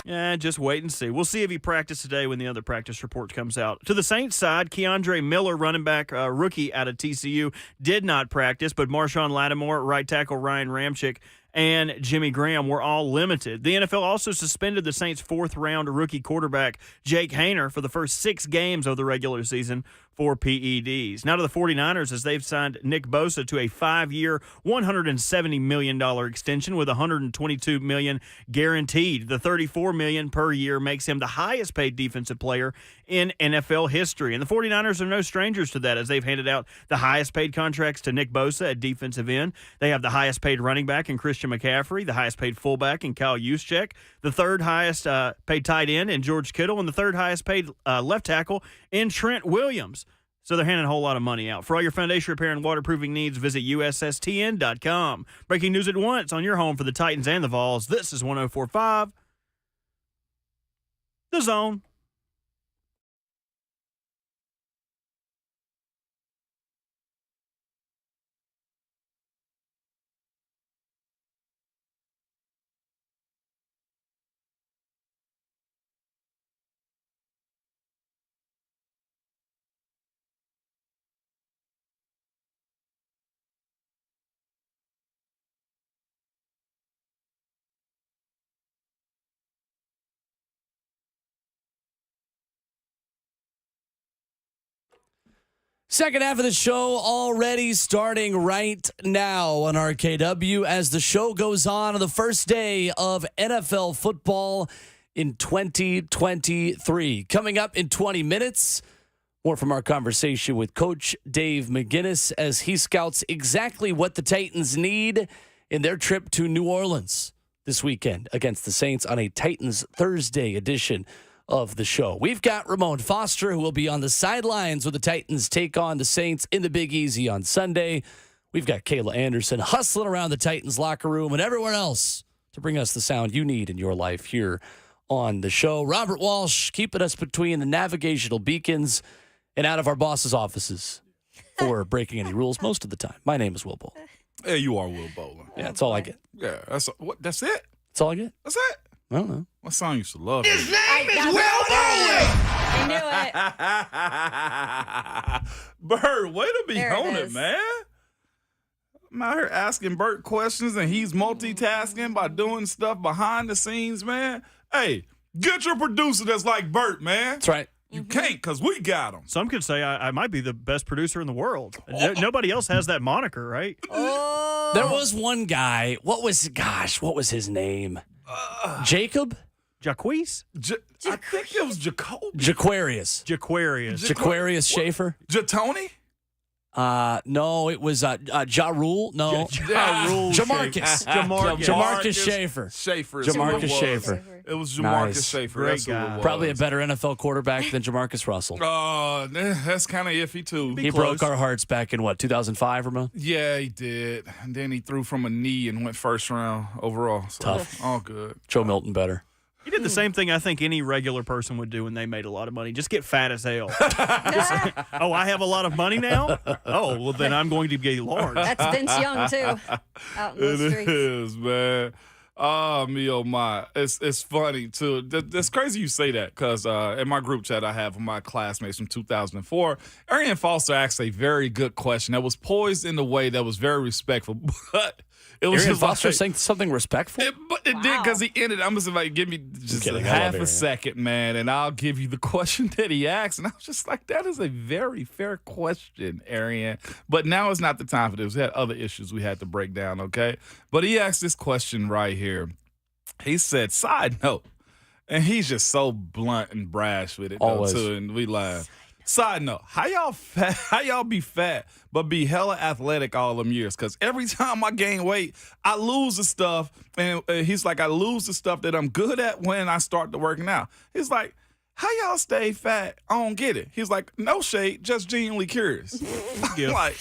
Speaker 1: Yeah, just wait and see. We'll see if he practiced today when the other practice report comes out. To the Saints side, Keandre Miller, running back rookie out of TCU, did not practice, but Marshawn Lattimore, right tackle Ryan Ramczyk, and Jimmy Graham were all limited. The NFL also suspended the Saints' fourth-round rookie quarterback, Jake Haener, for the first 6 games of the regular season for PEDs. Now to the 49ers, as they've signed Nick Bosa to a 5-year, $170 million extension with $122 million guaranteed. The $34 million per year makes him the highest-paid defensive player in NFL history. And the 49ers are no strangers to that, as they've handed out the highest-paid contracts to Nick Bosa at defensive end. They have the highest-paid running back in Christian McCaffrey, the highest-paid fullback in Kyle Juszczyk, the third highest-paid tight end in George Kittle, and the third highest-paid left tackle in Trent Williams. So they're handing a whole lot of money out. For all your foundation repair and waterproofing needs, visit USSTN.com. Breaking news at once on your home for the Titans and the Vols. This is 104.5 The Zone.
Speaker 3: Second half of the show already starting right now on RKW as the show goes on the first day of NFL football in 2023. Coming up in 20 minutes, more from our conversation with Coach Dave McGinnis as he scouts exactly what the Titans need in their trip to New Orleans this weekend against the Saints on a Titans Thursday edition of the show. We've got Ramon Foster, who will be on the sidelines when the Titans take on the Saints in the Big Easy on Sunday. We've got Kayla Anderson hustling around the Titans locker room and everywhere else to bring us the sound you need in your life here on the show. Robert Walsh keeping us between the navigational beacons and out of our boss's offices for breaking any rules most of the time. My name is Will Bowler.
Speaker 4: Yeah, you are Will Bowler.
Speaker 3: Yeah, that's all I get.
Speaker 4: Yeah, that's it.
Speaker 3: That's all I get.
Speaker 4: That's it.
Speaker 3: I don't know.
Speaker 4: What song you used to love?
Speaker 5: His name is Will Bowler. I knew it.
Speaker 4: Bert, way to be
Speaker 5: There it
Speaker 4: on it,
Speaker 5: is.
Speaker 4: man. I'm out here asking Bert questions, and he's multitasking by doing stuff behind the scenes, man. Hey, get your producer that's like Bert, man.
Speaker 3: That's right.
Speaker 4: You can't, because we got him.
Speaker 1: Some could say I might be the best producer in the world. Nobody else has that moniker, right?
Speaker 5: Oh.
Speaker 3: There was one guy. What was his name? Jacob?
Speaker 1: Jaquez?
Speaker 4: I think it was Jacoby.
Speaker 3: Jaquarius. Jaquarius Schaefer?
Speaker 4: Jatoni?
Speaker 3: No, it was Ja Rule. No. Jamarcus. Jamarcus Schaefer. Jamarcus Schaefer.
Speaker 4: It was Jamarcus
Speaker 3: Nice.
Speaker 4: Schaefer.
Speaker 1: Great
Speaker 4: That's who it
Speaker 1: guy.
Speaker 4: was.
Speaker 3: Probably a better NFL quarterback than Jamarcus Russell.
Speaker 4: That's kind of iffy, too.
Speaker 3: He broke our hearts back in, 2005, Ramon?
Speaker 4: Yeah, he did. And then he threw from a knee and went first round overall. So
Speaker 3: Tough.
Speaker 4: All good.
Speaker 3: Joe Milton better.
Speaker 1: He did the same thing I think any regular person would do when they made a lot of money. Just get fat as hell. Oh, I have a lot of money now? Oh, well, then I'm going to be large.
Speaker 5: That's Vince Young, too, out in the
Speaker 4: It
Speaker 5: streets.
Speaker 4: is, man. Oh, me, oh, my. It's funny, too. It's crazy you say that because in my group chat I have with my classmates from 2004, Arian Foster asked a very good question that was poised in a way that was very respectful, but it was
Speaker 3: Arian
Speaker 4: just
Speaker 3: Foster
Speaker 4: like,
Speaker 3: saying something respectful?
Speaker 4: It did because he ended. I'm just like, give me just
Speaker 3: kidding. I
Speaker 4: half
Speaker 3: love
Speaker 4: a
Speaker 3: Arian.
Speaker 4: second, man, and I'll give you the question that he asked. And I was just like, that is a very fair question, Arian. But now is not the time for this. We had other issues we had to break down, okay? But he asked this question right here. He said, side note, and he's just so blunt and brash with it, though,
Speaker 3: Always.
Speaker 4: too, and we laugh. Side note, how y'all be fat but be hella athletic all them years? Because every time I gain weight, I lose the stuff. And he's like, I lose the stuff that I'm good at when I start to working out. He's like, how y'all stay fat? I don't get it. He's like, no shade, just genuinely curious. I'm like,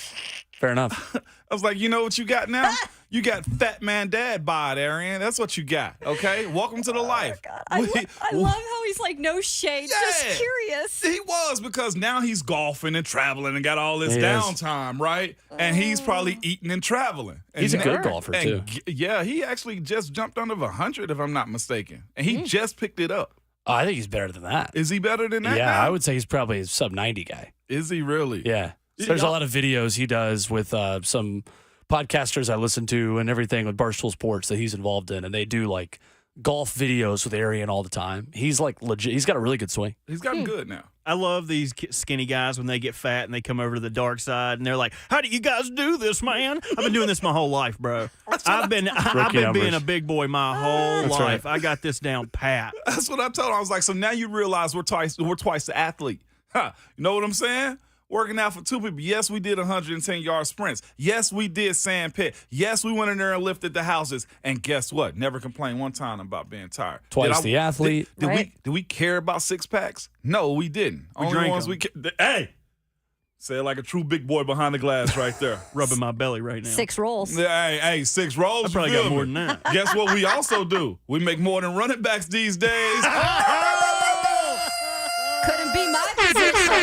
Speaker 3: Fair enough.
Speaker 4: I was like, you know what you got now? You got fat man dad bod, Arian. That's what you got, okay? Welcome to the life.
Speaker 5: God. I love how he's like, no shade, just curious.
Speaker 4: He was, because now he's golfing and traveling and got all this downtime, right? And he's probably eating and traveling. And
Speaker 3: He's a good golfer, too.
Speaker 4: Yeah, he actually just jumped under 100, if I'm not mistaken. And he just picked it up.
Speaker 3: Oh, I think he's better than that.
Speaker 4: Is he better than that
Speaker 3: Yeah,
Speaker 4: now?
Speaker 3: I would say he's probably a sub-90 guy.
Speaker 4: Is he really?
Speaker 3: Yeah. So there's a lot of videos he does with some podcasters I listen to and everything with Barstool Sports that he's involved in, and they do like golf videos with Arian all the time. He's like legit. He's got a really good swing.
Speaker 4: He's gotten good now.
Speaker 1: I love these skinny guys when they get fat and they come over to the dark side and they're like, "How do you guys do this, man?" I've been doing this my whole life, bro. I've been being a big boy my whole life. Right. I got this down pat.
Speaker 4: That's what I told him. I was like, so now you realize we're twice the athlete. Huh. You know what I'm saying? Working out for two people. Yes, we did 110-yard sprints. Yes, we did sand pit. Yes, we went in there and lifted the houses. And guess what? Never complained one time about being tired.
Speaker 3: Twice the athlete.
Speaker 4: Did we care about six packs? No, we didn't. Only ones we hey, say it like a true big boy behind the glass right there.
Speaker 1: Rubbing my belly right now.
Speaker 5: 6 rolls.
Speaker 4: Hey, 6 rolls.
Speaker 1: I probably got more than that.
Speaker 4: Guess what we also do? We make more than running backs these days.
Speaker 5: Couldn't be my position.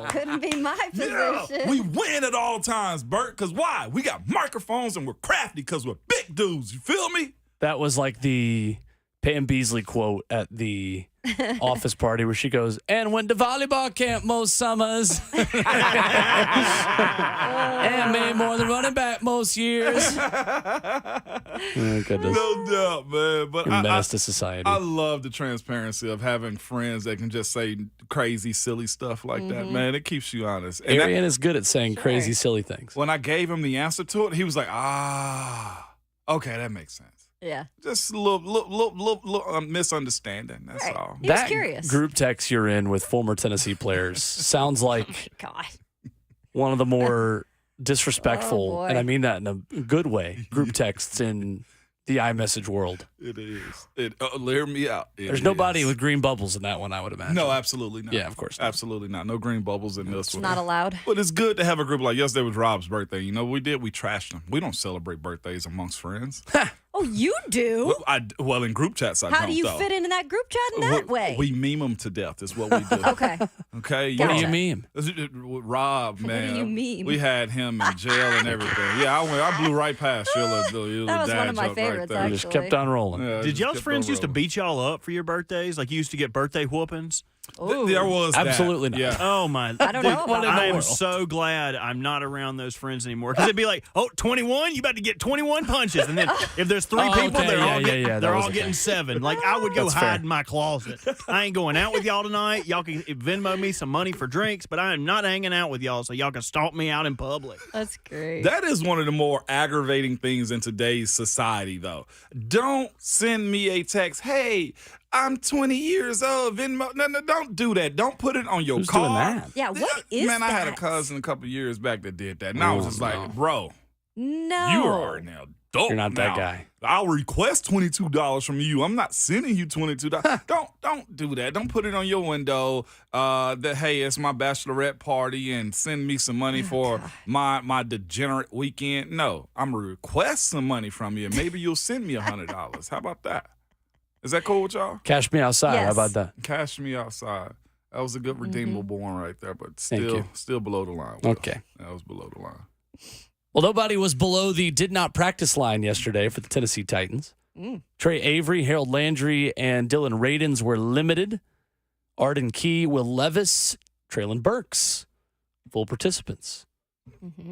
Speaker 5: Couldn't be my position.
Speaker 4: Yeah, we win at all times, Bert, because why? We got microphones and we're crafty because we're big dudes. You feel me?
Speaker 3: That was like the Pam Beasley quote at the office party where she goes, "And went to volleyball camp most summers." And made more than running back most years. Oh, goodness.
Speaker 4: No doubt, man. But
Speaker 3: You're a menace to society.
Speaker 4: I love the transparency of having friends that can just say crazy, silly stuff like that, man. It keeps you honest. And
Speaker 3: Arian is good at saying crazy, silly things.
Speaker 4: When I gave him the answer to it, he was like, okay, that makes sense.
Speaker 5: Yeah.
Speaker 4: Just a little misunderstanding. That's all.
Speaker 5: He was curious.
Speaker 3: Group text you're in with former Tennessee players sounds like
Speaker 5: God.
Speaker 3: one of the more disrespectful,
Speaker 5: boy.
Speaker 3: and I mean that in a good way, group texts in the iMessage world.
Speaker 4: It is. Hear me out.
Speaker 3: There's nobody with green bubbles in that one, I would imagine.
Speaker 4: No, absolutely not.
Speaker 3: Yeah, of course not.
Speaker 4: Absolutely not. No green bubbles in this
Speaker 5: It's
Speaker 4: one.
Speaker 5: not allowed.
Speaker 4: But it's good to have a group like yesterday was Rob's birthday. You know what we did? We trashed him. We don't celebrate birthdays amongst friends.
Speaker 5: Oh, you do?
Speaker 4: Well, in group chats, I don't,
Speaker 5: How do you
Speaker 4: though.
Speaker 5: fit into that group chat in that way?
Speaker 4: We meme them to death is what we do.
Speaker 5: Okay.
Speaker 4: Okay?
Speaker 3: What do you meme?
Speaker 4: Rob, man.
Speaker 5: What do you meme?
Speaker 4: We had him in jail and everything. Yeah, I blew right past your little
Speaker 5: That was
Speaker 4: dad
Speaker 5: one of my
Speaker 4: joke
Speaker 5: favorites,
Speaker 4: right there.
Speaker 5: actually.
Speaker 3: Just kept on rolling.
Speaker 4: Yeah,
Speaker 1: Did
Speaker 4: just
Speaker 1: y'all's
Speaker 4: kept
Speaker 1: friends
Speaker 4: on
Speaker 1: used to
Speaker 4: rolling.
Speaker 1: beat y'all up for your birthdays? Like you used to get birthday whoopings?
Speaker 4: There was that.
Speaker 3: Absolutely not.
Speaker 4: Yeah.
Speaker 1: Oh my!
Speaker 5: I don't know about
Speaker 1: I
Speaker 5: that.
Speaker 1: am so glad I'm not around those friends anymore because it'd be like, oh, 21, you about to get 21 punches, and then if there's 3 people,
Speaker 3: okay.
Speaker 1: they're
Speaker 3: That was
Speaker 1: all
Speaker 3: a
Speaker 1: getting
Speaker 3: thing.
Speaker 1: 7. Like I would go
Speaker 3: That's
Speaker 1: hide
Speaker 3: fair.
Speaker 1: in my closet. I ain't going out with y'all tonight. Y'all can Venmo me some money for drinks, but I am not hanging out with y'all so y'all can stalk me out in public.
Speaker 5: That's great.
Speaker 4: That is one of the more aggravating things in today's society, though. Don't send me a text, hey, I'm 20 years old. Venmo. No, don't do that. Don't put it on your
Speaker 3: Who's
Speaker 4: card.
Speaker 3: doing that?
Speaker 5: Yeah, what is
Speaker 4: Man, I had a
Speaker 5: that?
Speaker 4: cousin a couple years back that did that. And I was just like, bro,
Speaker 5: No.
Speaker 4: you are an adult.
Speaker 3: You're not that
Speaker 4: now.
Speaker 3: guy.
Speaker 4: I'll request $22 from you. I'm not sending you $22. Don't do that. Don't put it on your window that, hey, it's my bachelorette party and send me some money for my degenerate weekend. No, I'm going to request some money from you. Maybe you'll send me $100. How about that? Is that cool with y'all?
Speaker 3: Cash me outside.
Speaker 5: Yes.
Speaker 3: How about that?
Speaker 4: Cash me outside. That was a good redeemable one right there, but
Speaker 3: Thank you.
Speaker 4: still below the line.
Speaker 3: Okay.
Speaker 4: That was below the line.
Speaker 3: Well, nobody was below the did not practice line yesterday for the Tennessee Titans. Trey Avery, Harold Landry, and Dylan Radins were limited. Arden Key, Will Levis, Traylon Burks, full participants.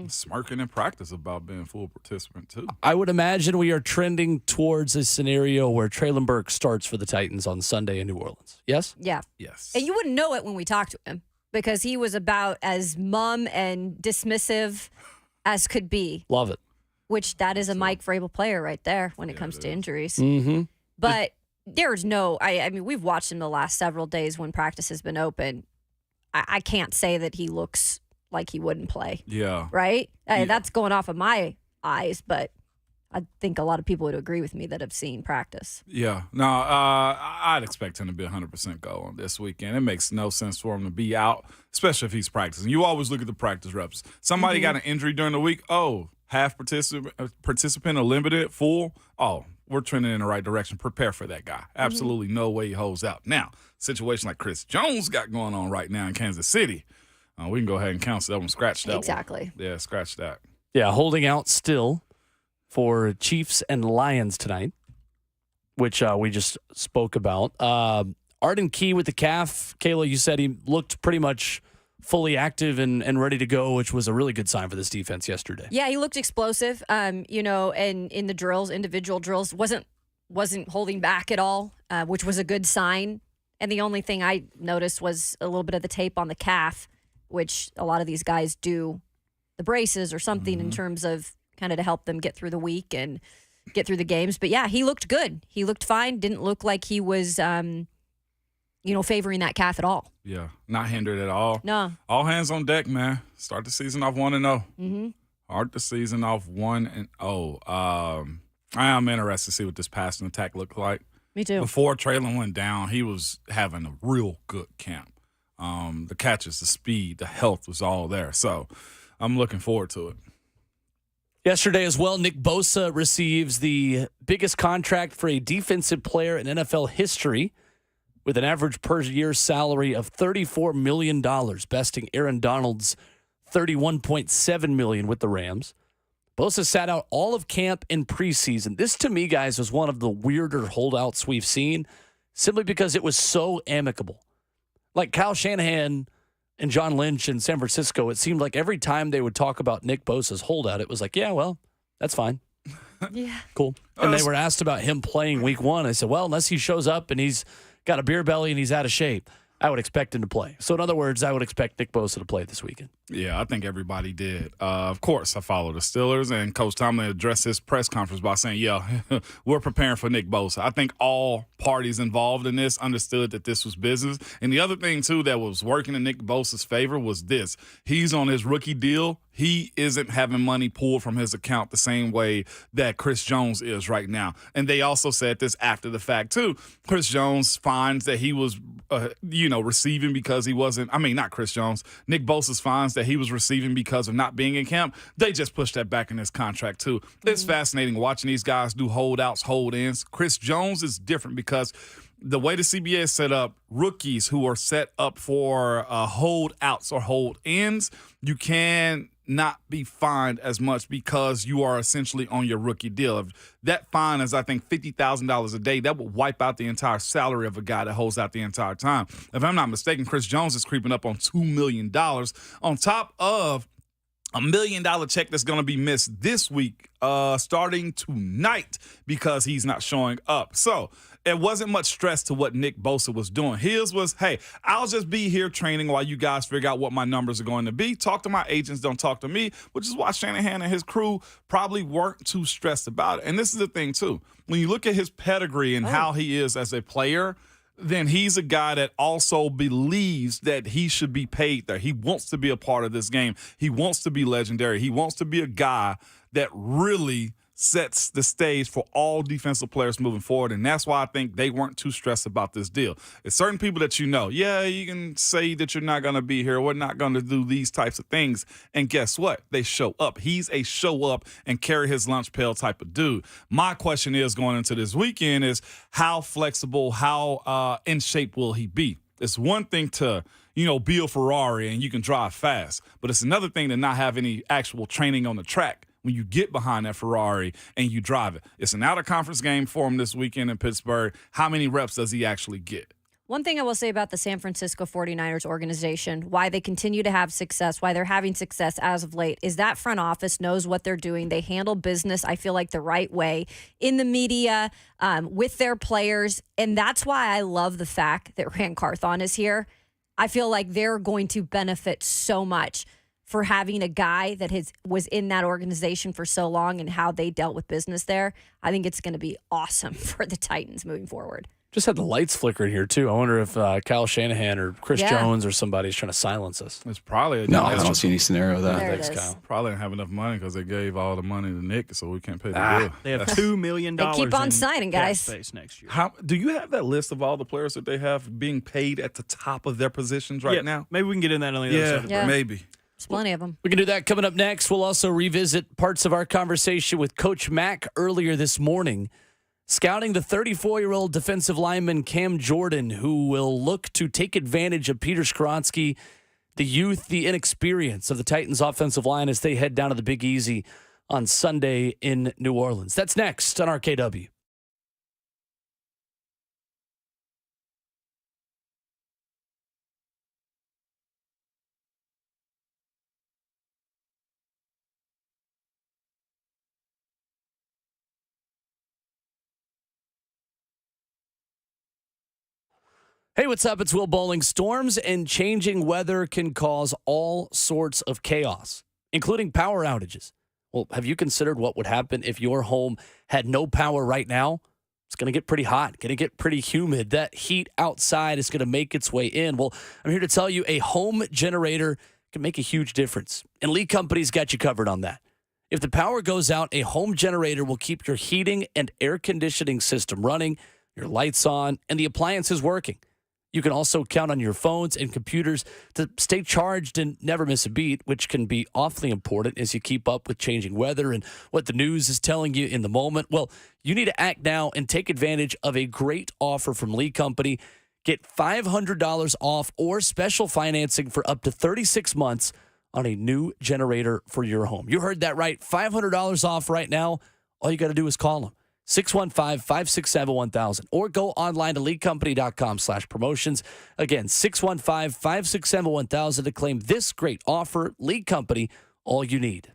Speaker 4: Smirking in practice about being full participant, too.
Speaker 3: I would imagine we are trending towards a scenario where Traylon Burks starts for the Titans on Sunday in New Orleans. Yes?
Speaker 5: Yeah.
Speaker 4: Yes.
Speaker 5: And you wouldn't know it when we talked to him because he was about as mum and dismissive as could be,
Speaker 3: Love it.
Speaker 5: which that is a Mike Vrabel player right there when it comes to injuries.
Speaker 3: Mm-hmm.
Speaker 5: But there's no, I mean, we've watched him the last several days when practice has been open. I can't say that he looks like he wouldn't play,
Speaker 4: Yeah.
Speaker 5: right?
Speaker 4: Yeah.
Speaker 5: That's going off of my eyes, but I think a lot of people would agree with me that have seen practice.
Speaker 4: Yeah. No, I'd expect him to be 100% go on this weekend. It makes no sense for him to be out, especially if he's practicing. You always look at the practice reps. Somebody got an injury during the week. Oh, half participant or limited, full. Oh, we're trending in the right direction. Prepare for that guy. Absolutely no way he holds out. Now, situation like Chris Jones got going on right now in Kansas City, we can go ahead and cancel that one. Scratch that
Speaker 5: Exactly.
Speaker 4: one. Yeah, scratch that.
Speaker 3: Yeah, holding out still for Chiefs and Lions tonight, which we just spoke about. Arden Key with the calf. Kayla, you said he looked pretty much fully active and ready to go, which was a really good sign for this defense yesterday.
Speaker 5: Yeah, he looked explosive. And in the drills, individual drills, wasn't holding back at all, which was a good sign. And the only thing I noticed was a little bit of the tape on the calf, which a lot of these guys do, the braces or something in terms of kind of to help them get through the week and get through the games. But yeah, he looked good. He looked fine. Didn't look like he was, favoring that calf at all.
Speaker 4: Yeah, not hindered at all.
Speaker 5: No.
Speaker 4: All hands on deck, man. Start the season off 1-0.
Speaker 5: Mm-hmm.
Speaker 4: Start the season off 1-0. I am interested to see what this passing attack looked like.
Speaker 5: Me too.
Speaker 4: Before Traylon went down, he was having a real good camp. The catches, the speed, the health was all there. So I'm looking forward to it.
Speaker 3: Yesterday as well, Nick Bosa receives the biggest contract for a defensive player in NFL history with an average per-year salary of $34 million, besting Aaron Donald's $31.7 million with the Rams. Bosa sat out all of camp and preseason. This, to me, guys, was one of the weirder holdouts we've seen, simply because it was so amicable. Like Kyle Shanahan and John Lynch in San Francisco, it seemed like every time they would talk about Nick Bosa's holdout, it was like, yeah, well, that's fine.
Speaker 5: Yeah.
Speaker 3: Cool. And they were asked about him playing week 1. I said, well, unless he shows up and he's got a beer belly and he's out of shape, I would expect him to play. So, in other words, I would expect Nick Bosa to play this weekend.
Speaker 4: Yeah, I think everybody did. Of course, I follow the Steelers, and Coach Tomlin addressed his press conference by saying, yeah, we're preparing for Nick Bosa. I think all parties involved in this understood that this was business. And the other thing, too, that was working in Nick Bosa's favor was this. He's on his rookie deal. He isn't having money pulled from his account the same way that Chris Jones is right now. And they also said this after the fact, too. Chris Jones finds that he was, receiving because he wasn't – not Chris Jones. Nick Bosa's fines that he was receiving because of not being in camp. They just pushed that back in his contract, too. It's fascinating watching these guys do holdouts, hold-ins. Chris Jones is different because the way the CBA is set up, rookies who are set up for holdouts or hold-ins, you can not be fined as much because you are essentially on your rookie deal. If that fine is, I think, $50,000 a day, that would wipe out the entire salary of a guy that holds out the entire time. If I'm not mistaken, Chris Jones is creeping up on $2 million on top of $1 million check that's going to be missed this week, starting tonight, because he's not showing up. So it wasn't much stress to what Nick Bosa was doing. His was, hey, I'll just be here training while you guys figure out what my numbers are going to be. Talk to my agents, don't talk to me, which is why Shanahan and his crew probably weren't too stressed about it. And this is the thing, too. When you look at his pedigree and how he is as a player, then he's a guy that also believes that he should be paid there. He wants to be a part of this game. He wants to be legendary. He wants to be a guy that really sets the stage for all defensive players moving forward, and that's why I think they weren't too stressed about this deal. It's certain people that you can say that you're not going to be here, we're not going to do these types of things, and guess what? They show up. He's a show up and carry his lunch pail type of dude. My question is going into this weekend is how flexible, how in shape will he be? It's one thing to be a Ferrari and you can drive fast, but it's another thing to not have any actual training on the track when you get behind that Ferrari and you drive it. It's an out-of-conference game for him this weekend in Pittsburgh. How many reps does he actually get?
Speaker 5: One thing I will say about the San Francisco 49ers organization, why they continue to have success, why they're having success as of late, is that front office knows what they're doing. They handle business, I feel like, the right way in the media, with their players. And that's why I love the fact that Rand Carthon is here. I feel like they're going to benefit so much for having a guy that was in that organization for so long and how they dealt with business there. I think it's going to be awesome for the Titans moving forward.
Speaker 3: Just had the lights flickering here, too. I wonder if Kyle Shanahan or Chris Jones or somebody's trying to silence us.
Speaker 4: It's probably
Speaker 14: No, I don't see any scenario of that.
Speaker 3: Thanks, Kyle.
Speaker 4: Probably didn't have enough money because they gave all the money to Nick, so we can't pay the bill.
Speaker 1: They have $2 million.
Speaker 5: They keep on
Speaker 1: in
Speaker 5: signing,
Speaker 1: cap
Speaker 5: guys.
Speaker 1: space next year.
Speaker 4: How do you have that list of all the players that they have being paid at the top of their positions right now?
Speaker 1: Maybe we can get in that on the other side.
Speaker 5: Yeah.
Speaker 4: Maybe.
Speaker 5: There's plenty of them.
Speaker 3: We can do that coming up next. We'll also revisit parts of our conversation with Coach Mack earlier this morning, scouting the 34-year-old defensive lineman Cam Jordan, who will look to take advantage of Peter Skoronski, the youth, the inexperience of the Titans offensive line as they head down to the Big Easy on Sunday in New Orleans. That's next on RKW. Hey, what's up? It's Will Bowling. Storms and changing weather can cause all sorts of chaos, including power outages. Well, have you considered what would happen if your home had no power right now? It's going to get pretty hot, going to get pretty humid. That heat outside is going to make its way in. Well, I'm here to tell you a home generator can make a huge difference, and Lee Company's got you covered on that. If the power goes out, a home generator will keep your heating and air conditioning system running, your lights on, and the appliances working. You can also count on your phones and computers to stay charged and never miss a beat, which can be awfully important as you keep up with changing weather and what the news is telling you in the moment. Well, you need to act now and take advantage of a great offer from Lee Company. Get $500 off or special financing for up to 36 months on a new generator for your home. You heard that right. $500 off right now. All you got to do is call them. 615-567-1000 or go online to leaguecompany.com/promotions. Again, 615-567-1000 to claim this great offer. League Company, all you need.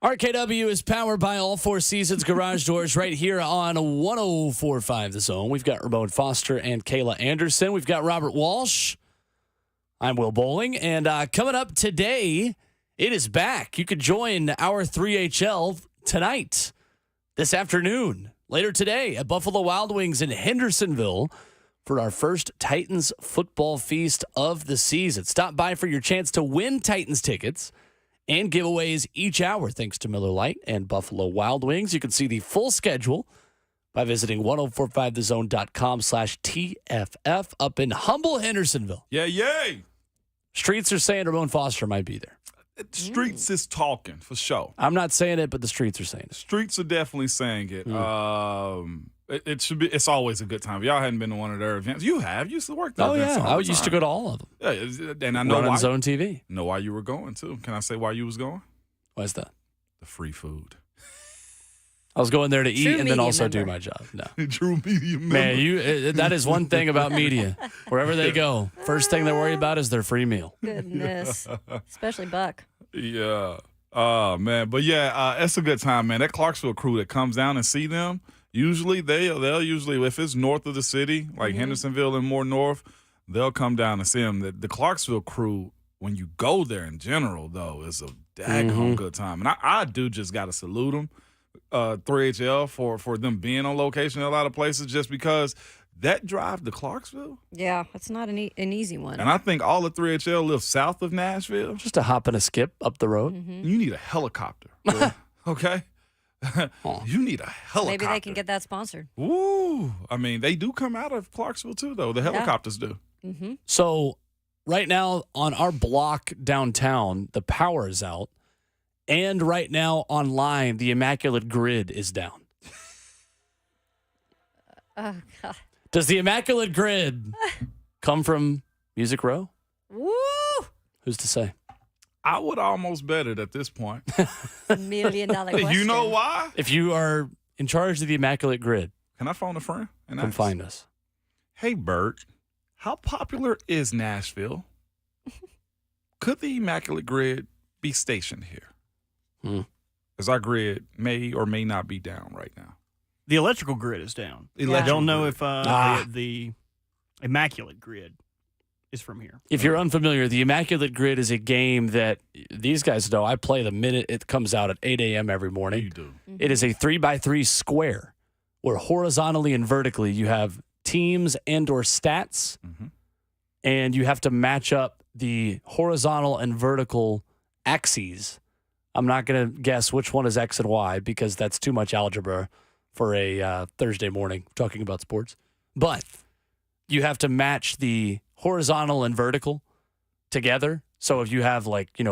Speaker 3: RKW is powered by All Four Seasons Garage Doors right here on 104.5 The Zone. We've got Ramon Foster and Kayla Anderson. We've got Robert Walsh. I'm Will Bowling. And coming up today, it is back. You could join our 3HL tonight, this afternoon, later today at Buffalo Wild Wings in Hendersonville for our first Titans football feast of the season. Stop by for your chance to win Titans tickets and giveaways each hour thanks to Miller Lite and Buffalo Wild Wings. You can see the full schedule by visiting 1045thezone.com/TFF up in humble Hendersonville.
Speaker 4: Yeah, yay.
Speaker 3: Streets are saying Ramon Foster might be there.
Speaker 4: Streets is talking for sure.
Speaker 3: I'm not saying it, but the streets are saying it.
Speaker 4: Streets are definitely saying it. It should be. It's always a good time. If y'all hadn't been to one of their events, you have. You used to work there.
Speaker 3: Oh, yeah. I used to go to all of them.
Speaker 4: Yeah, and I know
Speaker 3: Running
Speaker 4: why.
Speaker 3: Zone TV.
Speaker 4: Know why you were going, too. Can I say why you was going?
Speaker 3: Why is that?
Speaker 4: The free food.
Speaker 3: I was going there to eat
Speaker 5: True
Speaker 3: and then
Speaker 5: media
Speaker 3: also
Speaker 5: member.
Speaker 3: do my job. No.
Speaker 4: True media member.
Speaker 3: Man, that is one thing about media. Wherever they go, first thing they're worried about is their free meal.
Speaker 5: Goodness. Especially Buck.
Speaker 4: Yeah. Oh, man. But, yeah, it's a good time, man. That Clarksville crew that comes down and see them, usually they'll usually, if it's north of the city, like Hendersonville and more north, they'll come down and see them. The Clarksville crew, when you go there in general, though, is a daggone good time. And I do just got to salute them, 3HL, for them being on location in a lot of places just because that drive to Clarksville.
Speaker 5: Yeah, it's not an easy one.
Speaker 4: And I think all of 3HL live south of Nashville.
Speaker 3: Just a hop and a skip up the road.
Speaker 4: You need a helicopter. Okay? You need a helicopter.
Speaker 5: Maybe they can get that sponsored.
Speaker 4: Ooh. I mean, they do come out of Clarksville, too, though. The helicopters do.
Speaker 5: Mm-hmm.
Speaker 3: So right now on our block downtown, the power is out. And right now online, the Immaculate Grid is down.
Speaker 5: Oh, God.
Speaker 3: Does the Immaculate Grid come from Music Row?
Speaker 5: Woo!
Speaker 3: Who's to say?
Speaker 4: I would almost bet it at this point.
Speaker 5: $1 million question.
Speaker 4: You know why?
Speaker 3: If you are in charge of the Immaculate Grid,
Speaker 4: Can I phone a friend? And
Speaker 3: come
Speaker 4: ask?
Speaker 3: find us.
Speaker 4: Hey, Bert, how popular is Nashville? Could the Immaculate Grid be stationed here? Because our grid may or may not be down right now.
Speaker 1: The electrical grid is down. I don't know if the Immaculate Grid is from here.
Speaker 3: If you're unfamiliar, the Immaculate Grid is a game that these guys know. I play the minute it comes out at 8 a.m. every morning.
Speaker 4: You do.
Speaker 3: It is a 3x3 square where horizontally and vertically you have teams and or stats, and you have to match up the horizontal and vertical axes. I'm not going to guess which one is X and Y because that's too much algebra for a Thursday morning talking about sports. But you have to match the horizontal and vertical together. So if you have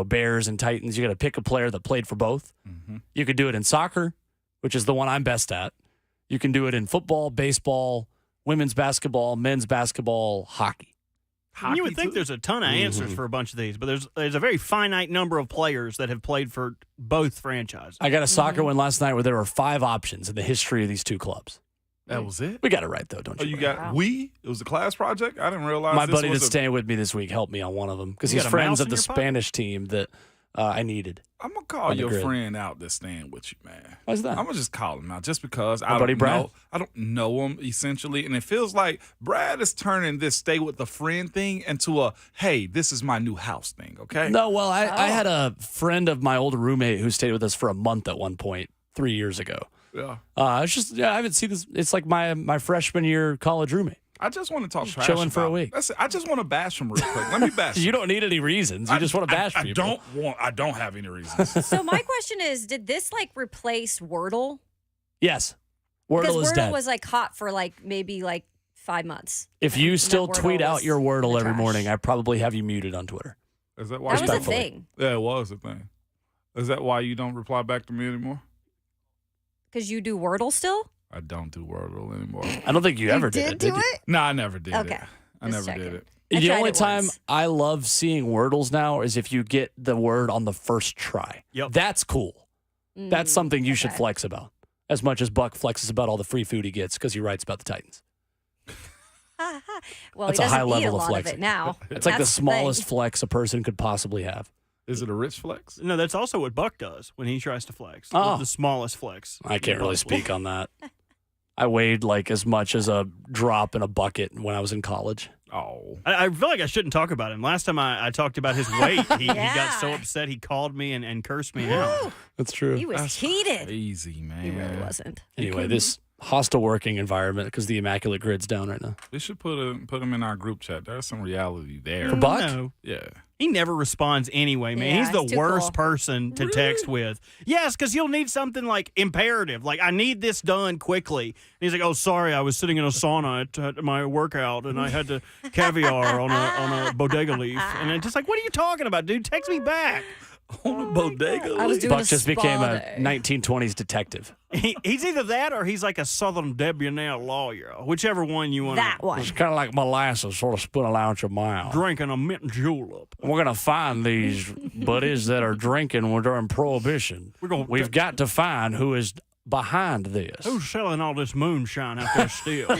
Speaker 3: Bears and Titans, you got to pick a player that played for both. You could do it in soccer, which is the one I'm best at. You can do it in football, baseball, women's basketball, men's basketball, hockey.
Speaker 1: And you would think there's a ton of answers for a bunch of these, but there's a very finite number of players that have played for both franchises.
Speaker 3: I got a soccer one last night where there were 5 options in the history of these two clubs.
Speaker 4: That was it?
Speaker 3: We got it right, though, don't you?
Speaker 4: Oh, you got It was a class project? I didn't realize
Speaker 3: My
Speaker 4: this
Speaker 3: buddy
Speaker 4: was
Speaker 3: that's staying with me this week helped me on one of them because
Speaker 1: You
Speaker 3: he's
Speaker 1: got a
Speaker 3: friends
Speaker 1: mouse
Speaker 3: of
Speaker 1: in
Speaker 3: the
Speaker 1: your pocket?
Speaker 3: Spanish team that I needed.
Speaker 4: I'm going to call
Speaker 3: on the
Speaker 4: your
Speaker 3: grid.
Speaker 4: friend out that's staying with you, man.
Speaker 3: Why's that?
Speaker 4: I'm going to just call him out just because
Speaker 3: My buddy Brad?
Speaker 4: I don't know him, essentially. And it feels like Brad is turning this stay with the friend thing into a, hey, this is my new house thing, okay?
Speaker 3: No, well, I had a friend of my old roommate who stayed with us for a month at one point 3 years ago.
Speaker 4: Yeah.
Speaker 3: It's just, I haven't seen this. It's like my freshman year college roommate.
Speaker 4: I just want to talk trash
Speaker 3: chilling for a
Speaker 4: about-
Speaker 3: week.
Speaker 4: That's it. I just want to bash him real quick. Let me bash him.
Speaker 3: You don't need any reasons. You just want to bash people.
Speaker 4: I don't have any reasons.
Speaker 5: So my question is, did this replace Wordle?
Speaker 3: Yes. Wordle
Speaker 5: Because
Speaker 3: is
Speaker 5: Wordle
Speaker 3: dead.
Speaker 5: was hot for maybe 5 months.
Speaker 3: If you still
Speaker 5: Wordle
Speaker 3: tweet out
Speaker 5: was
Speaker 3: your
Speaker 5: in
Speaker 3: Wordle
Speaker 5: the
Speaker 3: every
Speaker 5: trash.
Speaker 3: morning, I probably have you muted on Twitter.
Speaker 4: Is that why?
Speaker 5: That was a
Speaker 3: Respectfully.
Speaker 5: thing.
Speaker 4: Yeah, it was a thing. Is that why you don't reply back to me anymore?
Speaker 5: Because you do Wordle still?
Speaker 4: I don't do Wordle anymore.
Speaker 3: I don't think you ever did it, did you?
Speaker 4: No, I never did
Speaker 5: Okay.
Speaker 4: it. I
Speaker 5: Just
Speaker 4: never
Speaker 5: checking.
Speaker 4: did it.
Speaker 5: I
Speaker 3: The
Speaker 5: tried
Speaker 3: only
Speaker 5: it
Speaker 3: time
Speaker 5: once.
Speaker 3: I love seeing Wordles now is if you get the word on the first try.
Speaker 1: Yep.
Speaker 3: That's cool. That's something you should
Speaker 5: okay.
Speaker 3: flex about. As much as Buck flexes about all the free food he gets because he writes about the Titans.
Speaker 5: Well,
Speaker 3: That's
Speaker 5: he
Speaker 3: a high
Speaker 5: doesn't eat
Speaker 3: level
Speaker 5: a
Speaker 3: of
Speaker 5: lot of
Speaker 3: flexing.
Speaker 5: it now.
Speaker 3: It's like the
Speaker 5: That's
Speaker 3: smallest
Speaker 5: thing.
Speaker 3: flex a person could possibly have.
Speaker 4: Is it a rich flex?
Speaker 1: No, that's also what Buck does when he tries to flex.
Speaker 3: Oh.
Speaker 1: The smallest flex.
Speaker 3: I can't really speak on that. I weighed like as much as a drop in a bucket when I was in college.
Speaker 4: Oh.
Speaker 1: I feel like I shouldn't talk about him. Last time I talked about his weight, he got so upset he called me and cursed me out.
Speaker 3: That's true.
Speaker 5: He was heated.
Speaker 4: Easy, man.
Speaker 5: He really wasn't.
Speaker 3: Anyway, this hostile working environment because the Immaculate Grid's down right now.
Speaker 4: We should put him in our group chat. There's some reality there.
Speaker 3: For Buck?
Speaker 1: No.
Speaker 4: Yeah.
Speaker 1: He never responds anyway, man.
Speaker 5: Yeah,
Speaker 1: He's the
Speaker 5: he's too
Speaker 1: worst
Speaker 5: cool.
Speaker 1: person to text with. Yes, because you'll need something like imperative. Like, I need this done quickly. And he's like, oh, sorry, I was sitting in a sauna at my workout, and I had to caviar on a bodega leaf. And it's just like, what are you talking about, dude? Text me back.
Speaker 4: On a bodega.
Speaker 5: I was doing
Speaker 3: Buck
Speaker 5: a
Speaker 3: just
Speaker 5: spa
Speaker 3: became a
Speaker 5: day.
Speaker 3: 1920s detective.
Speaker 1: He's either that or he's like a Southern debonair lawyer, whichever one you want
Speaker 5: That
Speaker 1: to.
Speaker 5: one.
Speaker 3: It's kind of like molasses sort of spilling out your mouth.
Speaker 1: Drinking a mint julep.
Speaker 3: We're going to find these buddies that are drinking during Prohibition. We've got to find who is behind this.
Speaker 1: Who's selling all this moonshine out there still?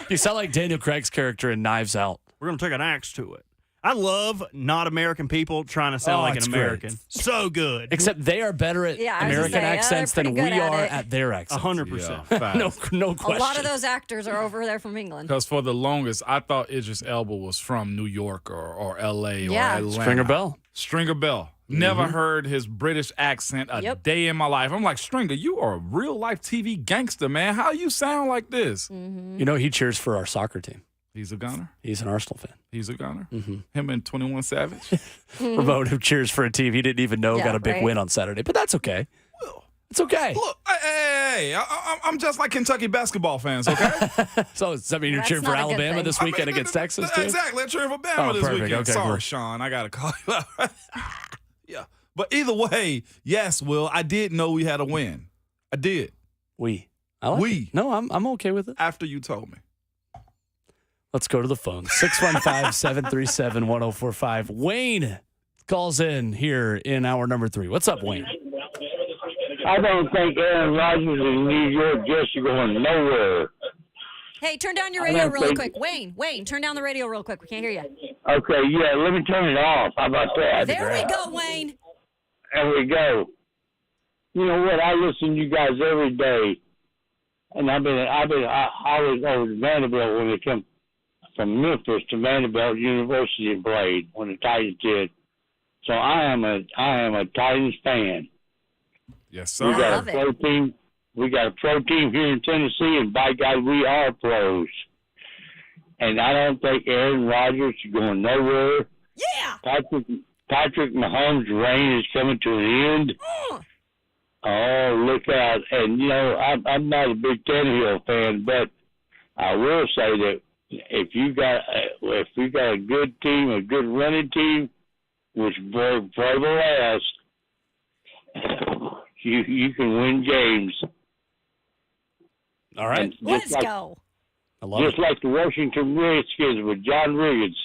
Speaker 3: You sound like Daniel Craig's character in Knives Out.
Speaker 1: We're going to take an axe to it. I love not American people trying to sound like
Speaker 3: it's
Speaker 1: an
Speaker 3: great.
Speaker 1: American. So good.
Speaker 3: Except they are better at
Speaker 5: Yeah, I was
Speaker 3: American
Speaker 5: gonna say,
Speaker 3: accents
Speaker 5: they're
Speaker 3: than
Speaker 5: pretty
Speaker 3: we
Speaker 5: good at
Speaker 3: are
Speaker 5: it.
Speaker 3: at their accents.
Speaker 1: 100%.
Speaker 4: Yeah,
Speaker 3: No
Speaker 4: facts.
Speaker 3: question.
Speaker 5: A lot of those actors are over there from England.
Speaker 4: Because for the longest, I thought Idris Elba was from New York or L.A.
Speaker 5: Yeah.
Speaker 4: or Atlanta.
Speaker 3: Stringer Bell.
Speaker 4: Stringer Bell. Never heard his British accent a day in my life. I'm like, Stringer, you are a real-life TV gangster, man. How you sound like this?
Speaker 3: You know, he cheers for our soccer team.
Speaker 4: He's a gunner.
Speaker 3: He's an Arsenal fan.
Speaker 4: He's a gunner. Him and 21 Savage.
Speaker 3: Ramon, who cheers for a team he didn't even know
Speaker 5: Yeah,
Speaker 3: got a big
Speaker 5: right.
Speaker 3: win on Saturday. But that's okay. It's okay.
Speaker 4: Look, hey, I'm just like Kentucky basketball fans, okay?
Speaker 3: So, does that mean you're
Speaker 5: That's
Speaker 3: cheering for
Speaker 5: not a good
Speaker 3: Alabama
Speaker 5: thing.
Speaker 3: this weekend against Texas, too?
Speaker 4: Exactly. I'm cheering for Bama
Speaker 3: Oh,
Speaker 4: this
Speaker 3: perfect.
Speaker 4: weekend.
Speaker 3: Okay,
Speaker 4: Sorry,
Speaker 3: cool.
Speaker 4: Sean. I got to call you out. Yeah. But either way, yes, Will, I did know we had a win. I did.
Speaker 3: I like
Speaker 4: We.
Speaker 3: it. No, I'm okay with it.
Speaker 4: After you told me.
Speaker 3: Let's go to the phone. 615-737-1045. Wayne calls in here in hour number 3. What's up, Wayne?
Speaker 7: I don't think Aaron Rodgers and New York Jets are going nowhere.
Speaker 5: Hey, turn down your radio really quick. Wayne, turn down the radio real quick. We can't hear you.
Speaker 7: Okay, yeah, let me turn it off. How about that?
Speaker 5: There we go, Wayne.
Speaker 7: There we go. You know what? I listen to you guys every day, and I always over to Vanderbilt when they come from Memphis to Vanderbilt University and played when the Titans did. So I am a Titans fan.
Speaker 4: Yes,
Speaker 7: We
Speaker 4: sir.
Speaker 7: got
Speaker 5: love
Speaker 7: a pro team. We got a pro team here in Tennessee, and by God, we are pros. And I don't think Aaron Rodgers is going nowhere.
Speaker 5: Yeah.
Speaker 7: Patrick Mahomes' reign is coming to an end. Oh, look out! And you know, I'm not a big Tannehill fan, but I will say that if you got a good team, a good running team, which for the last, you can win games.
Speaker 3: All right.
Speaker 7: And
Speaker 5: Let's go.
Speaker 3: I love
Speaker 7: Just
Speaker 3: it.
Speaker 7: like the Washington Redskins with John Riggins.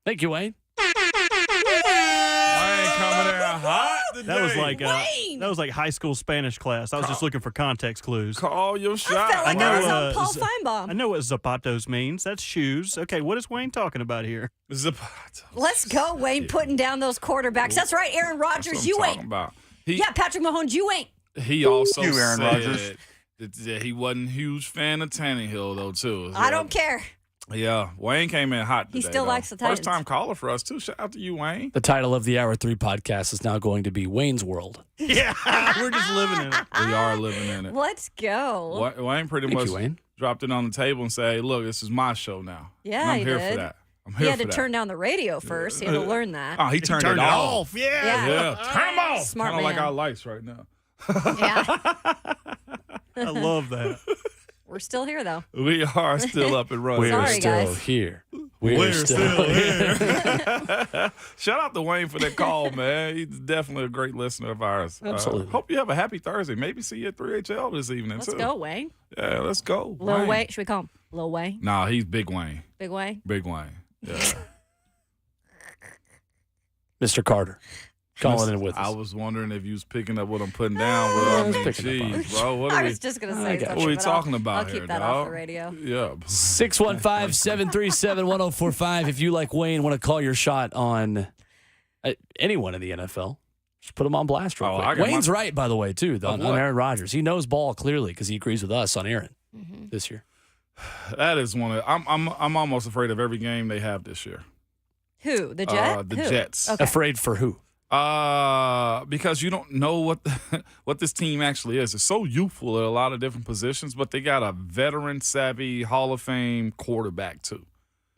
Speaker 3: Thank you, Wayne.
Speaker 4: I ain't coming there hot today.
Speaker 1: That was like
Speaker 5: Wayne!
Speaker 1: that was like high school Spanish class. I was just looking for context clues.
Speaker 4: Call your
Speaker 5: I
Speaker 4: shot.
Speaker 5: felt like
Speaker 1: I
Speaker 5: I was
Speaker 1: know,
Speaker 5: on Paul
Speaker 1: Z-
Speaker 5: Feinbaum.
Speaker 1: I know what zapatos means. That's shoes. Okay, what is Wayne talking about here?
Speaker 4: Zapato.
Speaker 5: Let's go, Wayne, putting down those quarterbacks. That's right, Aaron
Speaker 4: That's
Speaker 5: Rodgers,
Speaker 4: what
Speaker 5: you
Speaker 4: I'm
Speaker 5: ain't.
Speaker 4: talking about.
Speaker 5: Yeah, Patrick Mahomes, you ain't.
Speaker 4: He also
Speaker 9: You, Aaron
Speaker 4: said
Speaker 9: Rodgers.
Speaker 4: that he wasn't a huge fan of Tannehill, though, too.
Speaker 5: I don't care.
Speaker 4: Yeah, Wayne came in hot today.
Speaker 5: He still
Speaker 4: though.
Speaker 5: likes the Titans.
Speaker 4: First time caller for us, too. Shout out to you, Wayne.
Speaker 3: The title of the Hour 3 podcast is now going to be Wayne's World.
Speaker 1: Yeah, we're just living in it.
Speaker 4: We are living in it.
Speaker 5: Let's go.
Speaker 4: Wayne pretty
Speaker 3: Thank
Speaker 4: much
Speaker 3: you, Wayne.
Speaker 4: dropped it on the table and said, hey, look, this is my show now.
Speaker 5: Yeah,
Speaker 4: and I'm
Speaker 5: he
Speaker 4: here
Speaker 5: did.
Speaker 4: for that. I'm
Speaker 5: He
Speaker 4: here
Speaker 5: had
Speaker 4: for
Speaker 5: to
Speaker 4: that.
Speaker 5: turn down the radio first. He had to learn that.
Speaker 4: Oh, he turned it off.
Speaker 1: Yeah.
Speaker 4: Yeah, turn them off.
Speaker 5: Smart
Speaker 4: Kind of like
Speaker 5: man.
Speaker 4: our lights right now.
Speaker 5: Yeah.
Speaker 1: I love that.
Speaker 5: We're still here, though.
Speaker 4: We are still up and running.
Speaker 3: We're
Speaker 5: Sorry,
Speaker 3: still
Speaker 5: guys.
Speaker 3: here.
Speaker 4: We're still here. Shout out to Wayne for that call, man. He's definitely a great listener of ours.
Speaker 3: Absolutely.
Speaker 4: Hope you have a happy Thursday. Maybe see you at 3HL this evening,
Speaker 5: Let's
Speaker 4: too.
Speaker 5: go, Wayne.
Speaker 4: Yeah, let's go.
Speaker 5: Lil Wayne. Should we call him Lil Wayne?
Speaker 4: Nah, he's Big Wayne.
Speaker 5: Big Wayne?
Speaker 4: Big Wayne. Yeah.
Speaker 3: Mr. Carter calling in with us.
Speaker 4: I was wondering if you was picking up what I'm putting down. Well, I
Speaker 3: was
Speaker 4: mean,
Speaker 3: picking up on
Speaker 4: geez, bro. What
Speaker 5: I
Speaker 4: are we,
Speaker 5: was just going to
Speaker 3: I
Speaker 5: say
Speaker 3: got
Speaker 5: something.
Speaker 4: what are we
Speaker 5: but
Speaker 4: talking
Speaker 5: I'll
Speaker 4: about
Speaker 5: keep
Speaker 4: here,
Speaker 5: that
Speaker 4: dog?
Speaker 5: off the radio.
Speaker 4: Yeah.
Speaker 3: 615-737-1045. If you, like Wayne, want to call your shot on Anyone in the NFL. Just put him on blast real
Speaker 4: I
Speaker 3: quick.
Speaker 4: got
Speaker 3: Wayne's right, by the way, too, on Aaron Rodgers. He knows ball clearly because he agrees with us on Aaron this year.
Speaker 4: That is one of I'm almost afraid of every game they have this year.
Speaker 5: Who? The Jets?
Speaker 4: The Jets.
Speaker 5: Okay.
Speaker 3: Afraid for who?
Speaker 4: Because you don't know what this team actually is. It's so youthful at a lot of different positions, but they got a veteran savvy Hall of Fame quarterback too.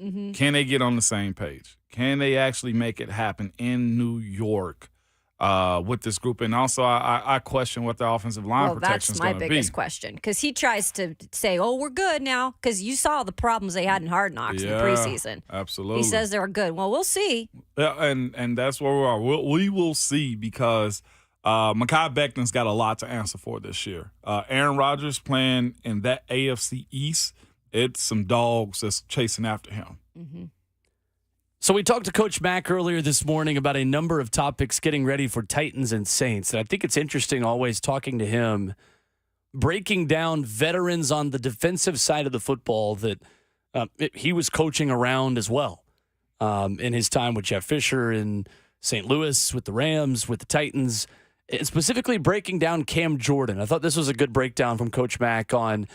Speaker 5: Mm-hmm.
Speaker 4: Can they get on the same page? Can they actually make it happen in New York with this group? And also, I question what the offensive line protection is going to be.
Speaker 5: That's my biggest question, because he tries to say, "Oh, we're good now," because you saw the problems they had in Hard Knocks in the preseason.
Speaker 4: Absolutely,
Speaker 5: he says they were good. Well, we'll see.
Speaker 4: Yeah, and that's where we are. We will see, because Mekhi Becton's got a lot to answer for this year. Aaron Rodgers playing in that AFC East. It's some dogs that's chasing after him.
Speaker 5: Mm-hmm.
Speaker 3: So we talked to Coach Mack earlier this morning about a number of topics getting ready for Titans and Saints. And I think it's interesting always talking to him, breaking down veterans on the defensive side of the football that he was coaching around as well in his time with Jeff Fisher in St. Louis, with the Rams, with the Titans, and specifically breaking down Cam Jordan. I thought this was a good breakdown from Coach Mack on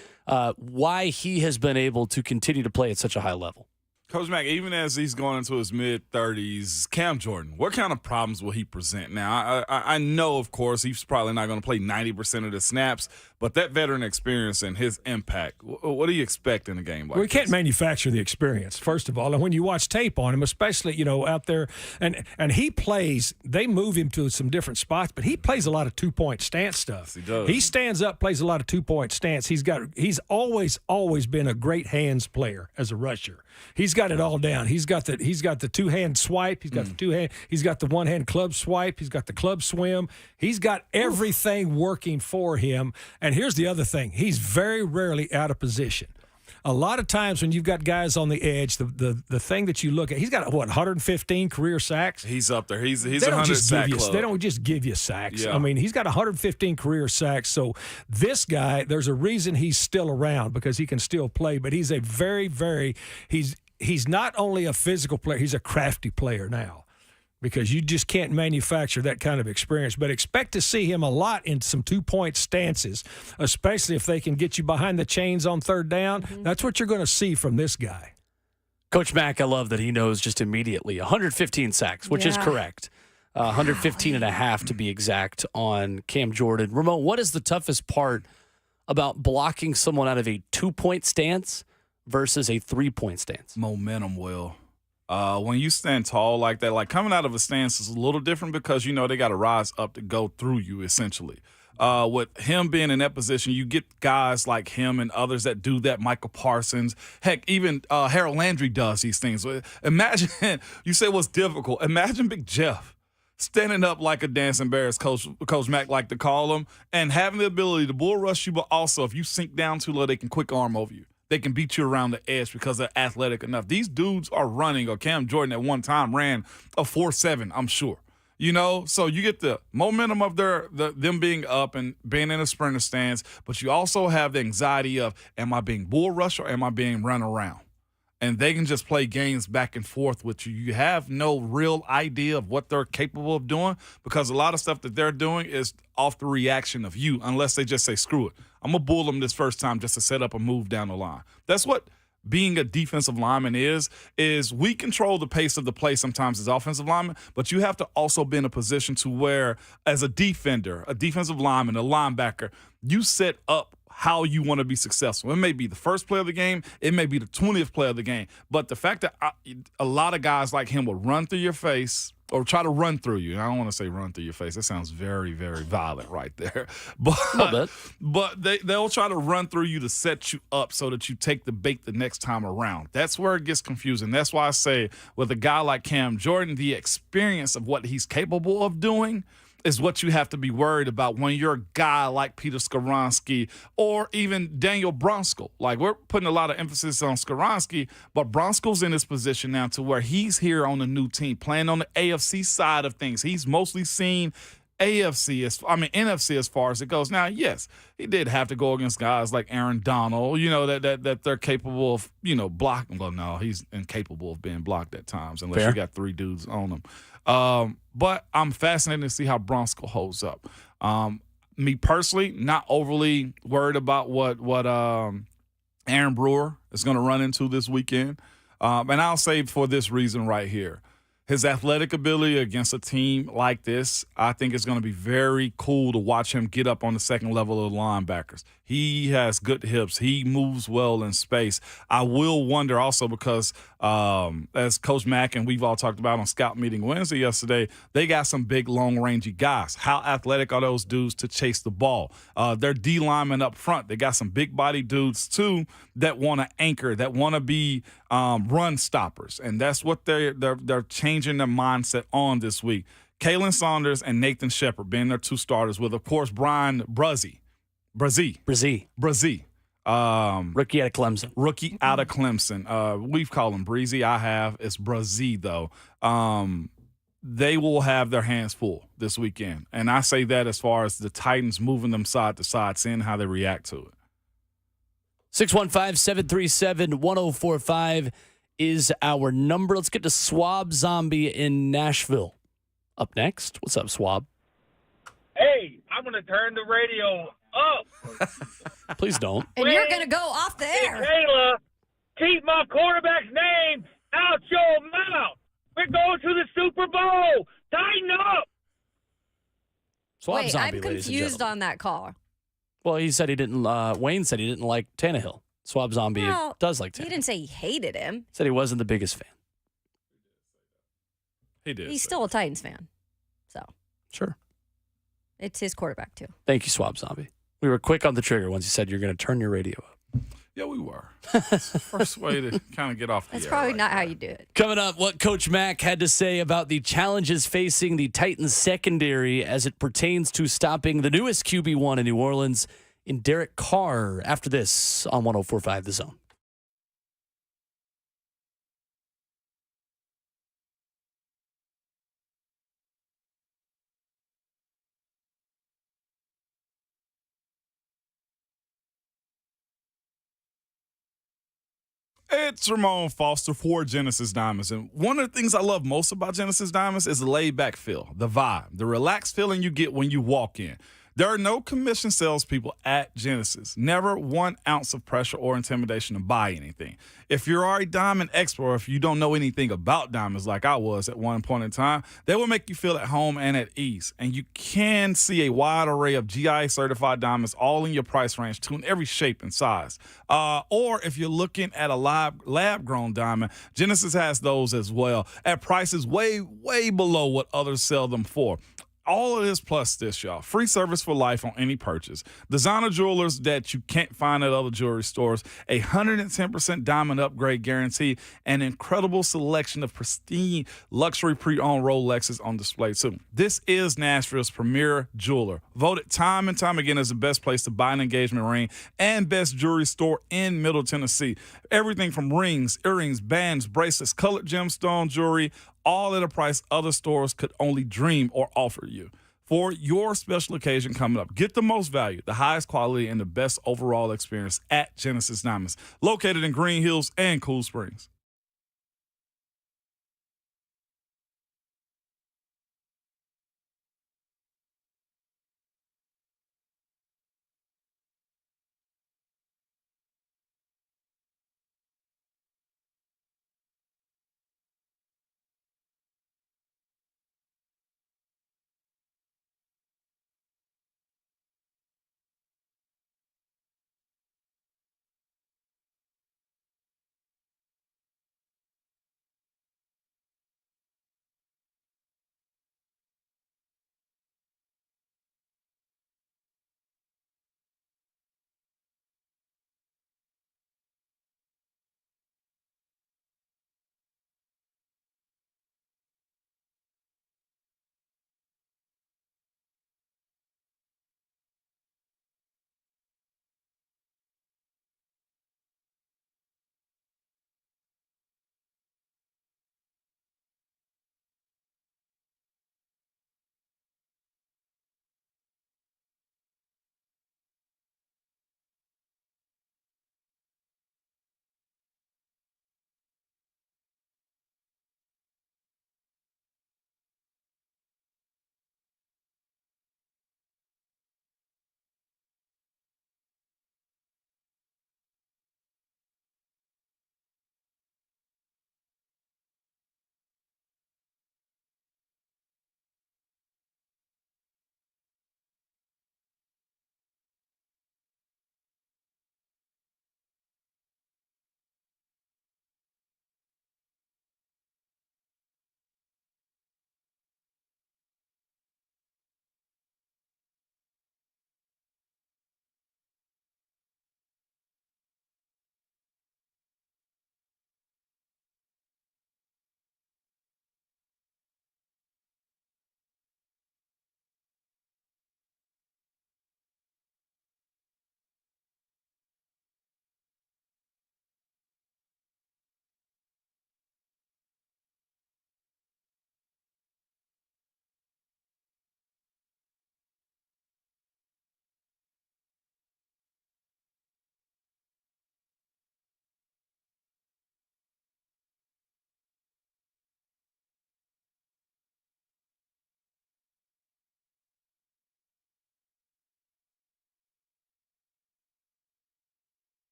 Speaker 3: why he has been able to continue to play at such a high level.
Speaker 4: Coach Mack, even as he's going into his mid-30s, Cam Jordan, what kind of problems will he present? Now, I know, of course, he's probably not going to play 90% of the snaps, but that veteran experience and his impact, what do you expect in a game like this?
Speaker 6: We can't manufacture the experience, first of all. And when you watch tape on him, especially, out there, and he plays, they move him to some different spots, but he plays a lot of two-point stance stuff.
Speaker 4: Yes, he does.
Speaker 6: He stands up, plays a lot of two-point stance. He's always been a great hands player as a rusher. He's got it all down. He's got the two-hand swipe. He's got the two-hand. He's got the one-hand club swipe. He's got the club swim. He's got everything working for him. And here's the other thing. He's very rarely out of position. A lot of times when you've got guys on the edge, the thing that you look at, he's got 115 career sacks.
Speaker 4: He's up there. He's
Speaker 6: They
Speaker 4: a
Speaker 6: don't
Speaker 4: 100
Speaker 6: just
Speaker 4: sack
Speaker 6: give you.
Speaker 4: club.
Speaker 6: They don't just give you sacks.
Speaker 4: Yeah.
Speaker 6: I mean, he's got 115 career sacks. So this guy, there's a reason he's still around, because he can still play. But he's a he's not only a physical player, he's a crafty player now, because you just can't manufacture that kind of experience. But expect to see him a lot in some two-point stances, especially if they can get you behind the chains on third down. Mm-hmm. That's what you're going to see from this guy.
Speaker 3: Coach Mack, I love that he knows just immediately 115 sacks, which is correct. 115 and a half to be exact on Cam Jordan. Ramon, what is the toughest part about blocking someone out of a two-point stance versus a three-point stance?
Speaker 4: Momentum, Will. When you stand tall like that, like coming out of a stance is a little different, because they got to rise up to go through you, essentially. With him being in that position, you get guys like him and others that do that. Michael Parsons, heck, even Harold Landry does these things. Imagine, you say what's difficult. Imagine Big Jeff standing up like a dancing bear, as Coach Mack like to call him, and having the ability to bull rush you, but also if you sink down too low, they can quick arm over you. They can beat you around the edge because they're athletic enough. These dudes are running, or Cam Jordan at one time ran a 4.7, I'm sure. So you get the momentum of them being up and being in a sprinter stance, but you also have the anxiety of, am I being bull rushed or am I being run around? And they can just play games back and forth with you. You have no real idea of what they're capable of doing, because a lot of stuff that they're doing is off the reaction of you, unless they just say, screw it, I'm going to bull them this first time just to set up a move down the line. That's what being a defensive lineman is we control the pace of the play sometimes as offensive linemen, but you have to also be in a position to where, as a defender, a defensive lineman, a linebacker, you set up how you want to be successful. It may be the first play of the game. It may be the 20th play of the game. But the fact that a lot of guys like him will run through your face or try to run through you. And I don't want to say run through your face. That sounds very, very violent right there. But they'll try to run through you to set you up so that you take the bait the next time around. That's where it gets confusing. That's why I say with a guy like Cam Jordan, the experience of what he's capable of doing is what you have to be worried about when you're a guy like Peter Skoronski or even Daniel Bronskill. Like, we're putting a lot of emphasis on Skoronski, but Bronskill's in this position now to where he's here on the new team, playing on the AFC side of things. He's mostly seen NFC as far as it goes. Now, yes, he did have to go against guys like Aaron Donald, that they're capable of, blocking. Well, no, he's incapable of being blocked at times unless you got 3 dudes on him. But I'm fascinated to see how Bronsko holds up. Me personally, not overly worried about what Aaron Brewer is going to run into this weekend. And I'll say for this reason right here. His athletic ability against a team like this, I think it's going to be very cool to watch him get up on the second level of the linebackers. He has good hips. He moves well in space. I will wonder also because, as Coach Mack and we've all talked about on Scout Meeting Wednesday yesterday, they got some big, long-rangey guys. How athletic are those dudes to chase the ball? Their D linemen up front, they got some big-body dudes, too, that want to anchor, that want to be run stoppers. And that's what they're changing their mindset on this week. Kalen Saunders and Nathan Shepard being their 2 starters with, of course, Brian Brazee. Rookie
Speaker 3: out of Clemson.
Speaker 4: We've called him Breezy. I have. It's Brazee, though. They will have their hands full this weekend. And I say that as far as the Titans moving them side to side, seeing how they react to it.
Speaker 3: 615-737-1045 is our number. Let's get to Swab Zombie in Nashville. Up next. What's up, Swab?
Speaker 14: Hey, I'm going to turn the radio up.
Speaker 3: Please don't.
Speaker 5: And you're going to go off the air.
Speaker 14: Hey, Kayla, keep my quarterback's name out your mouth. We're going to the Super Bowl. Tighten up.
Speaker 3: Swab
Speaker 5: Wait,
Speaker 3: Zombie,
Speaker 5: I'm
Speaker 3: ladies and
Speaker 5: confused
Speaker 3: gentlemen.
Speaker 5: on that call.
Speaker 3: Well, he said he didn't. Wayne said he didn't like Tannehill. Swab Zombie
Speaker 5: Well,
Speaker 3: does like
Speaker 5: He
Speaker 3: Tannehill.
Speaker 5: didn't say he hated him.
Speaker 3: Said he wasn't the biggest fan.
Speaker 4: He did.
Speaker 5: He's still a Titans fan. So
Speaker 3: Sure.
Speaker 5: it's his quarterback, too.
Speaker 3: Thank you, Swab Zombie. We were quick on the trigger once you said you're going to turn your radio up.
Speaker 4: Yeah, we were. It's the first way to kind of get off the
Speaker 5: That's
Speaker 4: air
Speaker 5: probably
Speaker 4: right
Speaker 5: not
Speaker 4: now.
Speaker 5: how you do it.
Speaker 3: Coming up, what Coach Mack had to say about the challenges facing the Titans secondary as it pertains to stopping the newest QB1 in New Orleans in Derek Carr after this on 104.5 The Zone.
Speaker 4: It's Ramon Foster for Genesis Diamonds. And one of the things I love most about Genesis Diamonds is the laid-back feel, the vibe, the relaxed feeling you get when you walk in. There are no commission salespeople at Genesis. Never 1 ounce of pressure or intimidation to buy anything. If you're already diamond expert, or if you don't know anything about diamonds like I was at one point in time, they will make you feel at home and at ease. And you can see a wide array of GI-certified diamonds all in your price range, too, in every shape and size. Or if you're looking at a lab-grown diamond, Genesis has those as well at prices way, way below what others sell them for. All of this plus this, y'all. Free service for life on any purchase. Designer jewelers that you can't find at other jewelry stores. 110% diamond upgrade guarantee. An incredible selection of pristine luxury pre-owned Rolexes on display, too. This is Nashville's premier jeweler. Voted time and time again as the best place to buy an engagement ring and best jewelry store in Middle Tennessee. Everything from rings, earrings, bands, bracelets, colored gemstone jewelry, all at a price other stores could only dream or offer you. For your special occasion coming up, get the most value, the highest quality, and the best overall experience at Genesis Diamonds, located in Green Hills and Cool Springs.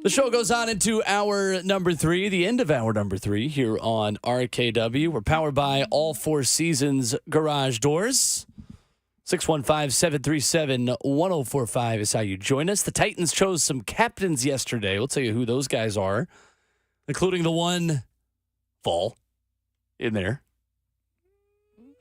Speaker 3: The show goes on into hour number 3, the end of hour number 3 here on RKW. We're powered by All Four Seasons Garage Doors. 615-737-1045 is how you join us. The Titans chose some captains yesterday. We'll tell you who those guys are, including the one Fall in there.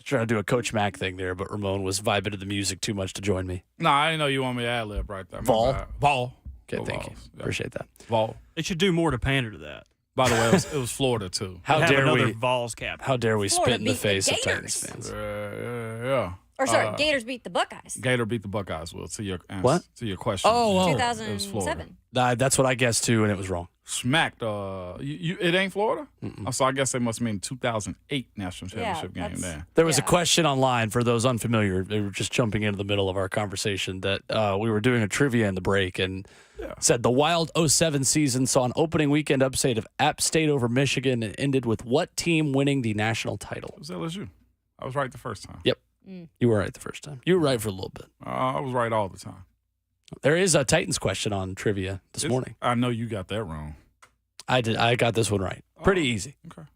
Speaker 3: Trying to do a Coach Mac thing there, but Ramon was vibing to the music too much to join me.
Speaker 4: No, I didn't know you want me to ad-lib right there.
Speaker 3: Vol?
Speaker 4: Vol.
Speaker 3: Okay, thank you.
Speaker 4: Yeah.
Speaker 3: Appreciate that.
Speaker 4: Vol.
Speaker 1: They should do more to pander to that.
Speaker 4: By the way, it was Florida, too.
Speaker 3: How
Speaker 1: Have
Speaker 3: dare
Speaker 1: another
Speaker 3: we?
Speaker 1: Vols captain.
Speaker 3: How dare we
Speaker 5: Florida
Speaker 3: spit in the
Speaker 5: beat the
Speaker 3: face of
Speaker 5: Gators.
Speaker 3: Titans fans?
Speaker 4: Yeah.
Speaker 5: Or sorry, Gators beat the Buckeyes.
Speaker 4: Gator beat the Buckeyes, Will, to your answer,
Speaker 3: What?
Speaker 4: To your question.
Speaker 3: Oh.
Speaker 4: It was Florida.
Speaker 5: 2007.
Speaker 3: That's what I guessed too, and it was wrong.
Speaker 4: Smacked. It ain't Florida? So I guess they must mean 2008 national championship game there.
Speaker 3: There was a question online for those unfamiliar. They were just jumping into the middle of our conversation that we were doing a trivia in the break and said the wild 07 season saw an opening weekend upset of App State over Michigan and ended with what team winning the national title?
Speaker 4: It was LSU. I was right the first time.
Speaker 3: Yep. You were right the first time. You were right for a little bit.
Speaker 4: I was right all the time.
Speaker 3: There is a Titans question on trivia this morning.
Speaker 4: I know you got that wrong.
Speaker 3: I did. I got this one right. Pretty easy.
Speaker 4: Okay.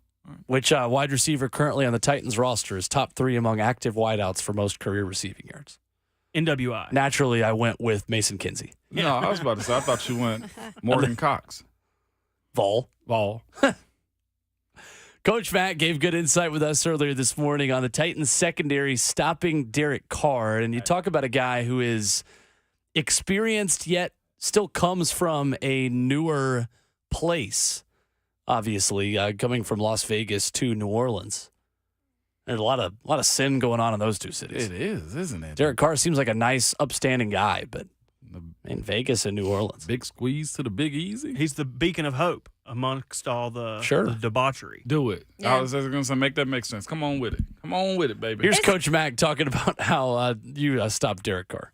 Speaker 3: Which wide receiver currently on the Titans roster is top 3 among active wideouts for most career receiving yards?
Speaker 1: NWI.
Speaker 3: Naturally, I went with Mason Kinsey.
Speaker 4: No, I was about to say, I thought you went Morgan Cox.
Speaker 3: Vol.
Speaker 15: Coach Matt gave good insight with us earlier this morning on the Titans secondary stopping Derek Carr. And you talk about a guy who is experienced yet still comes from a newer place, obviously, coming from Las Vegas to New Orleans. There's a lot of sin going on in those two cities.
Speaker 4: It is, isn't it?
Speaker 15: Derek Carr seems like a nice, upstanding guy, but in Vegas and New Orleans.
Speaker 4: Big squeeze to the Big Easy.
Speaker 1: He's the beacon of hope amongst all the,
Speaker 15: Sure.
Speaker 1: the debauchery.
Speaker 4: Do it.
Speaker 5: Yeah.
Speaker 4: I was going to say, make that make sense. Come on with it. Come on with it, baby.
Speaker 15: Here's Coach Mack talking about how you stopped Derek Carr.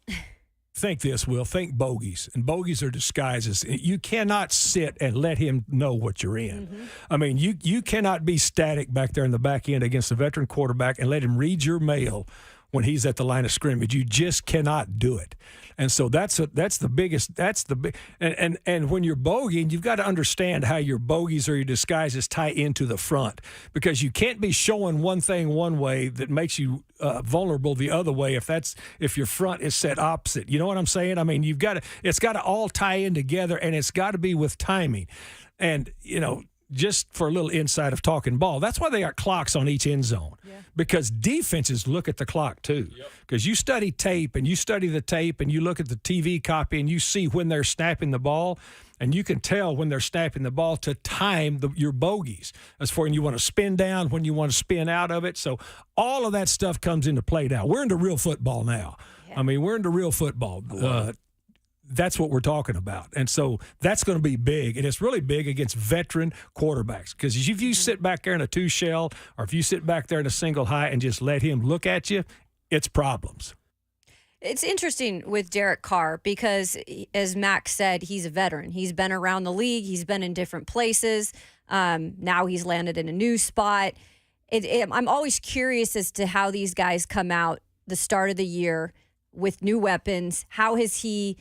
Speaker 6: Think this, Will. Think bogeys. And bogeys are disguises. You cannot sit and let him know what you're in.
Speaker 5: Mm-hmm.
Speaker 6: I mean, you cannot be static back there in the back end against a veteran quarterback and let him read your mail when he's at the line of scrimmage. You just cannot do it. And so that's the biggest, and when you're bogeying, you've got to understand how your bogeys or your disguises tie into the front, because you can't be showing one thing one way that makes you vulnerable the other way if your front is set opposite. You know what I'm saying? I mean, it's got to all tie in together, and it's got to be with timing. And, just for a little insight of talking ball, that's why they got clocks on each end zone, because defenses look at the clock too. Because you study tape and you study the tape and you look at the TV copy and you see when they're snapping the ball, and you can tell when they're snapping the ball to time your bogeys. As for when you want to spin down, when you want to spin out of it. So all of that stuff comes into play now. We're into real football now. I mean, we're into real football. That's what we're talking about. And so that's going to be big. And it's really big against veteran quarterbacks. Because if you sit back there in a two-shell, or if you sit back there in a single high and just let him look at you, it's problems.
Speaker 5: It's interesting with Derek Carr because, as Max said, he's a veteran. He's been around the league. He's been in different places. Now he's landed in a new spot. I'm always curious as to how these guys come out the start of the year with new weapons. How has he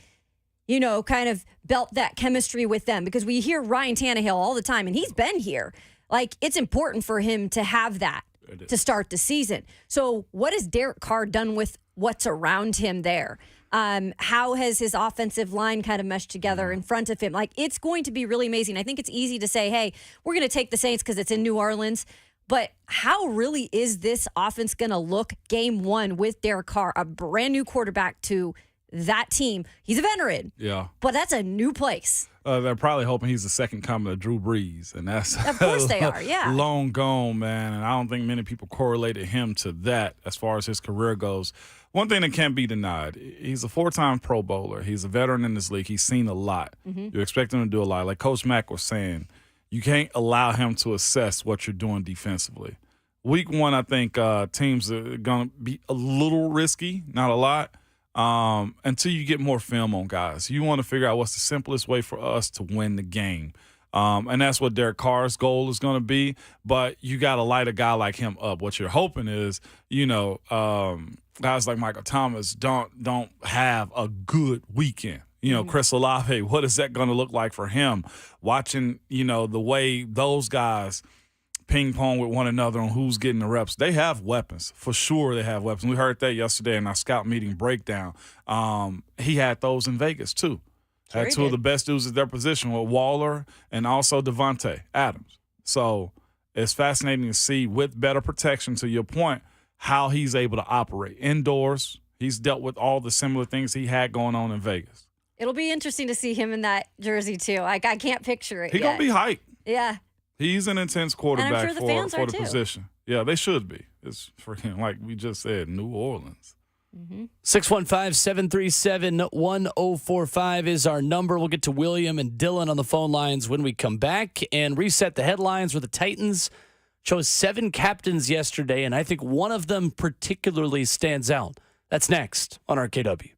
Speaker 5: kind of built that chemistry with them? Because we hear Ryan Tannehill all the time, and he's been here. Like, it's important for him to have that to start the season. So what has Derek Carr done with what's around him there? How has his offensive line kind of meshed together in front of him? Like, it's going to be really amazing. I think it's easy to say, hey, we're going to take the Saints because it's in New Orleans. But how really is this offense going to look game one with Derek Carr, a brand new quarterback to that team? He's a veteran.
Speaker 4: Yeah.
Speaker 5: But that's a new place.
Speaker 4: They're probably hoping he's the second coming of Drew Brees, and that's
Speaker 5: Of course they are, yeah.
Speaker 4: long gone, man. And I don't think many people correlated him to that as far as his career goes. One thing that can't be denied, he's a 4-time Pro Bowler. He's a veteran in this league. He's seen a lot.
Speaker 5: Mm-hmm.
Speaker 4: You expect him to do a lot. Like Coach Mack was saying, you can't allow him to assess what you're doing defensively. Week one, I think teams are going to be a little risky, not a lot. Until you get more film on guys. You want to figure out what's the simplest way for us to win the game. And that's what Derek Carr's goal is going to be. But you got to light a guy like him up. What you're hoping is, guys like Michael Thomas don't have a good weekend. You know, Chris Olave, what is that going to look like for him? Watching, you know, the way those guys ping pong with one another on who's getting the reps. They have weapons. For sure they have weapons. We heard that yesterday in our scout meeting breakdown. He had those in Vegas too.
Speaker 5: Sure
Speaker 4: Had two of the best dudes at their position with Waller and also Devontae Adams. So it's fascinating to see, with better protection, to your point, how he's able to operate indoors. He's dealt with all the similar things he had going on in Vegas.
Speaker 5: It'll be interesting to see him in that jersey too. Like, I can't picture it.
Speaker 4: He's going to be hyped.
Speaker 5: Yeah.
Speaker 4: He's an intense quarterback
Speaker 5: sure the fans
Speaker 4: for
Speaker 5: are
Speaker 4: the
Speaker 5: too.
Speaker 4: position. Yeah, they should be. It's freaking, like we just said, New Orleans.
Speaker 3: 615-737-1045 is our number. We'll get to William and Dylan on the phone lines when we come back and reset the headlines where the Titans chose 7 captains yesterday, and I think one of them particularly stands out. That's next on RKW.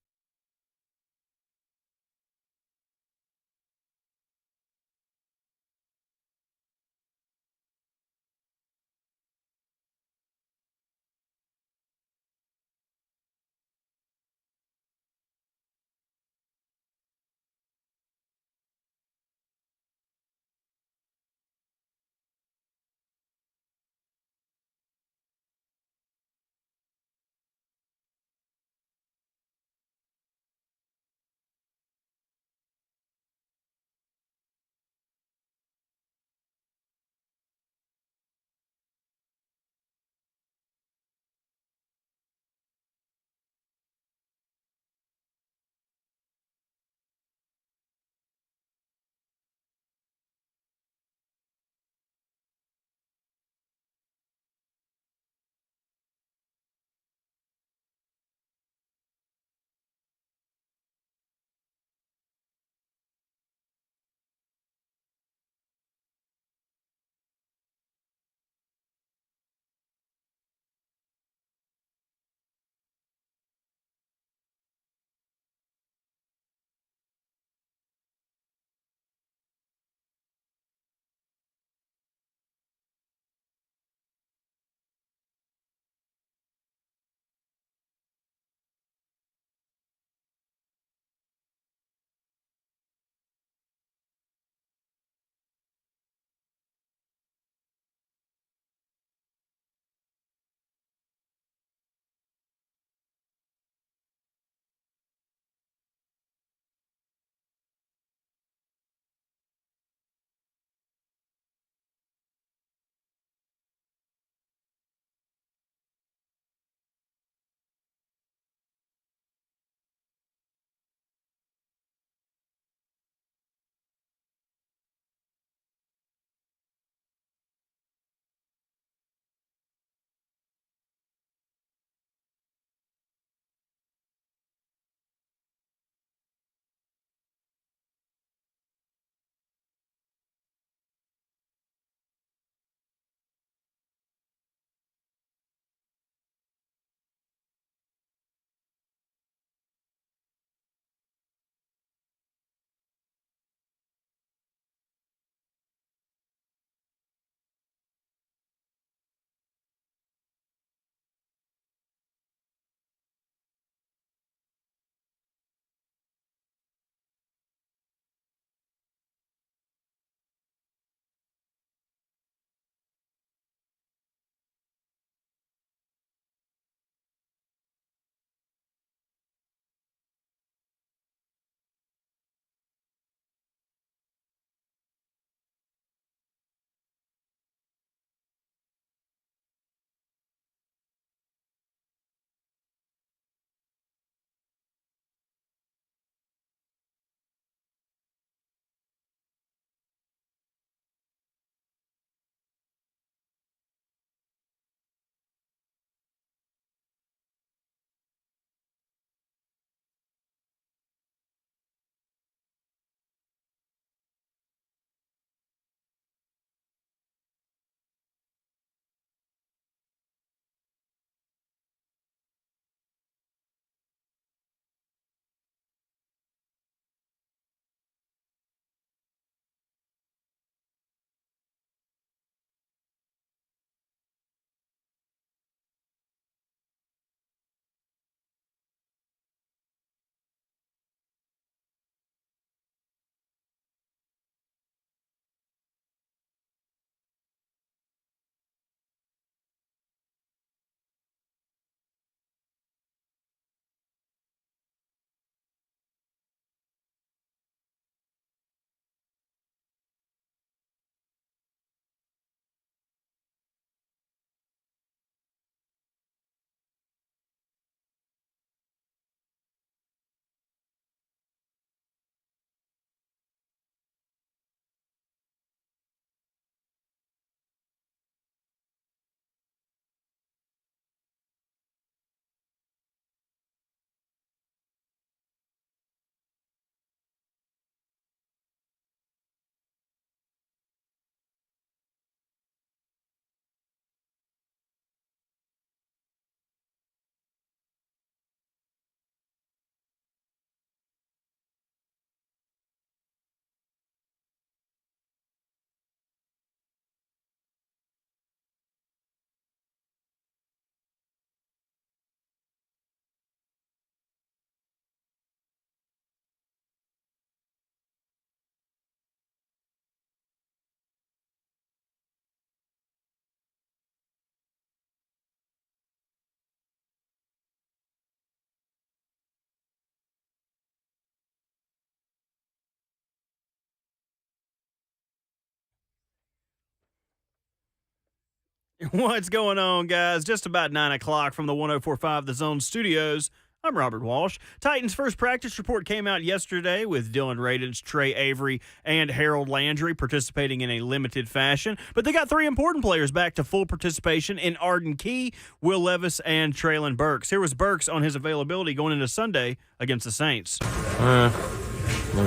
Speaker 1: What's going on, guys? Just about 9 o'clock from the 104.5 The Zone Studios. I'm Robert Walsh. Titans' first practice report came out yesterday with Dylan Radins, Trey Avery, and Harold Landry participating in a limited fashion. But they got three important players back to full participation in Arden Key, Will Levis, and Traylon Burks. Here was Burks on his availability going into Sunday against the Saints.
Speaker 2: No,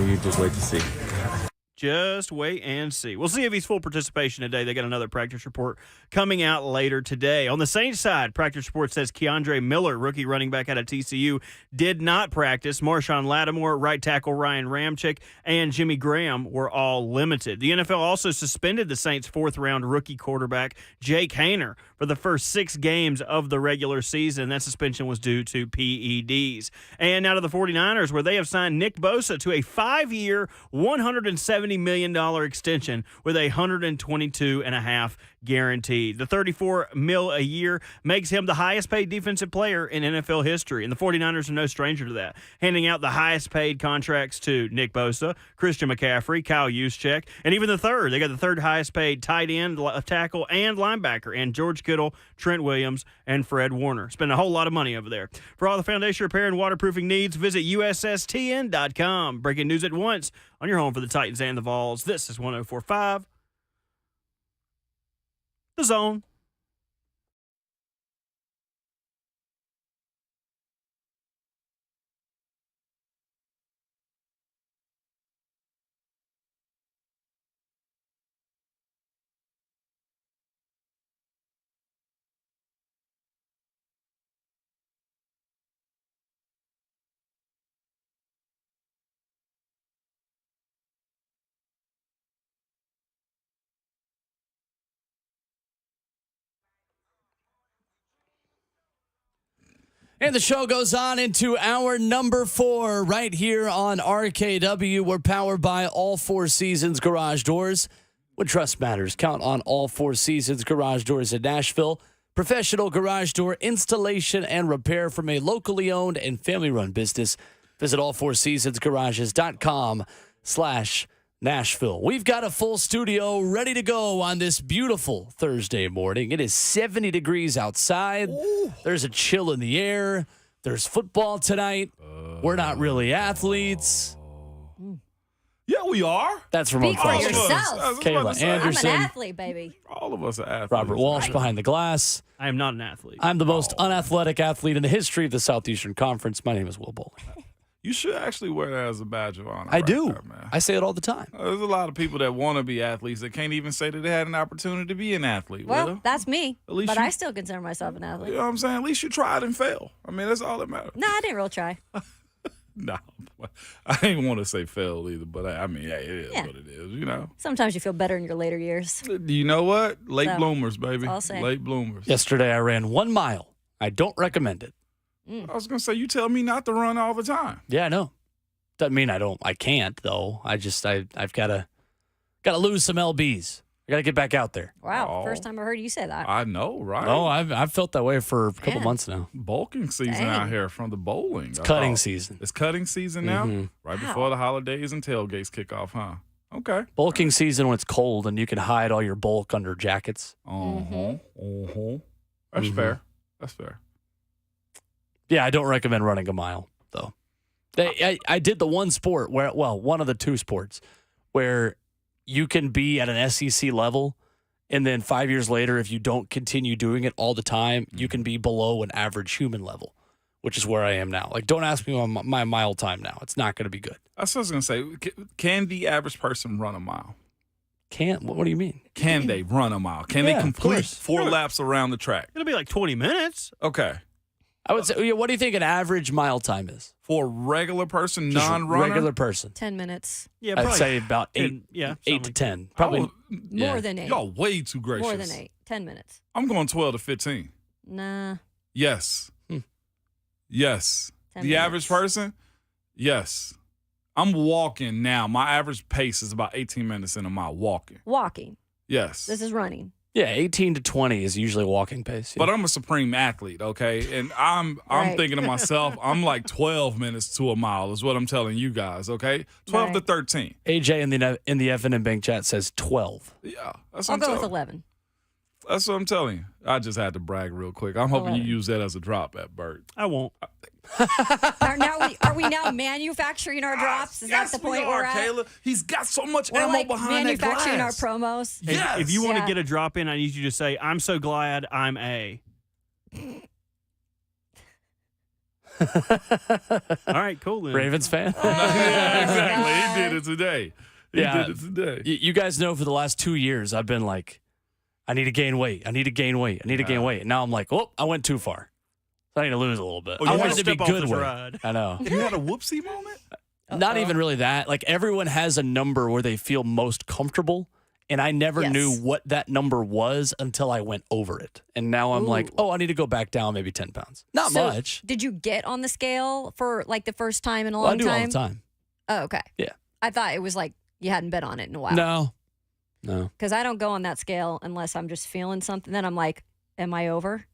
Speaker 2: you just wait to see.
Speaker 1: Just wait and see. We'll see if he's full participation today. They got another practice report coming out later today. On the Saints side, practice report says Keandre Miller, rookie running back out of TCU, did not practice. Marshawn Lattimore, right tackle Ryan Ramczyk, and Jimmy Graham were all limited. The NFL also suspended the Saints' fourth-round rookie quarterback Jake Haener for the first 6 games of the regular season. That suspension was due to PEDs. And now to the 49ers, where they have signed Nick Bosa to a 5-year, $170 million extension with $122.5 guaranteed. The $34 million a year makes him the highest paid defensive player in NFL history, and the 49ers are no stranger to that, handing out the highest paid contracts to Nick Bosa, Christian McCaffrey, Kyle Juszczyk, and even the third. They got the third highest paid tight end, tackle, and linebacker, and George Kittle, Trent Williams, and Fred Warner. Spend a whole lot of money over there. For all the foundation repair and waterproofing needs, visit USSTN.com. Breaking news at once on your home for the Titans and the Vols. This is 104.5 The Zone.
Speaker 3: And the show goes on into hour number 4 right here on RKW. We're powered by All Four Seasons Garage Doors. When trust matters, count on All Four Seasons Garage Doors in Nashville. Professional garage door installation and repair from a locally owned and family-run business. Visit allfourseasonsgarages.com/Nashville. We've got a full studio ready to go on this beautiful Thursday morning. It is 70 degrees outside. Ooh. There's a chill in the air. There's football tonight. We're not really athletes.
Speaker 4: Yeah, we are.
Speaker 3: That's Ramon
Speaker 5: Speak for yourself.
Speaker 3: Kayla Anderson.
Speaker 5: I'm an athlete, baby.
Speaker 4: All of us are athletes.
Speaker 3: Robert Walsh behind the glass.
Speaker 1: I am not an athlete.
Speaker 3: I'm the most unathletic athlete in the history of the Southeastern Conference. My name is Will Bowling.
Speaker 4: You should actually wear that as a badge of honor.
Speaker 3: I do.
Speaker 4: there, man.
Speaker 3: I say it all the time.
Speaker 4: There's a lot of people that want to be athletes that can't even say that they had an opportunity to be an athlete.
Speaker 5: Well, that's me.
Speaker 4: At least
Speaker 5: but
Speaker 4: you-
Speaker 5: I still consider myself an athlete.
Speaker 4: You know what I'm saying? At least you tried and failed. I mean, that's all that matters.
Speaker 5: No, I didn't really try.
Speaker 4: No, I didn't want to say failed either, but I mean, hey, it is what it is, you know.
Speaker 5: Sometimes you feel better in your later years.
Speaker 4: You know what? Late
Speaker 5: So,
Speaker 4: bloomers, baby.
Speaker 5: I'll say.
Speaker 4: Late bloomers.
Speaker 3: Yesterday I ran 1 mile. I don't recommend it.
Speaker 4: I was going to say, you tell me not to run all the time.
Speaker 3: Yeah, I know. Doesn't mean I can't though. I've got to lose some lbs. I got to get back out there.
Speaker 5: Wow, first time I heard you say that.
Speaker 4: I know, right?
Speaker 3: Oh, I've felt that way for a couple months now.
Speaker 4: Bulking season
Speaker 5: Dang.
Speaker 4: out here from the bowling.
Speaker 3: It's cutting season.
Speaker 4: It's cutting season now?
Speaker 3: Mhm.
Speaker 4: Right
Speaker 5: Wow.
Speaker 4: before the holidays and tailgates kick off, huh? Okay.
Speaker 3: Bulking season when it's cold and you can hide all your bulk under jackets.
Speaker 4: That's
Speaker 3: Mhm.
Speaker 4: fair. That's fair.
Speaker 3: Yeah, I don't recommend running a mile though. I did the one sport one of the two sports where you can be at an SEC level, and then 5 years later, if you don't continue doing it all the time, you can be below an average human level, which is where I am now. Like, don't ask me my mile time now. It's not going to be good.
Speaker 4: That's what I was going to say. Can the average person run a mile?
Speaker 3: Can't? What do you mean?
Speaker 4: Can they run a mile? Can
Speaker 3: Yeah,
Speaker 4: they
Speaker 3: of
Speaker 4: complete
Speaker 3: course.
Speaker 4: 4 laps around the track?
Speaker 1: It'll be like 20 minutes.
Speaker 4: Okay.
Speaker 3: I would say, what do you think an average mile time is?
Speaker 4: For a regular person,
Speaker 3: Just
Speaker 4: non-runner?
Speaker 3: regular person.
Speaker 5: 10 minutes.
Speaker 1: Yeah,
Speaker 3: I'd
Speaker 1: probably
Speaker 3: say about 8,
Speaker 1: 10,
Speaker 3: 8 to 10. Probably
Speaker 5: More than 8.
Speaker 4: Y'all way too gracious.
Speaker 5: More than 8. 10 minutes.
Speaker 4: I'm going 12 to 15.
Speaker 5: Nah.
Speaker 4: Yes. Yes.
Speaker 5: 10
Speaker 4: The
Speaker 5: minutes.
Speaker 4: average person? Yes. I'm walking now. My average pace is about 18 minutes in a mile walking.
Speaker 5: Walking.
Speaker 4: Yes.
Speaker 5: This is running.
Speaker 3: Yeah, 18 to 20 is usually walking pace.
Speaker 4: But I'm a supreme athlete, okay? And I'm
Speaker 5: Right.
Speaker 4: thinking to myself, I'm like 12 minutes to a mile is what I'm telling you guys, okay? 12 to
Speaker 5: Right.
Speaker 4: 13.
Speaker 3: AJ in the F&M Bank chat says 12.
Speaker 4: Yeah. That's
Speaker 5: I'll
Speaker 4: what
Speaker 5: go
Speaker 4: I'm
Speaker 5: with
Speaker 4: telling
Speaker 5: 11.
Speaker 4: That's what I'm telling you. I just had to brag real quick. I'm hoping you use that as a drop at Bert.
Speaker 1: I won't.
Speaker 5: Are we now manufacturing our drops? Is that the point we're at?
Speaker 4: Kayla. He's got so much
Speaker 5: We're
Speaker 4: ammo
Speaker 5: like
Speaker 4: behind that glass.
Speaker 5: manufacturing our promos.
Speaker 4: Yes.
Speaker 1: If you want to get a drop in, I need you to say, "I'm so glad I'm A." All right, cool then.
Speaker 15: Ravens fan?
Speaker 4: Yeah, exactly. He did it today. He did it today.
Speaker 15: You guys know for the last 2 years, I've been like, I need to gain weight. I need to gain weight. I need to gain weight. And now I'm like, oh, I went too far. So I need to lose a little bit.
Speaker 1: Oh,
Speaker 15: I
Speaker 1: you
Speaker 15: wanted to be
Speaker 1: step off
Speaker 15: good
Speaker 1: this
Speaker 15: weight.
Speaker 1: ride.
Speaker 15: I know.
Speaker 4: You had a whoopsie moment?
Speaker 15: Not even really that. Like everyone has a number where they feel most comfortable. And I never knew what that number was until I went over it. And now I'm like, oh, I need to go back down maybe 10 pounds. Not much.
Speaker 5: Did you get on the scale for like the first time in a long
Speaker 15: I do
Speaker 5: time?
Speaker 15: all the time.
Speaker 5: Oh, okay.
Speaker 15: Yeah.
Speaker 5: I thought it was like you hadn't been on it in a while.
Speaker 15: No.
Speaker 5: Because I don't go on that scale unless I'm just feeling something. Then I'm like, am I over?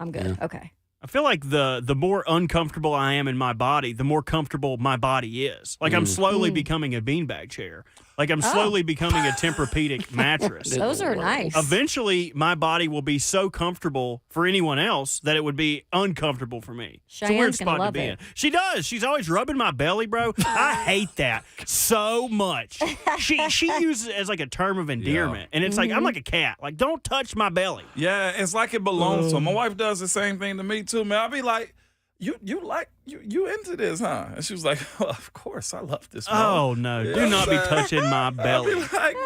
Speaker 5: I'm good.
Speaker 15: Yeah.
Speaker 5: Okay.
Speaker 1: I feel like the more uncomfortable I am in my body, the more comfortable my body is. Like I'm slowly becoming a beanbag chair. Like I'm slowly becoming a Tempur-Pedic mattress.
Speaker 5: Those are nice.
Speaker 1: Eventually, my body will be so comfortable for anyone else that it would be uncomfortable for me. It's a weird
Speaker 5: Cheyenne's gonna
Speaker 1: spot to
Speaker 5: love
Speaker 1: be
Speaker 5: it.
Speaker 1: in. She does. She's always rubbing my belly, bro. I hate that so much. She uses it as like a term of endearment, and it's like I'm like a cat. Like don't touch my belly.
Speaker 4: Yeah, it's like it belongs to her. My wife does the same thing to me too, man. I'll be like, you into this, huh? And she was like, well, of course, I love this.
Speaker 1: Oh no, do not be touching my belly.
Speaker 4: I'll be like,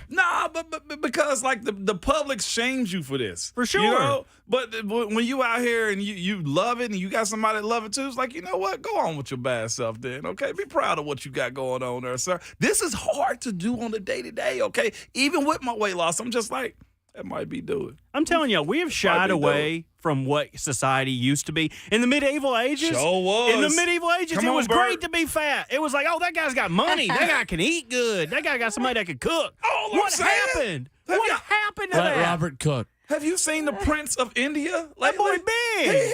Speaker 4: nah, but because like the public shames you for this.
Speaker 1: For sure.
Speaker 4: You know? But when you out here and you love it and you got somebody that love it too, it's like, you know what? Go on with your bad self then, okay? Be proud of what you got going on there, sir. This is hard to do on the day-to-day, okay? Even with my weight loss, I'm just like, that might be doing.
Speaker 1: I'm telling you, we have shied away from what society used to be. In the medieval ages,
Speaker 4: Sure was.
Speaker 1: In the medieval ages,
Speaker 4: Come
Speaker 1: it
Speaker 4: on,
Speaker 1: was
Speaker 4: Bert.
Speaker 1: great to be fat. It was like, oh, that guy's got money. That guy can eat good. That guy got somebody that can cook.
Speaker 4: I'm
Speaker 1: What
Speaker 4: saying,
Speaker 1: happened? What happened to
Speaker 15: Let
Speaker 1: that?
Speaker 15: Robert cook.
Speaker 4: Have you seen the Prince of India?
Speaker 1: That boy big.
Speaker 4: He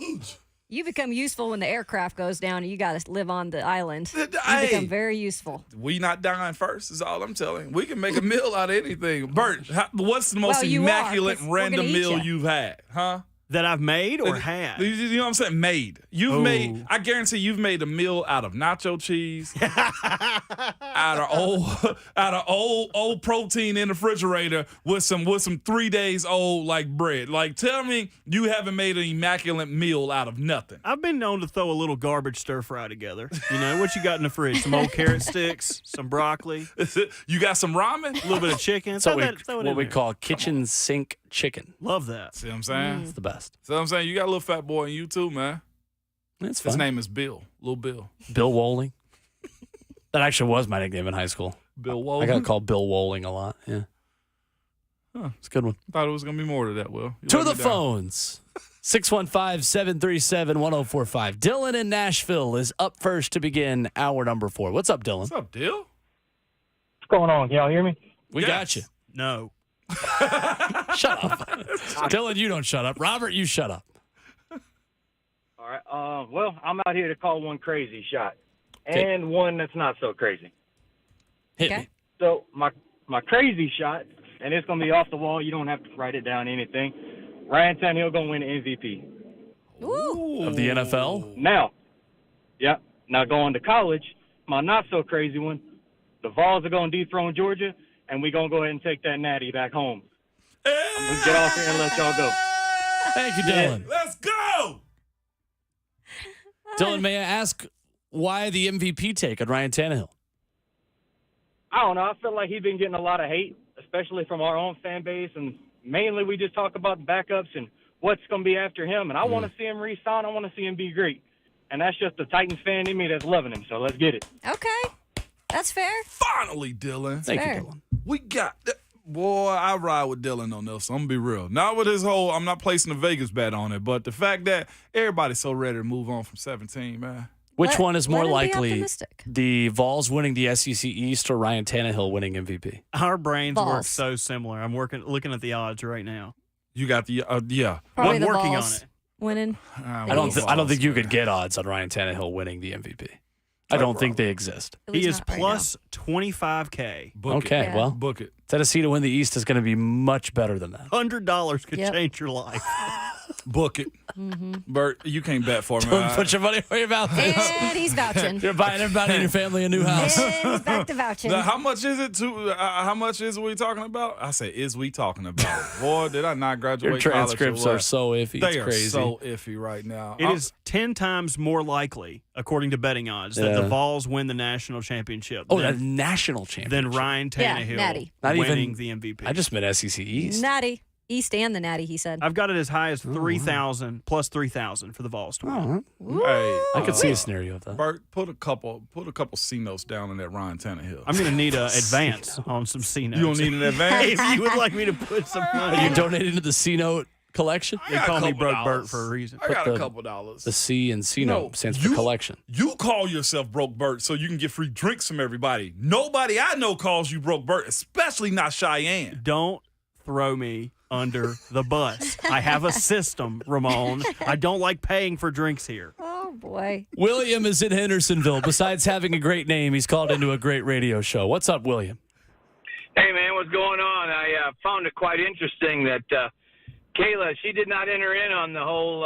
Speaker 4: huge.
Speaker 5: You become useful when the aircraft goes down and you got to live on the island. You
Speaker 4: Hey.
Speaker 5: become very useful.
Speaker 4: We not dying first is all I'm telling you. We can make a meal out of anything. Bert, what's the most
Speaker 5: Well, you are,
Speaker 4: immaculate
Speaker 5: 'cause we're
Speaker 4: random
Speaker 5: gonna eat
Speaker 4: meal
Speaker 5: ya.
Speaker 4: you've had? Huh?
Speaker 1: That I've made or had?
Speaker 4: You know what I'm saying? Made. You've
Speaker 1: Oh.
Speaker 4: made, I guarantee you've made a meal out of nacho cheese, out of old protein in the refrigerator with some 3 days old like bread. Like tell me you haven't made an immaculate meal out of nothing.
Speaker 1: I've been known to throw a little garbage stir fry together. You know, what you got in the fridge? Some old carrot sticks, some broccoli,
Speaker 4: You got some ramen?
Speaker 1: a little bit of chicken.
Speaker 15: That's
Speaker 1: Throw
Speaker 15: what
Speaker 1: that
Speaker 15: we
Speaker 1: in there.
Speaker 15: call kitchen sink chicken.
Speaker 1: Love that.
Speaker 4: See what I'm saying?
Speaker 15: It's the best.
Speaker 4: See what I'm saying? You got a little fat boy in you too, man.
Speaker 15: It's
Speaker 4: His
Speaker 15: fine.
Speaker 4: name is Bill. Little Bill.
Speaker 15: Bill Wolling. That actually was my nickname in high school.
Speaker 4: Bill
Speaker 15: I
Speaker 4: Walton.
Speaker 15: got called Bill Wolling a lot. Yeah.
Speaker 4: Huh.
Speaker 15: It's a good one.
Speaker 4: Thought it was gonna be more to that, Will. You
Speaker 15: To
Speaker 4: let
Speaker 15: the
Speaker 4: me down.
Speaker 15: phones. 615-737-1045. Dylan in Nashville is up first to begin hour number 4. What's up, Dylan?
Speaker 4: What's up, Dill?
Speaker 14: What's going on? Can y'all hear me?
Speaker 15: We got you.
Speaker 1: No.
Speaker 15: Shut up. Dylan, you don't shut up. Robert, you shut up.
Speaker 14: All right. Well, I'm out here to call one crazy shot
Speaker 15: Okay.
Speaker 14: and one that's not so crazy.
Speaker 15: Hit
Speaker 5: Okay.
Speaker 15: me.
Speaker 14: So my crazy shot, and it's gonna be off the wall. You don't have to write it down, anything. Ryan Tannehill gonna win the MVP.
Speaker 5: Ooh.
Speaker 15: Of the NFL?
Speaker 14: Now, yeah. Now going to college, my not so crazy one. The Vols are gonna dethrone Georgia, and we gonna go ahead and take that natty back home. I'm gonna get off here and let y'all go.
Speaker 15: Thank you, Dylan.
Speaker 4: Let's go.
Speaker 15: Dylan, may I ask why the MVP take on Ryan Tannehill?
Speaker 14: I don't know. I feel like he's been getting a lot of hate, especially from our own fan base, and mainly we just talk about the backups and what's going to be after him. And I want to see him re-sign. I want to see him be great. And that's just the Titans fan in me that's loving him. So let's get it.
Speaker 5: Okay. That's fair.
Speaker 4: Finally, Dylan.
Speaker 15: Thank
Speaker 5: Fair.
Speaker 15: you, Dylan.
Speaker 4: We got that. Boy, I ride with Dylan on this. I'm going to be real. Not with his whole, I'm not placing a Vegas bet on it, but the fact that everybody's so ready to move on from 17, man.
Speaker 15: Which
Speaker 5: Let-
Speaker 15: one is more
Speaker 5: let him be
Speaker 15: likely?
Speaker 5: optimistic.
Speaker 15: The Vols winning the SEC East or Ryan Tannehill winning MVP?
Speaker 1: Our brains work
Speaker 5: Balls.
Speaker 1: so similar. I'm looking at the odds right now.
Speaker 4: You got the, yeah.
Speaker 5: Probably
Speaker 1: I'm
Speaker 5: the
Speaker 1: working
Speaker 5: Vols
Speaker 1: on it.
Speaker 5: winning.
Speaker 15: I don't think you could get odds on Ryan Tannehill winning the MVP. I don't think they exist.
Speaker 5: At
Speaker 1: He
Speaker 5: least
Speaker 1: is
Speaker 5: not right
Speaker 1: plus 25K.
Speaker 15: Okay,
Speaker 5: Yeah.
Speaker 15: well,
Speaker 4: Book it.
Speaker 15: Tennessee to win the East is going to be much better than that.
Speaker 1: $100 could
Speaker 5: Yep.
Speaker 1: change your life.
Speaker 4: Book it. Bert, you can't bet for me.
Speaker 15: Don't put your money where your mouth
Speaker 5: now.
Speaker 15: is.
Speaker 5: And he's vouching.
Speaker 15: You're buying everybody in your family a new house.
Speaker 5: And he's back to vouching.
Speaker 4: Now, how much is it? How much is we talking about? I say, is we talking about? Boy, did I not graduate
Speaker 15: Your transcripts
Speaker 4: college or
Speaker 15: are
Speaker 4: what?
Speaker 15: so iffy.
Speaker 4: They
Speaker 15: It's
Speaker 4: are
Speaker 15: crazy.
Speaker 4: so iffy right now.
Speaker 1: It is 10 times more likely, according to betting odds, that the Vols win the national championship
Speaker 15: Oh, the national championship.
Speaker 1: than Ryan
Speaker 5: Yeah,
Speaker 1: Tannehill
Speaker 5: Natty.
Speaker 15: Not
Speaker 1: winning
Speaker 15: even-
Speaker 1: the MVP.
Speaker 15: I just meant SEC East.
Speaker 5: Natty. East and the Natty, he said.
Speaker 1: I've got it as high as 3,000 plus 3,000 for the Vols to win.
Speaker 4: Hey,
Speaker 15: I could see a scenario of that.
Speaker 4: Bert, put a couple C notes down in that Ryan Tannehill.
Speaker 1: I'm going to need an advance on some C notes.
Speaker 4: You don't need an advance?
Speaker 1: If you would like me to put some money.
Speaker 15: Are you donating to the C Note collection?
Speaker 1: They call me Broke Bert for a reason.
Speaker 4: I got
Speaker 15: the-
Speaker 4: a couple dollars.
Speaker 15: The C in C Note stands for
Speaker 4: you-
Speaker 15: collection.
Speaker 4: You call yourself Broke Bert so you can get free drinks from everybody. Nobody I know calls you Broke Bert, especially not Cheyenne.
Speaker 1: Don't throw me under the bus. I have a system, Ramon. I don't like paying for drinks here.
Speaker 5: Oh, boy.
Speaker 15: William is in Hendersonville. Besides having a great name, he's called into a great radio show. What's up, William?
Speaker 16: Hey, man, what's going on? I found it quite interesting that Kayla, she did not enter in on the whole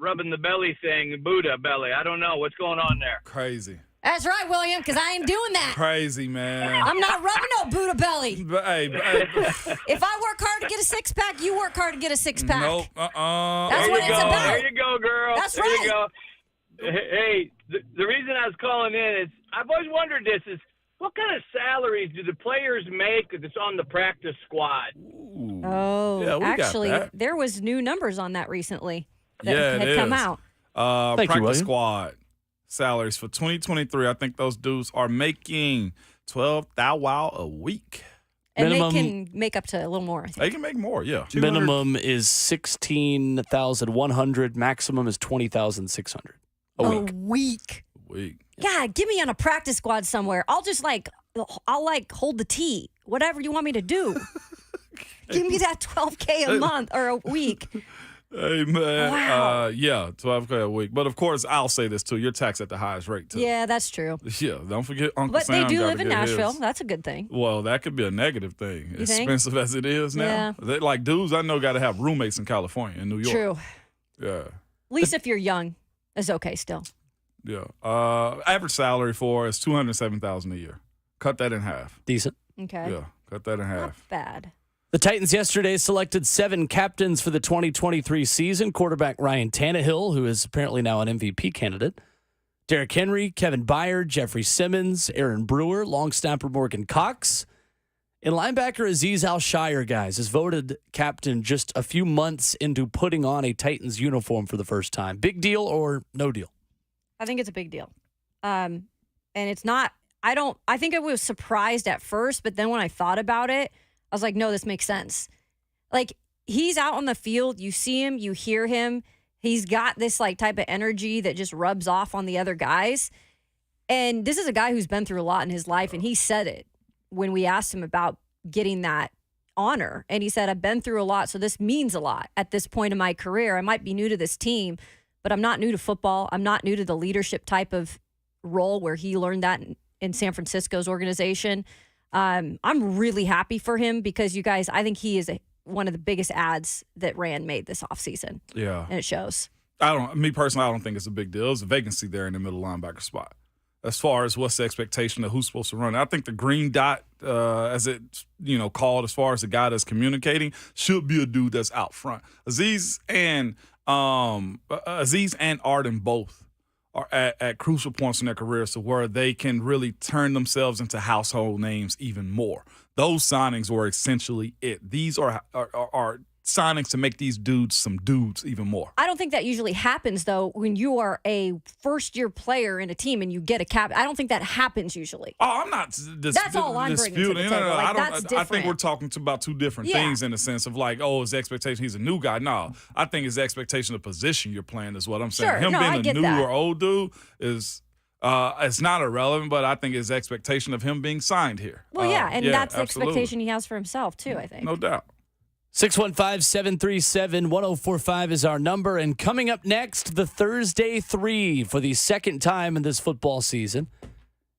Speaker 16: rubbing the belly thing, Buddha belly. I don't know. What's going on there?
Speaker 4: Crazy.
Speaker 5: That's right, William, because I ain't doing that.
Speaker 4: Crazy, man.
Speaker 5: I'm not rubbing no Buddha belly.
Speaker 4: But, hey,
Speaker 5: If I work hard to get a six-pack, you work hard to get a six-pack.
Speaker 4: nope.
Speaker 5: That's
Speaker 16: There
Speaker 5: what
Speaker 16: you
Speaker 5: it's
Speaker 16: go.
Speaker 5: about.
Speaker 16: There you go, girl.
Speaker 5: That's
Speaker 16: there
Speaker 5: right.
Speaker 16: you go. Hey, the reason I was calling in is I've always wondered this is what kind of salaries do the players make that's on the practice squad?
Speaker 5: Oh,
Speaker 4: Yeah, we got
Speaker 5: actually,
Speaker 4: that.
Speaker 5: there was new numbers on that recently that
Speaker 4: Yeah, it
Speaker 5: had come
Speaker 4: is.
Speaker 5: out.
Speaker 15: Thank you,
Speaker 4: Practice
Speaker 15: William.
Speaker 4: squad salaries for 2023. I think those dudes are making $12,000 a week.
Speaker 5: And
Speaker 15: Minimum-
Speaker 5: they can make up to a little more, I think.
Speaker 4: They can make more, yeah.
Speaker 15: Minimum is 16,100. Maximum is 20,600 a week.
Speaker 5: week.
Speaker 4: Week.
Speaker 5: God, get me on a practice squad somewhere. I'll hold the tee. Whatever you want me to do. Give me that $12K a month or a week.
Speaker 4: Hey, man.
Speaker 5: Wow.
Speaker 4: Yeah, $12K a week. But, of course, I'll say this, too. You're taxed at the highest rate, too.
Speaker 5: Yeah, that's true.
Speaker 4: Yeah, don't forget Uncle
Speaker 5: But
Speaker 4: Sam
Speaker 5: they do
Speaker 4: gotta
Speaker 5: live in
Speaker 4: get
Speaker 5: Nashville.
Speaker 4: his.
Speaker 5: That's a good thing.
Speaker 4: Well, that could be a negative thing.
Speaker 5: You think?
Speaker 4: Expensive as it is now.
Speaker 5: Yeah.
Speaker 4: They, like, dudes I know got to have roommates in California, in New York.
Speaker 5: True.
Speaker 4: Yeah.
Speaker 5: At least if you're young, it's okay still.
Speaker 4: Yeah. Average salary for is $207,000 a year. Cut that in half.
Speaker 15: Decent.
Speaker 5: Okay.
Speaker 4: Yeah, cut that in half.
Speaker 5: Bad.
Speaker 15: The Titans yesterday selected 7 captains for the 2023 season. Quarterback Ryan Tannehill, who is apparently now an MVP candidate. Derrick Henry, Kevin Byard, Jeffrey Simmons, Aaron Brewer, long snapper Morgan Cox. And linebacker Azeez Al-Shire, guys, is voted captain just a few months into putting on a Titans uniform for the first time. Big deal or no deal?
Speaker 5: I think it's a big deal. And it's not, I think I was surprised at first, but then when I thought about it, I was like, no, this makes sense. Like, he's out on the field. You see him, you hear him. He's got this like type of energy that just rubs off on the other guys. And this is a guy who's been through a lot in his life. And he said it when we asked him about getting that honor. And he said, I've been through a lot. So this means a lot at this point in my career. I might be new to this team, but I'm not new to football. I'm not new to the leadership type of role where he learned that in San Francisco's organization. I'm really happy for him because you guys, I think he is one of the biggest ads that Rand made this offseason.
Speaker 4: Yeah.
Speaker 5: And it shows.
Speaker 4: Me personally, I don't think it's a big deal. There's a vacancy there in the middle linebacker spot. As far as what's the expectation of who's supposed to run, I think the green dot, as it's called, as far as the guy that's communicating, should be a dude that's out front. Azeez and Arden both are at crucial points in their careers to where they can really turn themselves into household names even more. Those signings were essentially it. These are signings to make these dudes some dudes even more.
Speaker 5: I don't think that usually happens, though, when you are a first-year player in a team and you get a cap. I don't think that happens usually.
Speaker 4: Oh, I'm not
Speaker 5: That's all I'm bringing to the
Speaker 4: disputing.
Speaker 5: table. Like,
Speaker 4: I
Speaker 5: that's
Speaker 4: think
Speaker 5: different.
Speaker 4: we're talking about two different
Speaker 5: Yeah.
Speaker 4: things in the sense of like, oh, his expectation, he's a new guy. No, I think his expectation of position you're playing is what I'm saying.
Speaker 5: Sure.
Speaker 4: Him
Speaker 5: No, I
Speaker 4: being
Speaker 5: get
Speaker 4: a new
Speaker 5: that.
Speaker 4: or old dude is it's not irrelevant, but I think his expectation of him being signed here.
Speaker 5: Well, yeah, and that's the
Speaker 4: absolutely.
Speaker 5: expectation he has for himself, too, I think.
Speaker 4: No doubt.
Speaker 3: 615-737-1045 is our number. And coming up next, the Thursday 3 for the second time in this football season.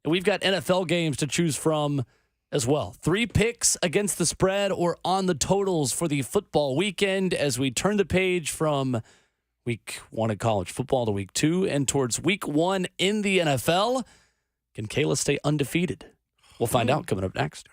Speaker 3: And we've got NFL games to choose from as well. 3 picks against the spread or on the totals for the football weekend as we turn the page from week 1 of college football to week 2 and towards week 1 in the NFL. Can Kayla stay undefeated? We'll find out coming up next.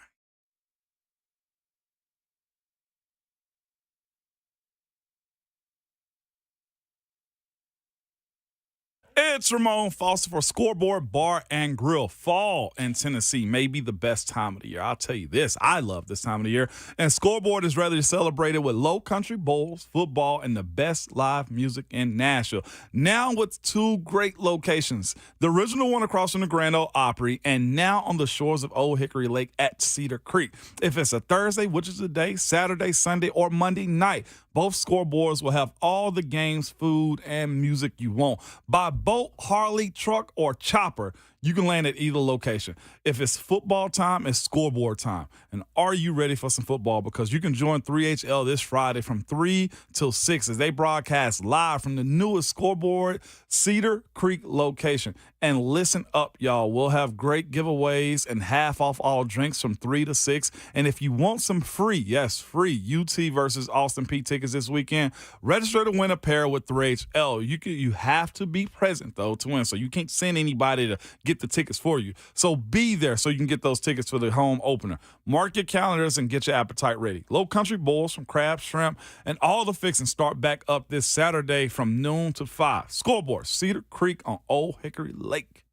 Speaker 4: It's Ramon Foster for Scoreboard Bar and Grill. Fall in Tennessee may be the best time of the year. I'll tell you this. I love this time of the year. And Scoreboard is ready to celebrate it with Low Country Bowls, football, and the best live music in Nashville. Now with 2 great locations. The original one across from the Grand Ole Opry and now on the shores of Old Hickory Lake at Cedar Creek. If it's a Thursday, which is the day, Saturday, Sunday, or Monday night, both scoreboards will have all the games, food, and music you want. By boat, Harley, truck, or chopper, you can land at either location. If it's football time, it's scoreboard time. And are you ready for some football? Because you can join 3HL this Friday from 3 till 6 as they broadcast live from the newest scoreboard, Cedar Creek location. And listen up, y'all. We'll have great giveaways and half off all drinks from 3 to 6. And if you want some free, yes, free UT versus Austin Peay tickets this weekend, register to win a pair with 3HL. You have to be present, though, to win. So you can't send anybody to get the tickets for you. So be there so you can get those tickets for the home opener. Mark your calendars and get your appetite ready. Low Country Bowls from crab, shrimp, and all the fixings start back up this Saturday from noon to 5. Scoreboard, Cedar Creek on Old Hickory Lake.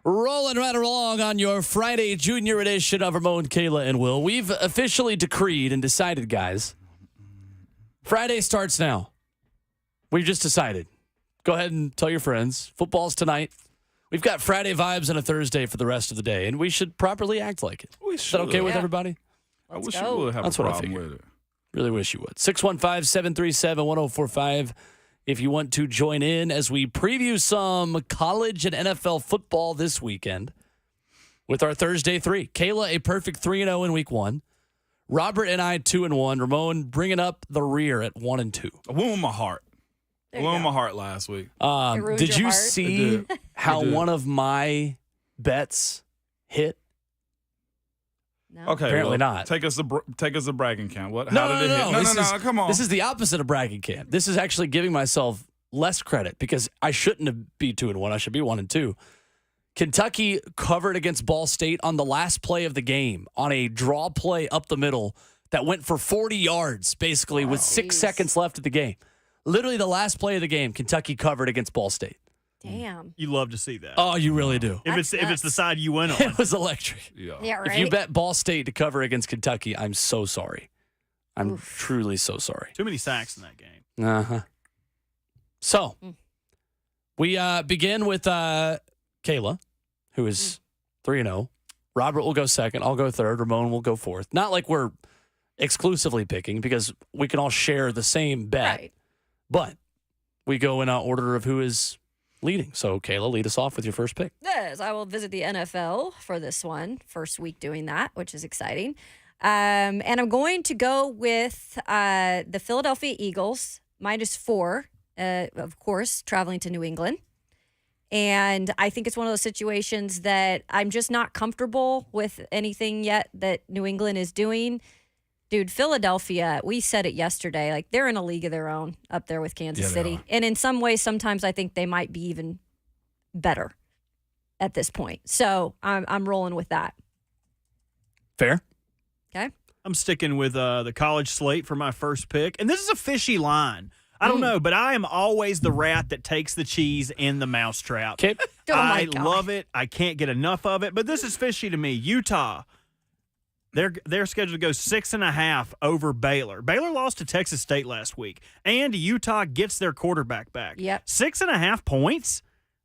Speaker 3: Rolling right along on your Friday Junior edition of Ramon, Kayla, and Will. We've officially decreed and decided, guys. Friday starts now. We've just decided. Go ahead and tell your friends. Football's tonight. We've got Friday vibes and a Thursday for the rest of the day, and we should properly act like it. Is that okay with everybody?
Speaker 4: I wish you would have a problem with it.
Speaker 3: Really wish you would. 615-737-1045 if you want to join in as we preview some college and NFL football this weekend with our Thursday 3. Kayla, a perfect 3-0 in week 1. Robert and I, 2-1. Ramon bringing up the rear at 1-2.
Speaker 4: I won with my heart. I won with my heart last week.
Speaker 3: Did you see how one of my bets hit?
Speaker 5: No.
Speaker 4: Okay,
Speaker 3: Apparently not.
Speaker 4: Take us to bragging camp. What?
Speaker 3: No,
Speaker 4: How did it hit? No, come on.
Speaker 3: This is the opposite of bragging camp. This is actually giving myself less credit because I shouldn't be 2-1. I should be 1-2. Kentucky covered against Ball State on the last play of the game on a draw play up the middle that went for 40 yards, basically, with 6 seconds left of the game. Literally the last play of the game, Kentucky covered against Ball State.
Speaker 5: Damn.
Speaker 1: You love to see that.
Speaker 3: Oh, you really do.
Speaker 1: If it's the side you went on.
Speaker 3: It was electric.
Speaker 5: Yeah, right.
Speaker 3: If you bet Ball State to cover against Kentucky, I'm so sorry. I'm truly so sorry.
Speaker 1: Too many sacks in that game.
Speaker 3: Uh-huh. So, we begin with Kayla, who is 3-0. Robert will go second. I'll go third. Ramon will go fourth. Not like we're exclusively picking because we can all share the same bet.
Speaker 5: Right.
Speaker 3: But we go in order of who is leading. So, Kayla, lead us off with your first pick.
Speaker 5: Yes, I will visit the NFL for this one. First week doing that, which is exciting. And I'm going to go with the Philadelphia Eagles, -4, of course, traveling to New England. And I think it's one of those situations that I'm just not comfortable with anything yet that New England is doing. Dude, Philadelphia, we said it yesterday, like they're in a league of their own up there with Kansas City. And in some ways, sometimes I think they might be even better at this point. So I'm rolling with that.
Speaker 3: Fair.
Speaker 5: Okay.
Speaker 1: I'm sticking with the college slate for my first pick. And this is a fishy line. I don't know, but I am always the rat that takes the cheese in the mousetrap.
Speaker 3: Okay.
Speaker 1: I love it. I can't get enough of it. But this is fishy to me. Utah. They're scheduled to go 6.5 over Baylor. Baylor lost to Texas State last week, and Utah gets their quarterback back.
Speaker 5: Yep.
Speaker 1: 6.5 points.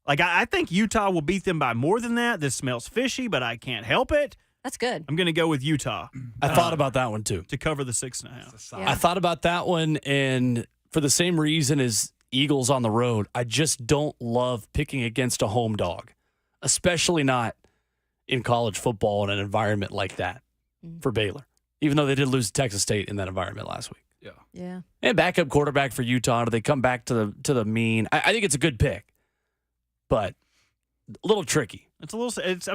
Speaker 1: Like I think Utah will beat them by more than that. This smells fishy, but I can't help it.
Speaker 5: That's good.
Speaker 1: I'm going to go with Utah.
Speaker 3: I thought about that one too.
Speaker 1: To cover the 6.5.
Speaker 5: Yeah.
Speaker 3: I thought about that one, and for the same reason as Eagles on the road, I just don't love picking against a home dog, especially not in college football in an environment like that for Baylor, even though they did lose to Texas State in that environment last week.
Speaker 5: Yeah.
Speaker 3: And backup quarterback for Utah. Do they come back to the mean? I think it's a good pick, but a little tricky.
Speaker 1: I'm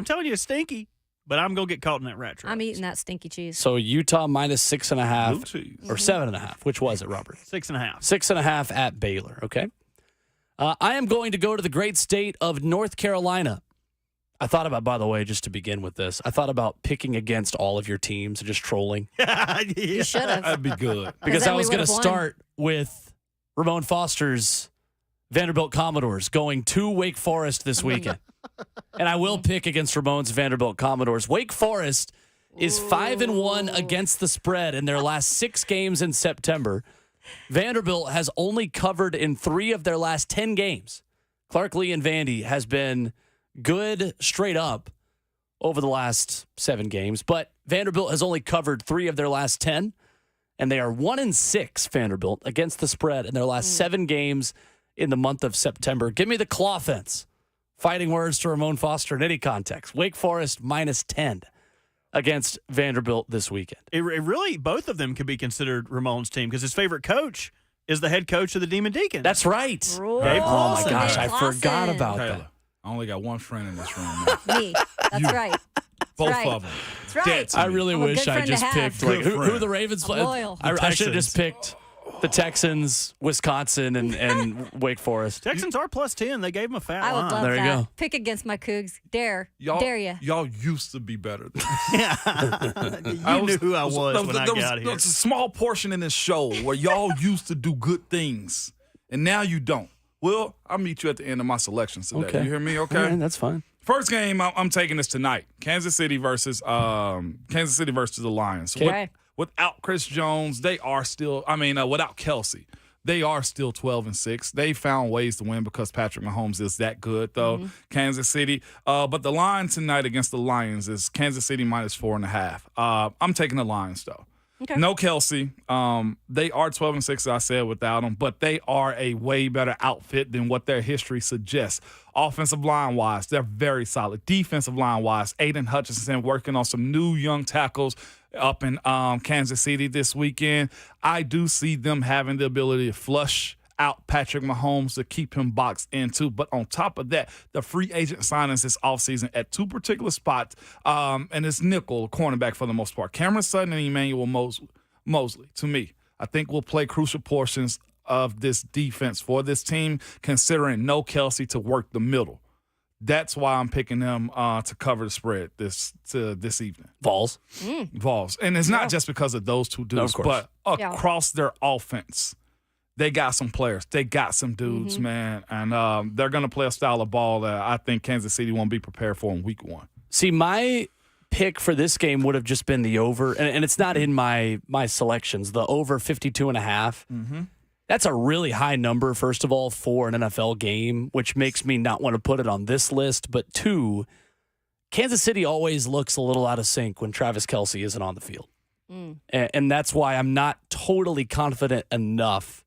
Speaker 1: telling you, it's stinky. But I'm going to get caught in that rat trap.
Speaker 5: I'm eating that stinky cheese.
Speaker 3: So Utah -6.5 or 7.5. Which was it, Robert?
Speaker 1: 6.5.
Speaker 3: 6.5 at Baylor. Okay. I am going to go to the great state of North Carolina. I thought about, by the way, just to begin with this, I thought about picking against all of your teams and just trolling.
Speaker 5: You should have.
Speaker 4: That'd be good.
Speaker 3: Because I was going to start with Ramon Foster's Vanderbilt Commodores going to Wake Forest this weekend. And I will pick against Ramon's Vanderbilt Commodores. Wake Forest is 5-1 against the spread in their last 6 games in September. Vanderbilt has only covered in 3 of their last 10 games. Clark Lee and Vandy has been good straight up over the last 7 games, but Vanderbilt has only covered 3 of their last 10, and they are 1-6, Vanderbilt, against the spread in their last 7 games in the month of September. Give me the claw fence. Fighting words to Ramon Foster in any context. Wake Forest -10 against Vanderbilt this weekend.
Speaker 1: It really, both of them could be considered Ramon's team because his favorite coach is the head coach of the Demon Deacons.
Speaker 3: That's right.
Speaker 1: Dave
Speaker 3: Oh, my
Speaker 1: Clawson.
Speaker 3: gosh.
Speaker 5: Dave
Speaker 3: I forgot
Speaker 5: Clawson.
Speaker 3: about
Speaker 4: Taylor,
Speaker 3: that.
Speaker 4: I only got one friend in this room now.
Speaker 5: Me. That's right.
Speaker 4: Both
Speaker 5: right.
Speaker 4: of them.
Speaker 5: That's right.
Speaker 4: Dead to
Speaker 3: I
Speaker 4: me.
Speaker 3: really
Speaker 5: I'm a
Speaker 3: wish
Speaker 5: good
Speaker 3: I
Speaker 5: friend to
Speaker 3: just
Speaker 5: have.
Speaker 3: picked like,
Speaker 4: Good
Speaker 3: who
Speaker 4: friend.
Speaker 3: the Ravens play.
Speaker 5: loyal.
Speaker 3: I should have just picked the Texans, Wisconsin, and Wake Forest.
Speaker 1: Texans are +10. They gave him a fat
Speaker 5: I would
Speaker 1: line.
Speaker 5: love
Speaker 3: There you
Speaker 5: that.
Speaker 3: go.
Speaker 5: Pick against my Cougs. Dare you.
Speaker 4: Y'all used to be better than
Speaker 1: You knew who I was when I got here.
Speaker 4: There's a small portion in this show where y'all used to do good things, and now you don't. Well, I'll meet you at the end of my selections today.
Speaker 3: Okay.
Speaker 4: You hear me? Okay.
Speaker 3: All right, that's fine.
Speaker 4: First game, I'm taking this tonight. Kansas City versus the Lions.
Speaker 5: Okay.
Speaker 4: Without Chris Jones, they are still. Without Kelsey, they are still 12-6. They found ways to win because Patrick Mahomes is that good, though. Kansas City, but the line tonight against the Lions is Kansas City -4.5. I'm taking the Lions though.
Speaker 5: Okay.
Speaker 4: No Kelsey. They are 12-6, as I said, without him, but they are a way better outfit than what their history suggests. Offensive line-wise, they're very solid. Defensive line-wise, Aiden Hutchinson working on some new young tackles up in Kansas City this weekend. I do see them having the ability to flush out Patrick Mahomes to keep him boxed in too. But on top of that, the free agent signings this offseason at two particular spots, and it's nickel cornerback for the most part. Cameron Sutton and Emmanuel Mosley, to me, I think will play crucial portions of this defense for this team, considering no Kelsey to work the middle. That's why I'm picking them to cover the spread this evening.
Speaker 15: Vols.
Speaker 4: Vols. And it's not just because of those two dudes, but across their offense. They got some players. They got some dudes, man. And they're going to play a style of ball that I think Kansas City won't be prepared for in week one.
Speaker 15: See, my pick for this game would have just been the over, and it's not in my selections, the over 52.5. That's a really high number, first of all, for an NFL game, which makes me not want to put it on this list. But two, Kansas City always looks a little out of sync when Travis Kelce isn't on the field. And that's why I'm not totally confident enough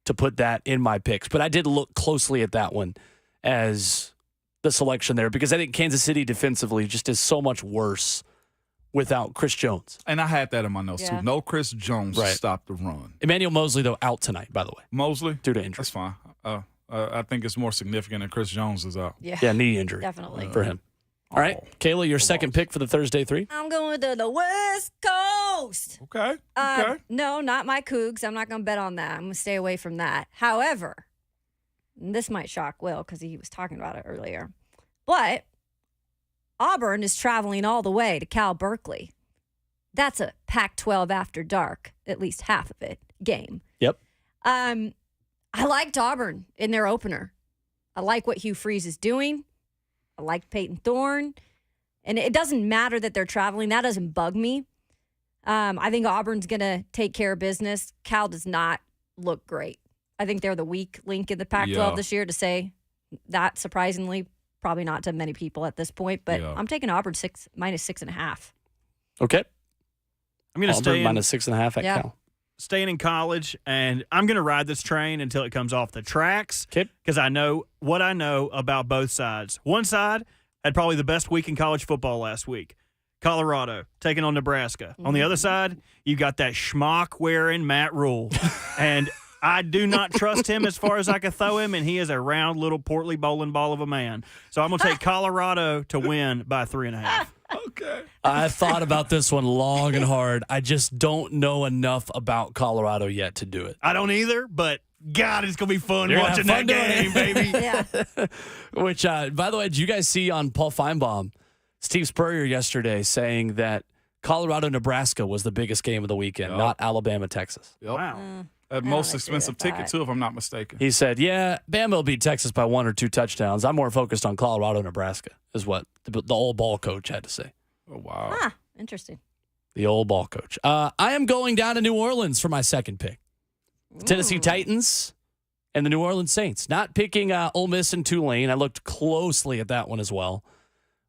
Speaker 15: to put that in my picks. But I did look closely at that one as the selection there because I think Kansas City defensively just is so much worse without Chris Jones.
Speaker 4: And I had that in my notes, too. No Chris Jones to stop the run.
Speaker 15: Emmanuel Mosley, though, out tonight, by the way.
Speaker 4: Mosley?
Speaker 15: Due to injury.
Speaker 4: That's fine. I think it's more significant that Chris Jones is out.
Speaker 15: Yeah, knee injury.
Speaker 5: Definitely.
Speaker 15: For him. All right, Kayla, your second pick for the Thursday 3?
Speaker 5: I'm going to the West Coast.
Speaker 4: Okay.
Speaker 5: No, not my Cougs. I'm not going to bet on that. I'm going to stay away from that. However, and this might shock Will because he was talking about it earlier, but Auburn is traveling all the way to Cal Berkeley. That's a Pac-12 after dark, at least half of it, game.
Speaker 15: Yep.
Speaker 5: I liked Auburn in their opener. I like what Hugh Freeze is doing. I like Peyton Thorne. And it doesn't matter that they're traveling. That doesn't bug me. I think Auburn's going to take care of business. Cal does not look great. I think they're the weak link in the Pac-12 this year, to say that, surprisingly. Probably not to many people at this point, but I'm taking Auburn -6.5.
Speaker 15: Okay.
Speaker 1: I'm going to stay
Speaker 15: -6.5 at Cal.
Speaker 1: Staying in college, and I'm going to ride this train until it comes off the tracks because I know what I know about both sides. One side had probably the best week in college football last week. Colorado taking on Nebraska. On the other side, you got that schmuck-wearing Matt Rule. And I do not trust him as far as I can throw him, and he is a round little portly bowling ball of a man. So I'm going to take Colorado to win by 3.5.
Speaker 4: Okay.
Speaker 15: I thought about this one long and hard. I just don't know enough about Colorado yet to do it.
Speaker 1: I don't either, but God, it's going to be fun watching that game, baby.
Speaker 15: Which, by the way, did you guys see on Paul Feinbaum, Steve Spurrier yesterday saying that Colorado-Nebraska was the biggest game of the weekend, not Alabama-Texas?
Speaker 4: Yep. Wow. Most expensive ticket, too, if I'm not mistaken.
Speaker 15: He said, Bama will beat Texas by 1 or 2 touchdowns. I'm more focused on Colorado-Nebraska, is what the old ball coach had to say.
Speaker 4: Oh, wow.
Speaker 5: Interesting.
Speaker 15: The old ball coach. I am going down to New Orleans for my second pick. The Tennessee Titans and the New Orleans Saints. Not picking Ole Miss and Tulane. I looked closely at that one as well.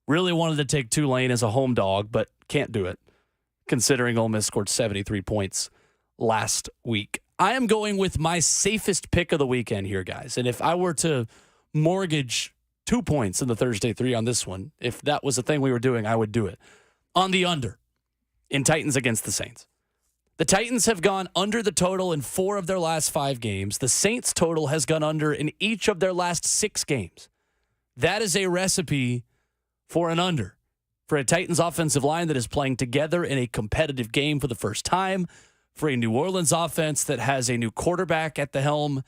Speaker 15: Really wanted to take Tulane as a home dog, but can't do it, considering Ole Miss scored 73 points last week. I am going with my safest pick of the weekend here, guys. And if I were to mortgage 2 points in the Thursday 3 on this one, if that was a thing we were doing, I would do it. On the under in Titans against the Saints. The Titans have gone under the total in 4 of their last 5 games. The Saints total has gone under in each of their last 6 games. That is a recipe for an under. For a Titans offensive line that is playing together in a competitive game for the first time. For a New Orleans offense that has a new quarterback at the helm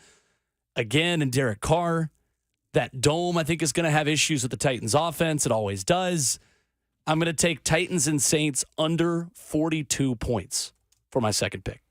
Speaker 15: again in Derek Carr. That dome, I think, is going to have issues with the Titans offense. It always does. I'm going to take Titans and Saints under 42 points for my second pick.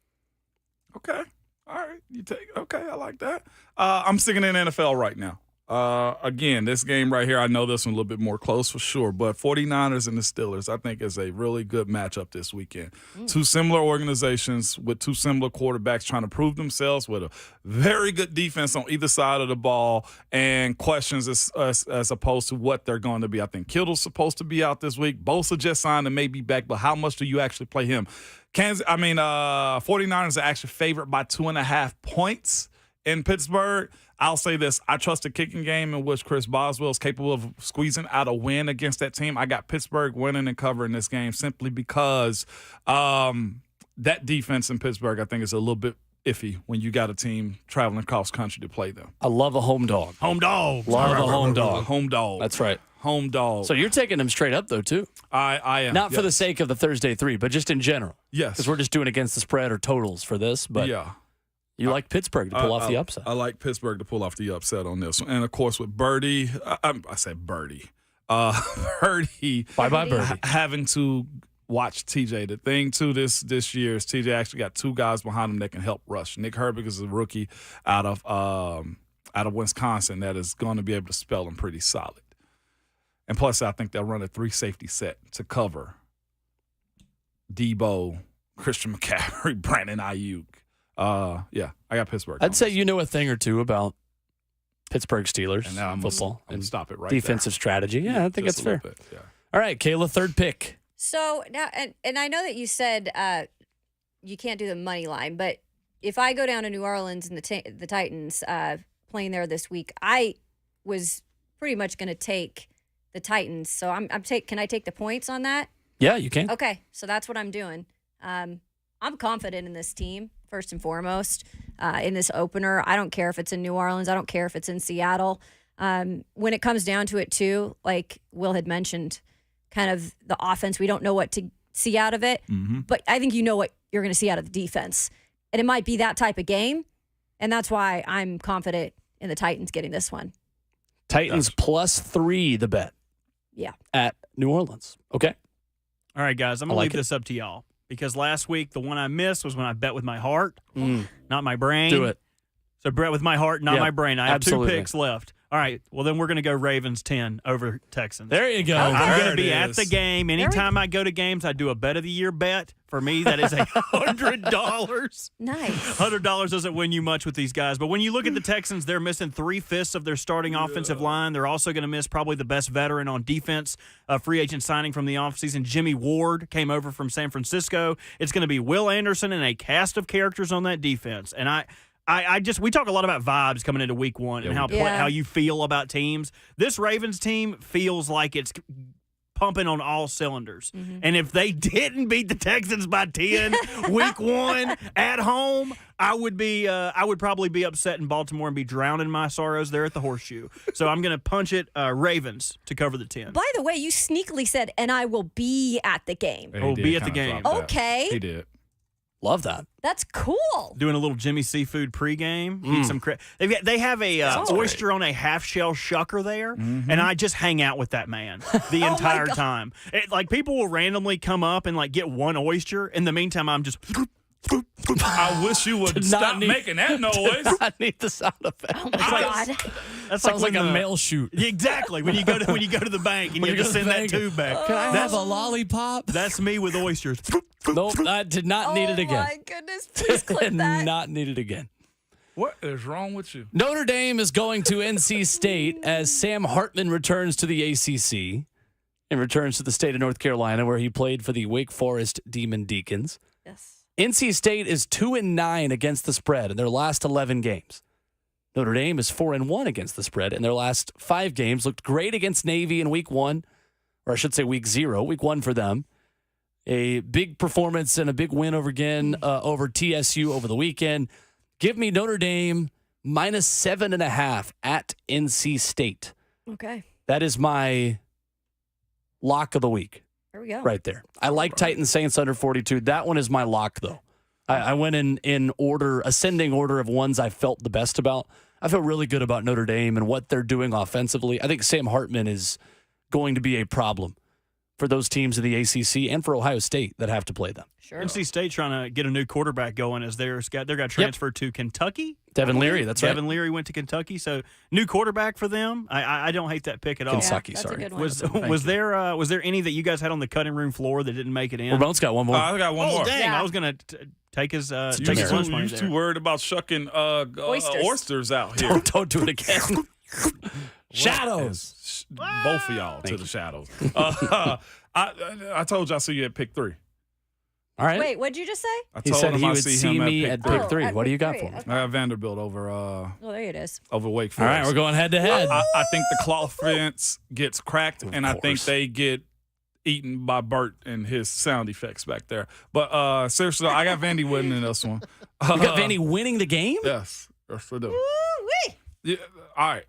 Speaker 4: Okay. All right. Okay, I like that. I'm sticking in NFL right now. Again, this game right here, I know this one a little bit more close for sure, but 49ers and the Steelers, I think, is a really good matchup this weekend. Two similar organizations with two similar quarterbacks trying to prove themselves with a very good defense on either side of the ball and questions as opposed to what they're going to be. I think Kittle's supposed to be out this week. Bosa just signed and may be back, but how much do you actually play him? 49ers are actually favored by 2.5 points in Pittsburgh. I'll say this. I trust the kicking game in which Chris Boswell is capable of squeezing out a win against that team. I got Pittsburgh winning and covering this game simply because that defense in Pittsburgh, I think, is a little bit iffy when you got a team traveling cross country to play them.
Speaker 15: I love a home dog.
Speaker 1: Home dog.
Speaker 15: Love a home dog.
Speaker 4: Home dog.
Speaker 15: That's right.
Speaker 4: Home dog.
Speaker 15: So you're taking them straight up, though, too.
Speaker 4: I am.
Speaker 15: Not for the sake of the Thursday 3, but just in general.
Speaker 4: Yes.
Speaker 15: Because we're just doing against the spread or totals for this. But
Speaker 4: yeah.
Speaker 15: You like Pittsburgh to pull off the upset.
Speaker 4: I like Pittsburgh to pull off the upset on this one. And, of course, with Birdie, I said Birdie. Birdie.
Speaker 15: Bye-bye, Birdie.
Speaker 4: Having to watch TJ. The thing, too, this year is TJ actually got two guys behind him that can help rush. Nick Herbig is a rookie out of Wisconsin that is going to be able to spell him pretty solid. And, plus, I think they'll run a 3-safety set to cover Debo, Christian McCaffrey, Brandon Ayuk. Yeah, I got Pittsburgh.
Speaker 15: I'd say you know a thing or two about Pittsburgh Steelers
Speaker 4: and now
Speaker 15: football
Speaker 4: and stop it right
Speaker 15: defensive
Speaker 4: there.
Speaker 15: strategy. Yeah, I think
Speaker 4: Just
Speaker 15: it's fair.
Speaker 4: bit, yeah.
Speaker 15: All right, Kayla, third pick.
Speaker 5: So now, and I know that you said you can't do the money line, but if I go down to New Orleans and the Titans playing there this week, I was pretty much going to take the Titans. So can I take the points on that?
Speaker 15: Yeah, you can.
Speaker 5: Okay, so that's what I'm doing. I'm confident in this team, first and foremost, in this opener. I don't care if it's in New Orleans. I don't care if it's in Seattle. When it comes down to it, too, like Will had mentioned, kind of the offense, we don't know what to see out of it.
Speaker 4: Mm-hmm.
Speaker 5: But I think you know what you're going to see out of the defense. And it might be that type of game. And that's why I'm confident in the Titans getting this one.
Speaker 15: Titans +3, the bet.
Speaker 5: Yeah.
Speaker 15: At New Orleans. Okay.
Speaker 1: All right, guys, I'm going to leave this up to y'all. Because last week, the one I missed was when I bet with my heart, not my brain.
Speaker 15: Do it.
Speaker 1: So bet with my heart, not my brain. I have
Speaker 15: absolutely.
Speaker 1: 2 picks left. All right, well, then we're going to go Ravens 10 over Texans.
Speaker 15: There you go.
Speaker 1: I'm going to be at the game. Anytime I go to games, I do a bet of the year bet. For me, that is $100.
Speaker 5: Nice.
Speaker 1: $100 doesn't win you much with these guys. But when you look at the Texans, they're missing 3/5 of their starting offensive line. They're also going to miss probably the best veteran on defense, free agent signing from the offseason. Jimmy Ward came over from San Francisco. It's going to be Will Anderson and a cast of characters on that defense. And we talk a lot about vibes coming into week one and how you feel about teams. This Ravens team feels like it's pumping on all cylinders. Mm-hmm. And if they didn't beat the Texans by 10 week one at home, I would probably be upset in Baltimore and be drowning my sorrows there at the Horseshoe. So I'm going to punch it Ravens to cover the 10.
Speaker 5: By the way, you sneakily said, and I will be at the game.
Speaker 1: Oh, be at the game.
Speaker 5: Okay.
Speaker 4: He did.
Speaker 15: Love that.
Speaker 5: That's cool.
Speaker 1: Doing a little Jimmy Seafood pregame. Eat some they have a oyster on a half-shell shucker there, and I just hang out with that man the entire time. Like, people will randomly come up and, like, get one oyster. In the meantime, I'm just...
Speaker 4: I wish you would stop making that noise.
Speaker 15: I need the sound effect.
Speaker 5: Oh, my God.
Speaker 1: That
Speaker 15: sounds like a mail shoot.
Speaker 1: Exactly. When you go to the bank and you have to send that tube back.
Speaker 3: Can I have a lollipop?
Speaker 1: That's me with oysters.
Speaker 15: Nope, I did not need it again.
Speaker 5: Oh, my goodness. Please clip that.
Speaker 15: Not need it again.
Speaker 4: What is wrong with you?
Speaker 15: Notre Dame is going to NC State as Sam Hartman returns to the ACC and returns to the state of North Carolina, where he played for the Wake Forest Demon Deacons.
Speaker 5: Yes.
Speaker 15: NC State is 2-9 against the spread in their last 11 games. Notre Dame is 4-1 against the spread in their last 5 games. Looked great against Navy in week 1, or I should say week 0, week 1 for them. A big performance and a big win over TSU over the weekend. Give me Notre Dame -7.5 at NC State.
Speaker 5: Okay.
Speaker 15: That is my lock of the week.
Speaker 5: There we go.
Speaker 15: Right there. I like Titans Saints under 42. That one is my lock, though. I went in order, ascending order of ones I felt the best about. I feel really good about Notre Dame and what they're doing offensively. I think Sam Hartman is going to be a problem for those teams in the ACC and for Ohio State that have to play them.
Speaker 5: Sure.
Speaker 1: NC State trying to get a new quarterback going as they got transferred to Kentucky.
Speaker 15: Devin Leary, that's right.
Speaker 1: Devin Leary went to Kentucky, so new quarterback for them. I don't hate that pick at all.
Speaker 15: Kentucky,
Speaker 5: that's a
Speaker 15: sorry.
Speaker 5: good one.
Speaker 1: Was there any that you guys had on the cutting room floor that didn't make it in?
Speaker 15: Ramon's got one more.
Speaker 4: I got one more.
Speaker 1: Dang,
Speaker 5: Yeah.
Speaker 1: I was gonna take his
Speaker 4: You
Speaker 1: lunch money
Speaker 4: too
Speaker 1: there.
Speaker 4: worried about shucking oysters out here.
Speaker 15: Don't do it again.
Speaker 6: Shadows.
Speaker 4: Both of y'all to the shadows. I told you I see you at pick 3.
Speaker 15: All right.
Speaker 5: Wait, what'd you just say?
Speaker 4: I
Speaker 15: He
Speaker 4: told
Speaker 15: said
Speaker 4: him
Speaker 15: he
Speaker 4: I
Speaker 15: would
Speaker 4: see
Speaker 15: see
Speaker 4: him
Speaker 15: me
Speaker 4: at
Speaker 15: at
Speaker 4: pick 3.
Speaker 15: pick 3.
Speaker 5: at
Speaker 15: What do you
Speaker 5: pick
Speaker 15: got
Speaker 5: three,
Speaker 15: for me?
Speaker 5: okay.
Speaker 4: I have Vanderbilt over
Speaker 5: Oh, there it is.
Speaker 4: Wake Forest.
Speaker 15: All right, we're going head to head.
Speaker 4: I think the cloth fence gets cracked, and I think
Speaker 15: course.
Speaker 4: they get eaten by Bert and his sound effects back there. But seriously, though, I got Vandy winning in this one.
Speaker 15: You got Vandy winning the game?
Speaker 4: Yes, I do. Yeah, all right.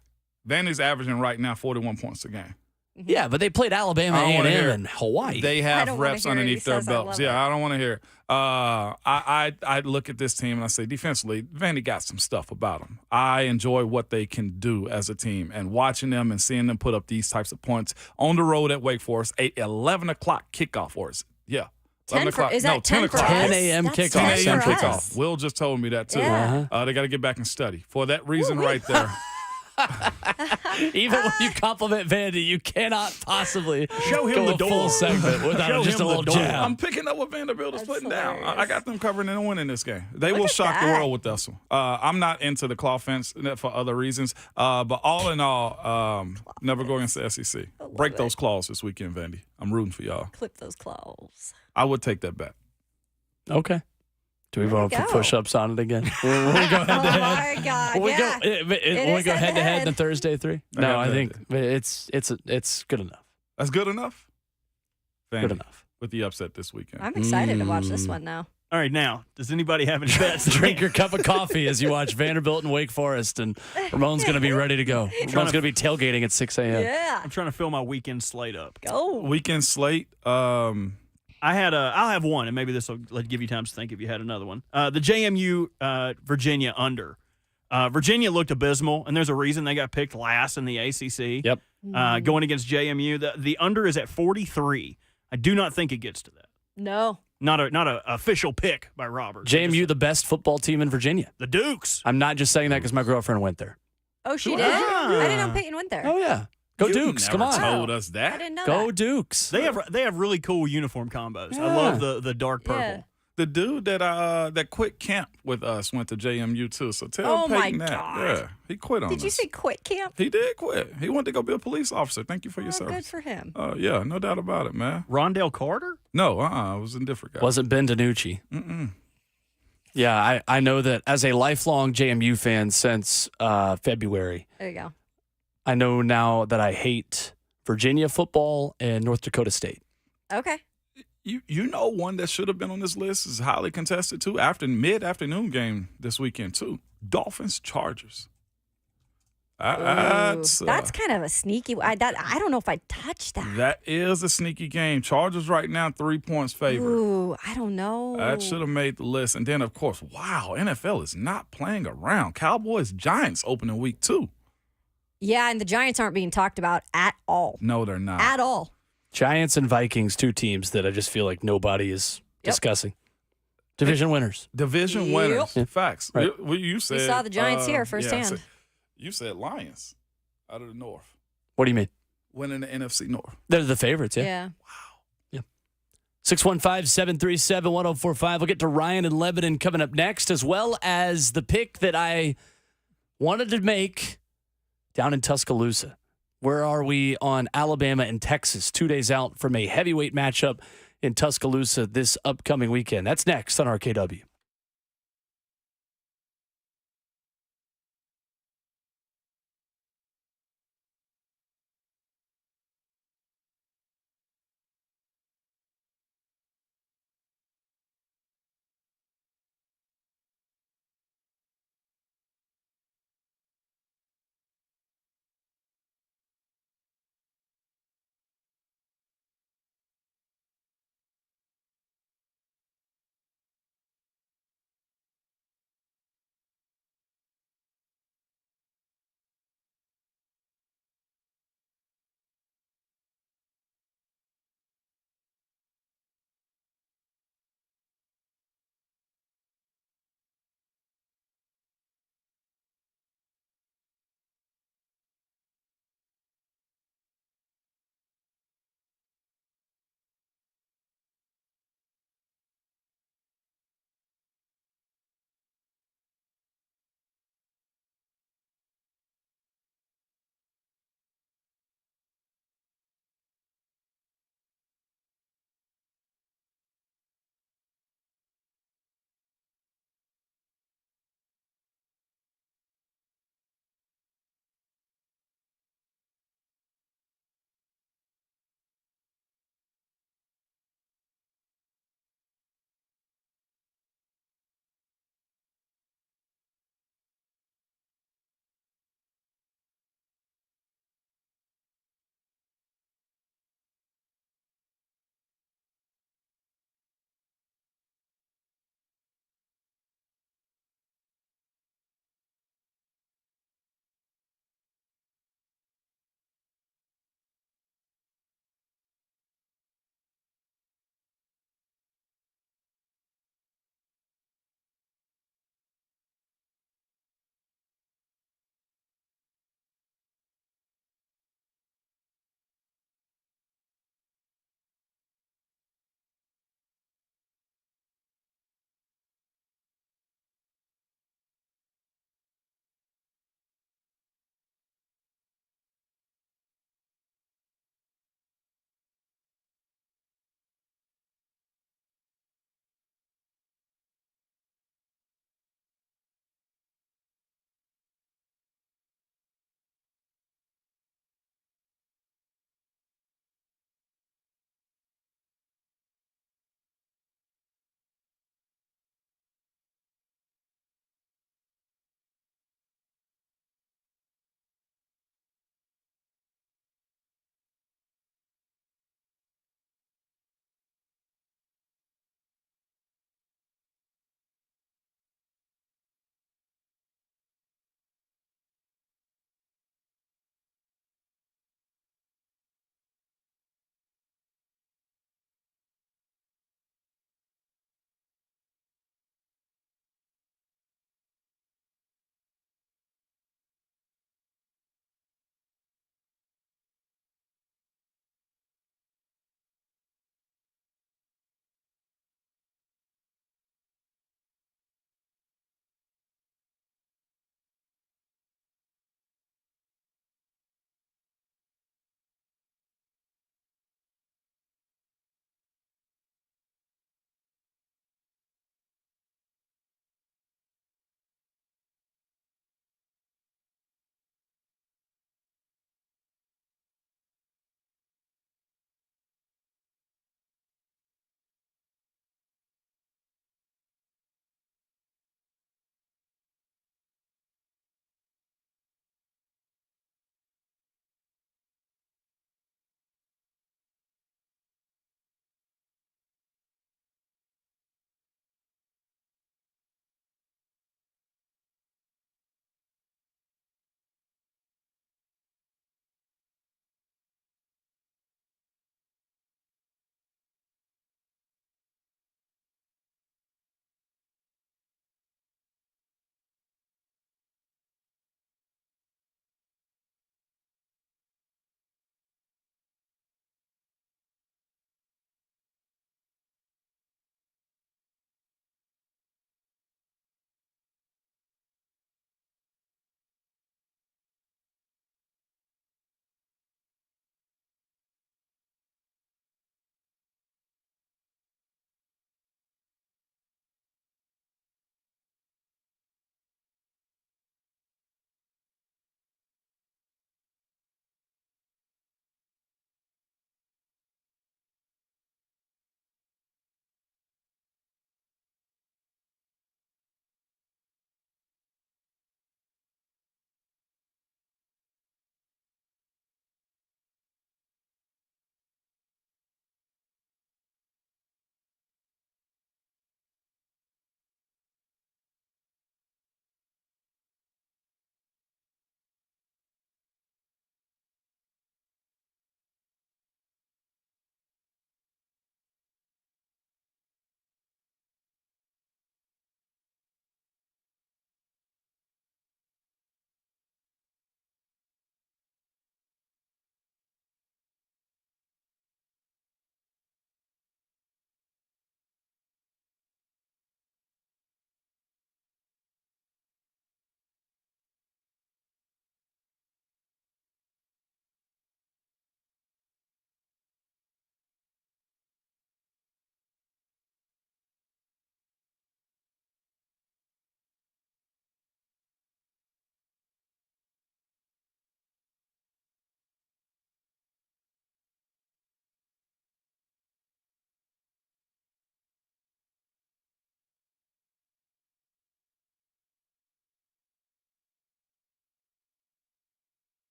Speaker 4: Vandy's averaging right now 41 points a game.
Speaker 15: Yeah, but they played Alabama,
Speaker 4: I don't wanna
Speaker 15: A&M,
Speaker 4: hear it.
Speaker 15: and Hawaii.
Speaker 4: They
Speaker 5: I
Speaker 4: have
Speaker 5: don't wanna
Speaker 4: reps
Speaker 5: hear it. He
Speaker 4: underneath their
Speaker 5: says I
Speaker 4: belts.
Speaker 5: love
Speaker 4: Yeah,
Speaker 5: it.
Speaker 4: I don't want to hear it. I look at this team and I say defensively, Vandy got some stuff about them. I enjoy what they can do as a team, and watching them and seeing them put up these types of points on the road at Wake Forest, 11 o'clock kickoff for us. Yeah.
Speaker 5: 10
Speaker 4: 11
Speaker 5: for, is
Speaker 4: no,
Speaker 5: that
Speaker 4: 10
Speaker 5: 10 for
Speaker 4: o'clock.
Speaker 5: us?
Speaker 15: 10 a.m.
Speaker 5: That's
Speaker 15: kickoff.
Speaker 4: 10
Speaker 5: 10
Speaker 4: a.m.
Speaker 5: for
Speaker 4: kickoff.
Speaker 5: us.
Speaker 4: Will just told me that too.
Speaker 5: Yeah.
Speaker 4: They got to get back and study. For that reason right there.
Speaker 15: Even when you compliment Vandy, you cannot possibly
Speaker 1: Show him
Speaker 15: go
Speaker 1: the
Speaker 15: a
Speaker 1: door.
Speaker 15: full segment without
Speaker 1: Show
Speaker 15: just a
Speaker 1: him the
Speaker 15: little
Speaker 1: door.
Speaker 15: jab.
Speaker 4: I'm picking up what Vanderbilt is
Speaker 5: That's
Speaker 4: putting down. I
Speaker 5: hilarious.
Speaker 4: got them covering and winning this game. They
Speaker 5: Look
Speaker 4: will
Speaker 5: at
Speaker 4: shock the
Speaker 5: that.
Speaker 4: world with this one. I'm not into the claw fence for other reasons. But all in all, never go against the SEC. Break those claws this weekend, Vandy. I'm rooting for y'all.
Speaker 5: Clip those claws.
Speaker 4: I would take that bet.
Speaker 15: Okay. Do we
Speaker 5: There you
Speaker 15: want to put
Speaker 5: go.
Speaker 15: push-ups on it again? We'll go head to
Speaker 5: Oh
Speaker 15: head.
Speaker 5: my God!
Speaker 15: Will we
Speaker 5: yeah.
Speaker 15: go,
Speaker 5: It
Speaker 15: will we
Speaker 5: is
Speaker 15: go head to head
Speaker 5: head-to-head.
Speaker 15: in Thursday 3?
Speaker 4: I
Speaker 15: No,
Speaker 4: got
Speaker 15: I
Speaker 4: that.
Speaker 15: think it's good enough.
Speaker 4: That's good enough? Vandy,
Speaker 15: Good enough.
Speaker 4: with the upset this weekend.
Speaker 5: I'm excited to watch this one now.
Speaker 1: All right, now, does anybody have any bets?
Speaker 15: Drink your cup of coffee as you watch Vanderbilt and Wake Forest, and Ramon's going to be ready to go. Ramon's going to be tailgating at 6 a.m.
Speaker 5: Yeah.
Speaker 1: I'm trying to fill my weekend slate up.
Speaker 5: Go.
Speaker 4: Weekend slate.
Speaker 1: I'll have one, and maybe this will give you time to think if you had another one. The JMU Virginia under. Virginia looked abysmal, and there's a reason they got picked last in the ACC.
Speaker 15: Yep.
Speaker 1: Going against JMU, the under is at 43. I do not think it gets to that.
Speaker 5: No.
Speaker 1: Not a official pick by Robert.
Speaker 15: JMU, the best football team in Virginia.
Speaker 1: The Dukes.
Speaker 15: I'm not just saying that because my girlfriend went there.
Speaker 5: Oh, she
Speaker 1: Wow.
Speaker 5: did? I didn't know Peyton went there.
Speaker 15: Oh, yeah. Go
Speaker 4: You
Speaker 15: Dukes.
Speaker 4: never
Speaker 15: Come on.
Speaker 4: told us
Speaker 5: I
Speaker 4: that.
Speaker 5: didn't know
Speaker 15: Go
Speaker 5: that.
Speaker 15: Dukes.
Speaker 1: They have really cool uniform combos. I
Speaker 15: Yeah.
Speaker 1: love the dark purple.
Speaker 5: Yeah.
Speaker 4: The dude that quit camp with us went to JMU too. So tell
Speaker 5: Oh, my
Speaker 4: Peyton that.
Speaker 5: God.
Speaker 4: Yeah, he quit on
Speaker 5: Did you
Speaker 4: us.
Speaker 5: say quit camp?
Speaker 4: He did quit. He went to go be a police officer. Thank you for your
Speaker 5: Oh, good
Speaker 4: service.
Speaker 5: for him.
Speaker 4: Yeah, no doubt about it, man.
Speaker 1: Rondell Carter?
Speaker 4: No, it was a different guy.
Speaker 15: Wasn't Ben DiNucci.
Speaker 4: Mm-mm.
Speaker 15: Yeah, I know that as a lifelong JMU fan since February,
Speaker 5: There you go.
Speaker 15: I know now that I hate Virginia football and North Dakota State.
Speaker 5: Okay.
Speaker 4: You know one that should have been on this list is highly contested too. After mid-afternoon game this weekend too. Dolphins Chargers. That's
Speaker 5: kind of a sneaky. I don't know if I'd touch that.
Speaker 4: that is a sneaky game. Chargers right now 3 points favored.
Speaker 5: Ooh, I don't know.
Speaker 4: That should have made the list. And then of course, wow, NFL is not playing around. Cowboys Giants opening week 2.
Speaker 5: Yeah, and the Giants aren't being talked about at all.
Speaker 4: No, they're not.
Speaker 5: At all.
Speaker 15: Giants and Vikings, two teams that I just feel like nobody is
Speaker 5: Yep.
Speaker 15: discussing. Division winners.
Speaker 4: Division
Speaker 5: Yep.
Speaker 4: winners.
Speaker 15: Yeah.
Speaker 4: Facts.
Speaker 15: Right.
Speaker 4: You said
Speaker 5: saw the Giants here
Speaker 4: yeah,
Speaker 5: firsthand.
Speaker 4: you said Lions out of the North
Speaker 15: What do you mean?
Speaker 4: winning the NFC North.
Speaker 15: They're the favorites, yeah.
Speaker 5: Yeah.
Speaker 15: 615-737-1045. We'll get to Ryan and Lebanon coming up next, as well as the pick that I wanted to make down in Tuscaloosa. Where are we on Alabama and Texas, 2 days out from a heavyweight matchup in Tuscaloosa this upcoming weekend? That's next on RKW.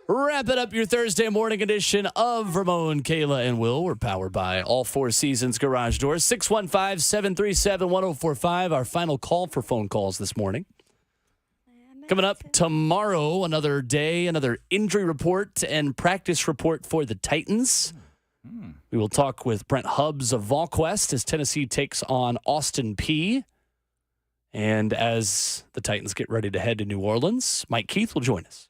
Speaker 15: Wrapping up your Thursday morning edition of Ramon, Kayla, and Will. We're powered by All Four Seasons Garage Doors. 615-737-1045. Our final call for phone calls this morning. Coming up tomorrow, another day, another injury report and practice report for the Titans. We will talk with Brent Hubbs of VolQuest as Tennessee takes on Austin Peay. And as the Titans get ready to head to New Orleans, Mike Keith will join us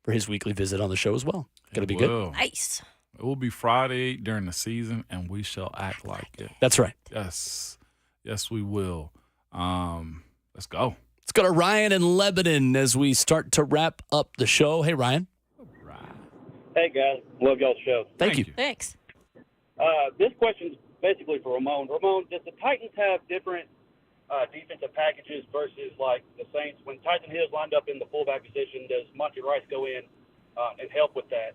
Speaker 15: for his weekly visit on the show as well. Going to be good.
Speaker 5: Nice.
Speaker 4: It will be Friday during the season, and we shall act like it.
Speaker 15: That's right.
Speaker 4: Yes. Yes, we will. Let's go.
Speaker 15: Let's go to Ryan in Lebanon as we start to wrap up the show. Hey, Ryan.
Speaker 17: Hey, guys. Love y'all's show.
Speaker 15: Thank you.
Speaker 5: Thanks.
Speaker 17: This question's basically for Ramon. Ramon, does the Titans have different defensive packages versus, like, the Saints? When Tyson Hill's lined up in the fullback position, does Monty Rice go in and help with that?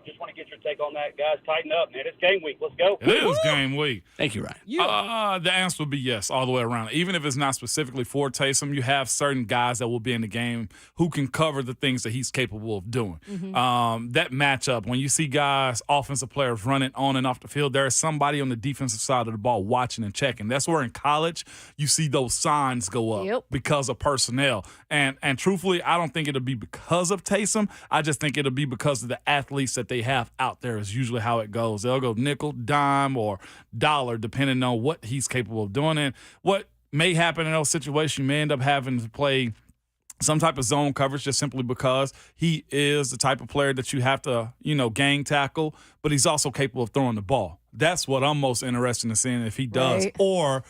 Speaker 17: Just want to get your take on that. Guys, tighten up, man. It's game week. Let's go.
Speaker 4: It is game week.
Speaker 15: Thank you, Ryan.
Speaker 4: The answer would be yes, all the way around. Even if it's not specifically for Taysom, you have certain guys that will be in the game who can cover the things that he's capable of doing. That matchup, when you see guys, offensive players running on and off the field, there is somebody on the defensive side of the ball watching and checking. That's where in college you see those signs go up because of personnel. And truthfully, I don't think it'll be because of Taysom. I just think it'll be because of the athletes that they have out there is usually how it goes. They'll go nickel, dime, or dollar, depending on what he's capable of doing. And what may happen in those situations, you may end up having to play some type of zone coverage just simply because he is the type of player that you have to, gang tackle, but he's also capable of throwing the ball. That's what I'm most interested in seeing if he does, or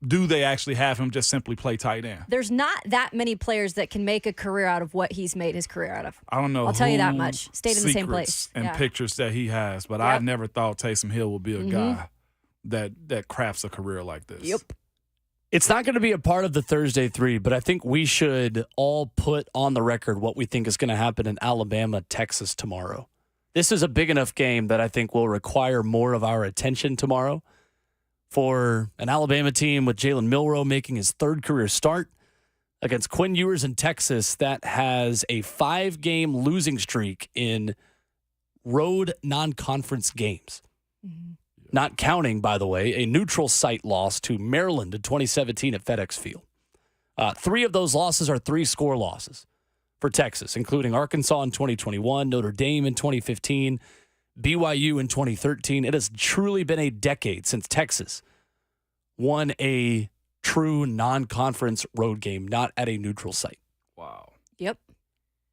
Speaker 4: do they actually have him just simply play tight end?
Speaker 5: There's not that many players that can make a career out of what he's made his career out of.
Speaker 4: I don't know.
Speaker 5: I'll tell you that much. Stayed in the same place.
Speaker 4: And pictures that he has, but I never thought Taysom Hill would be a guy that crafts a career like this.
Speaker 5: Yep.
Speaker 15: It's not going to be a part of the Thursday 3, but I think we should all put on the record what we think is going to happen in Alabama, Texas tomorrow. This is a big enough game that I think will require more of our attention tomorrow. For an Alabama team with Jalen Milroe making his third career start against Quinn Ewers in Texas that has a 5-game losing streak in road non-conference games. Not counting, by the way, a neutral site loss to Maryland in 2017 at FedEx Field. 3 of those losses are 3-score losses for Texas, including Arkansas in 2021, Notre Dame in 2015, BYU in 2013. It has truly been a decade since Texas won a true non-conference road game, not at a neutral site.
Speaker 4: Wow.
Speaker 5: Yep.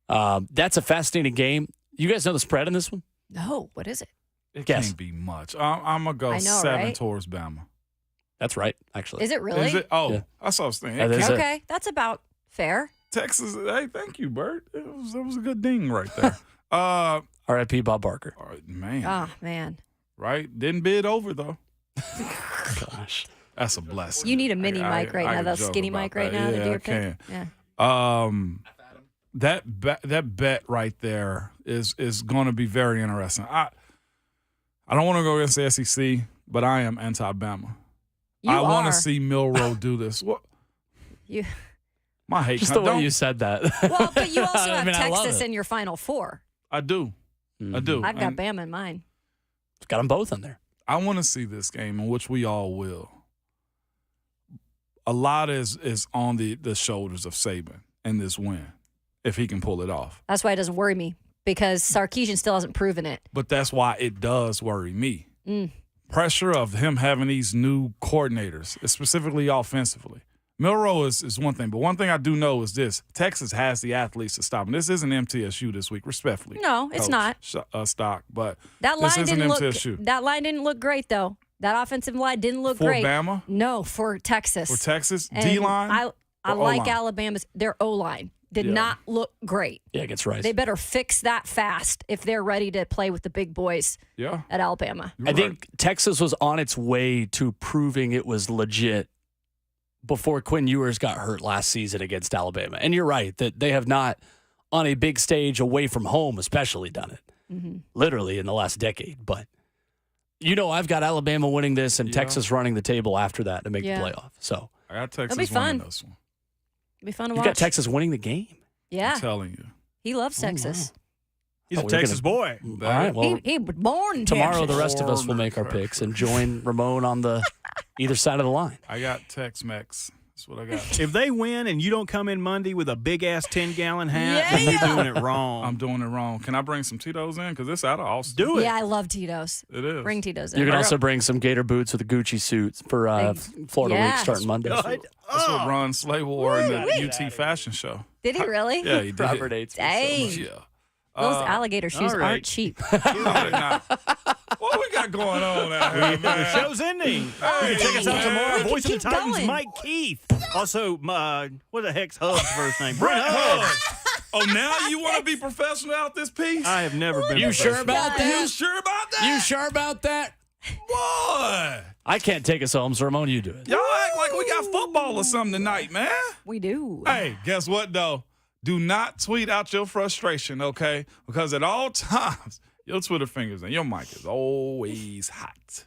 Speaker 15: That's a fascinating game. You guys know the spread in this one?
Speaker 5: No. What is it?
Speaker 4: It can't be much. I'm going to go 7 towards Bama.
Speaker 15: That's right, actually.
Speaker 5: Is it really?
Speaker 4: Is it? Oh, yeah. That's what I was thinking.
Speaker 5: Okay. That's about fair.
Speaker 4: Texas. Hey, thank you, Bert. It was a good ding right there.
Speaker 15: R.I.P. Bob Barker.
Speaker 4: Man.
Speaker 5: Oh, man.
Speaker 4: Right? Didn't bid over, though.
Speaker 15: Gosh.
Speaker 4: That's a blessing.
Speaker 5: You need a mini mic right now, that skinny mic right now.
Speaker 4: Yeah, I can.
Speaker 5: Yeah.
Speaker 4: That bet right there is going to be very interesting. I don't want to go against the SEC, but I am anti-Bama. I want to see Milroe do this. What? My hate.
Speaker 15: Just the way you said that.
Speaker 5: Well, but you also have Texas in your Final Four.
Speaker 4: I do. I do.
Speaker 5: I've got Bama in mine.
Speaker 15: Got them both in there.
Speaker 4: I want to see this game, in which we all will. A lot is on the shoulders of Saban in this win, if he can pull it off.
Speaker 5: That's why it doesn't worry me, because Sarkisian still hasn't proven it.
Speaker 4: But that's why it does worry me. Pressure of him having these new coordinators, specifically offensively. Milroe is one thing, but one thing I do know is this: Texas has the athletes to stop him. This isn't MTSU this week, respectfully.
Speaker 5: No, it's not.
Speaker 4: Stock, but
Speaker 5: that
Speaker 4: this
Speaker 5: line
Speaker 4: isn't
Speaker 5: didn't
Speaker 4: MTSU.
Speaker 5: look. That line didn't look great, though. That offensive line didn't look
Speaker 4: For
Speaker 5: great.
Speaker 4: Bama?
Speaker 5: No, for Texas.
Speaker 4: For Texas,
Speaker 5: And
Speaker 4: D-line.
Speaker 5: I like
Speaker 4: O-line?
Speaker 5: Alabama's. Their O-line did not look great.
Speaker 15: Yeah, against Rice.
Speaker 5: They better fix that fast if they're ready to play with the big boys.
Speaker 4: Yeah.
Speaker 5: At Alabama.
Speaker 15: I think Texas was on its way to proving it was legit before Quinn Ewers got hurt last season against Alabama. And you're right that they have not, on a big stage away from home especially, done it. Literally in the last decade. But, I've got Alabama winning this and Texas running the table after that to make the playoff. So
Speaker 4: I got Texas
Speaker 5: It'll be fun.
Speaker 4: winning this one.
Speaker 5: It'll be fun to
Speaker 15: you
Speaker 5: watch.
Speaker 15: got Texas winning the game.
Speaker 5: Yeah.
Speaker 4: I'm telling you.
Speaker 5: He loves Texas.
Speaker 1: He's a Texas boy.
Speaker 15: All right, well,
Speaker 5: He was born in
Speaker 15: tomorrow
Speaker 5: Texas.
Speaker 15: the rest of us will make our picks and join Ramon on the either side of the line.
Speaker 4: I got Tex-Mex. That's what I got.
Speaker 1: If they win and you don't come in Monday with a big-ass 10-gallon hat, then you're doing it wrong.
Speaker 4: I'm doing it wrong. Can I bring some Tito's in? Because it's out of Austin.
Speaker 1: Do it.
Speaker 5: Yeah, I love Tito's.
Speaker 4: It is.
Speaker 5: Bring Tito's in.
Speaker 15: You can also bring some Gator boots with a Gucci suit for Florida Week starting Monday.
Speaker 4: That's what Ron Slagle wore in the UT fashion show.
Speaker 5: Did he really?
Speaker 4: Yeah, he did.
Speaker 15: Robert Ates.
Speaker 5: Dang.
Speaker 4: Yeah.
Speaker 5: Those alligator shoes
Speaker 1: all right.
Speaker 5: aren't cheap.
Speaker 4: What we got going on out here,
Speaker 1: The
Speaker 4: man?
Speaker 1: show's ending.
Speaker 4: Hey,
Speaker 1: you can check us out tomorrow.
Speaker 5: We can
Speaker 1: Voice of the
Speaker 5: keep
Speaker 1: Titans,
Speaker 5: going.
Speaker 1: Mike Keith. Also, what the heck's Hub's first name?
Speaker 4: Brent
Speaker 1: Brent Hub.
Speaker 4: Hub. Oh, now you want to be professional out this piece?
Speaker 1: I have never been.
Speaker 15: You sure
Speaker 1: professional.
Speaker 15: about that?
Speaker 4: You sure about that?
Speaker 15: You sure about that?
Speaker 4: Boy.
Speaker 15: I can't take us home, so Ramon, you do it.
Speaker 4: Y'all act like we got football or something tonight, man.
Speaker 5: We do.
Speaker 4: Hey, guess what, though? Do not tweet out your frustration, okay? Because at all times, your Twitter fingers and your mic is always hot.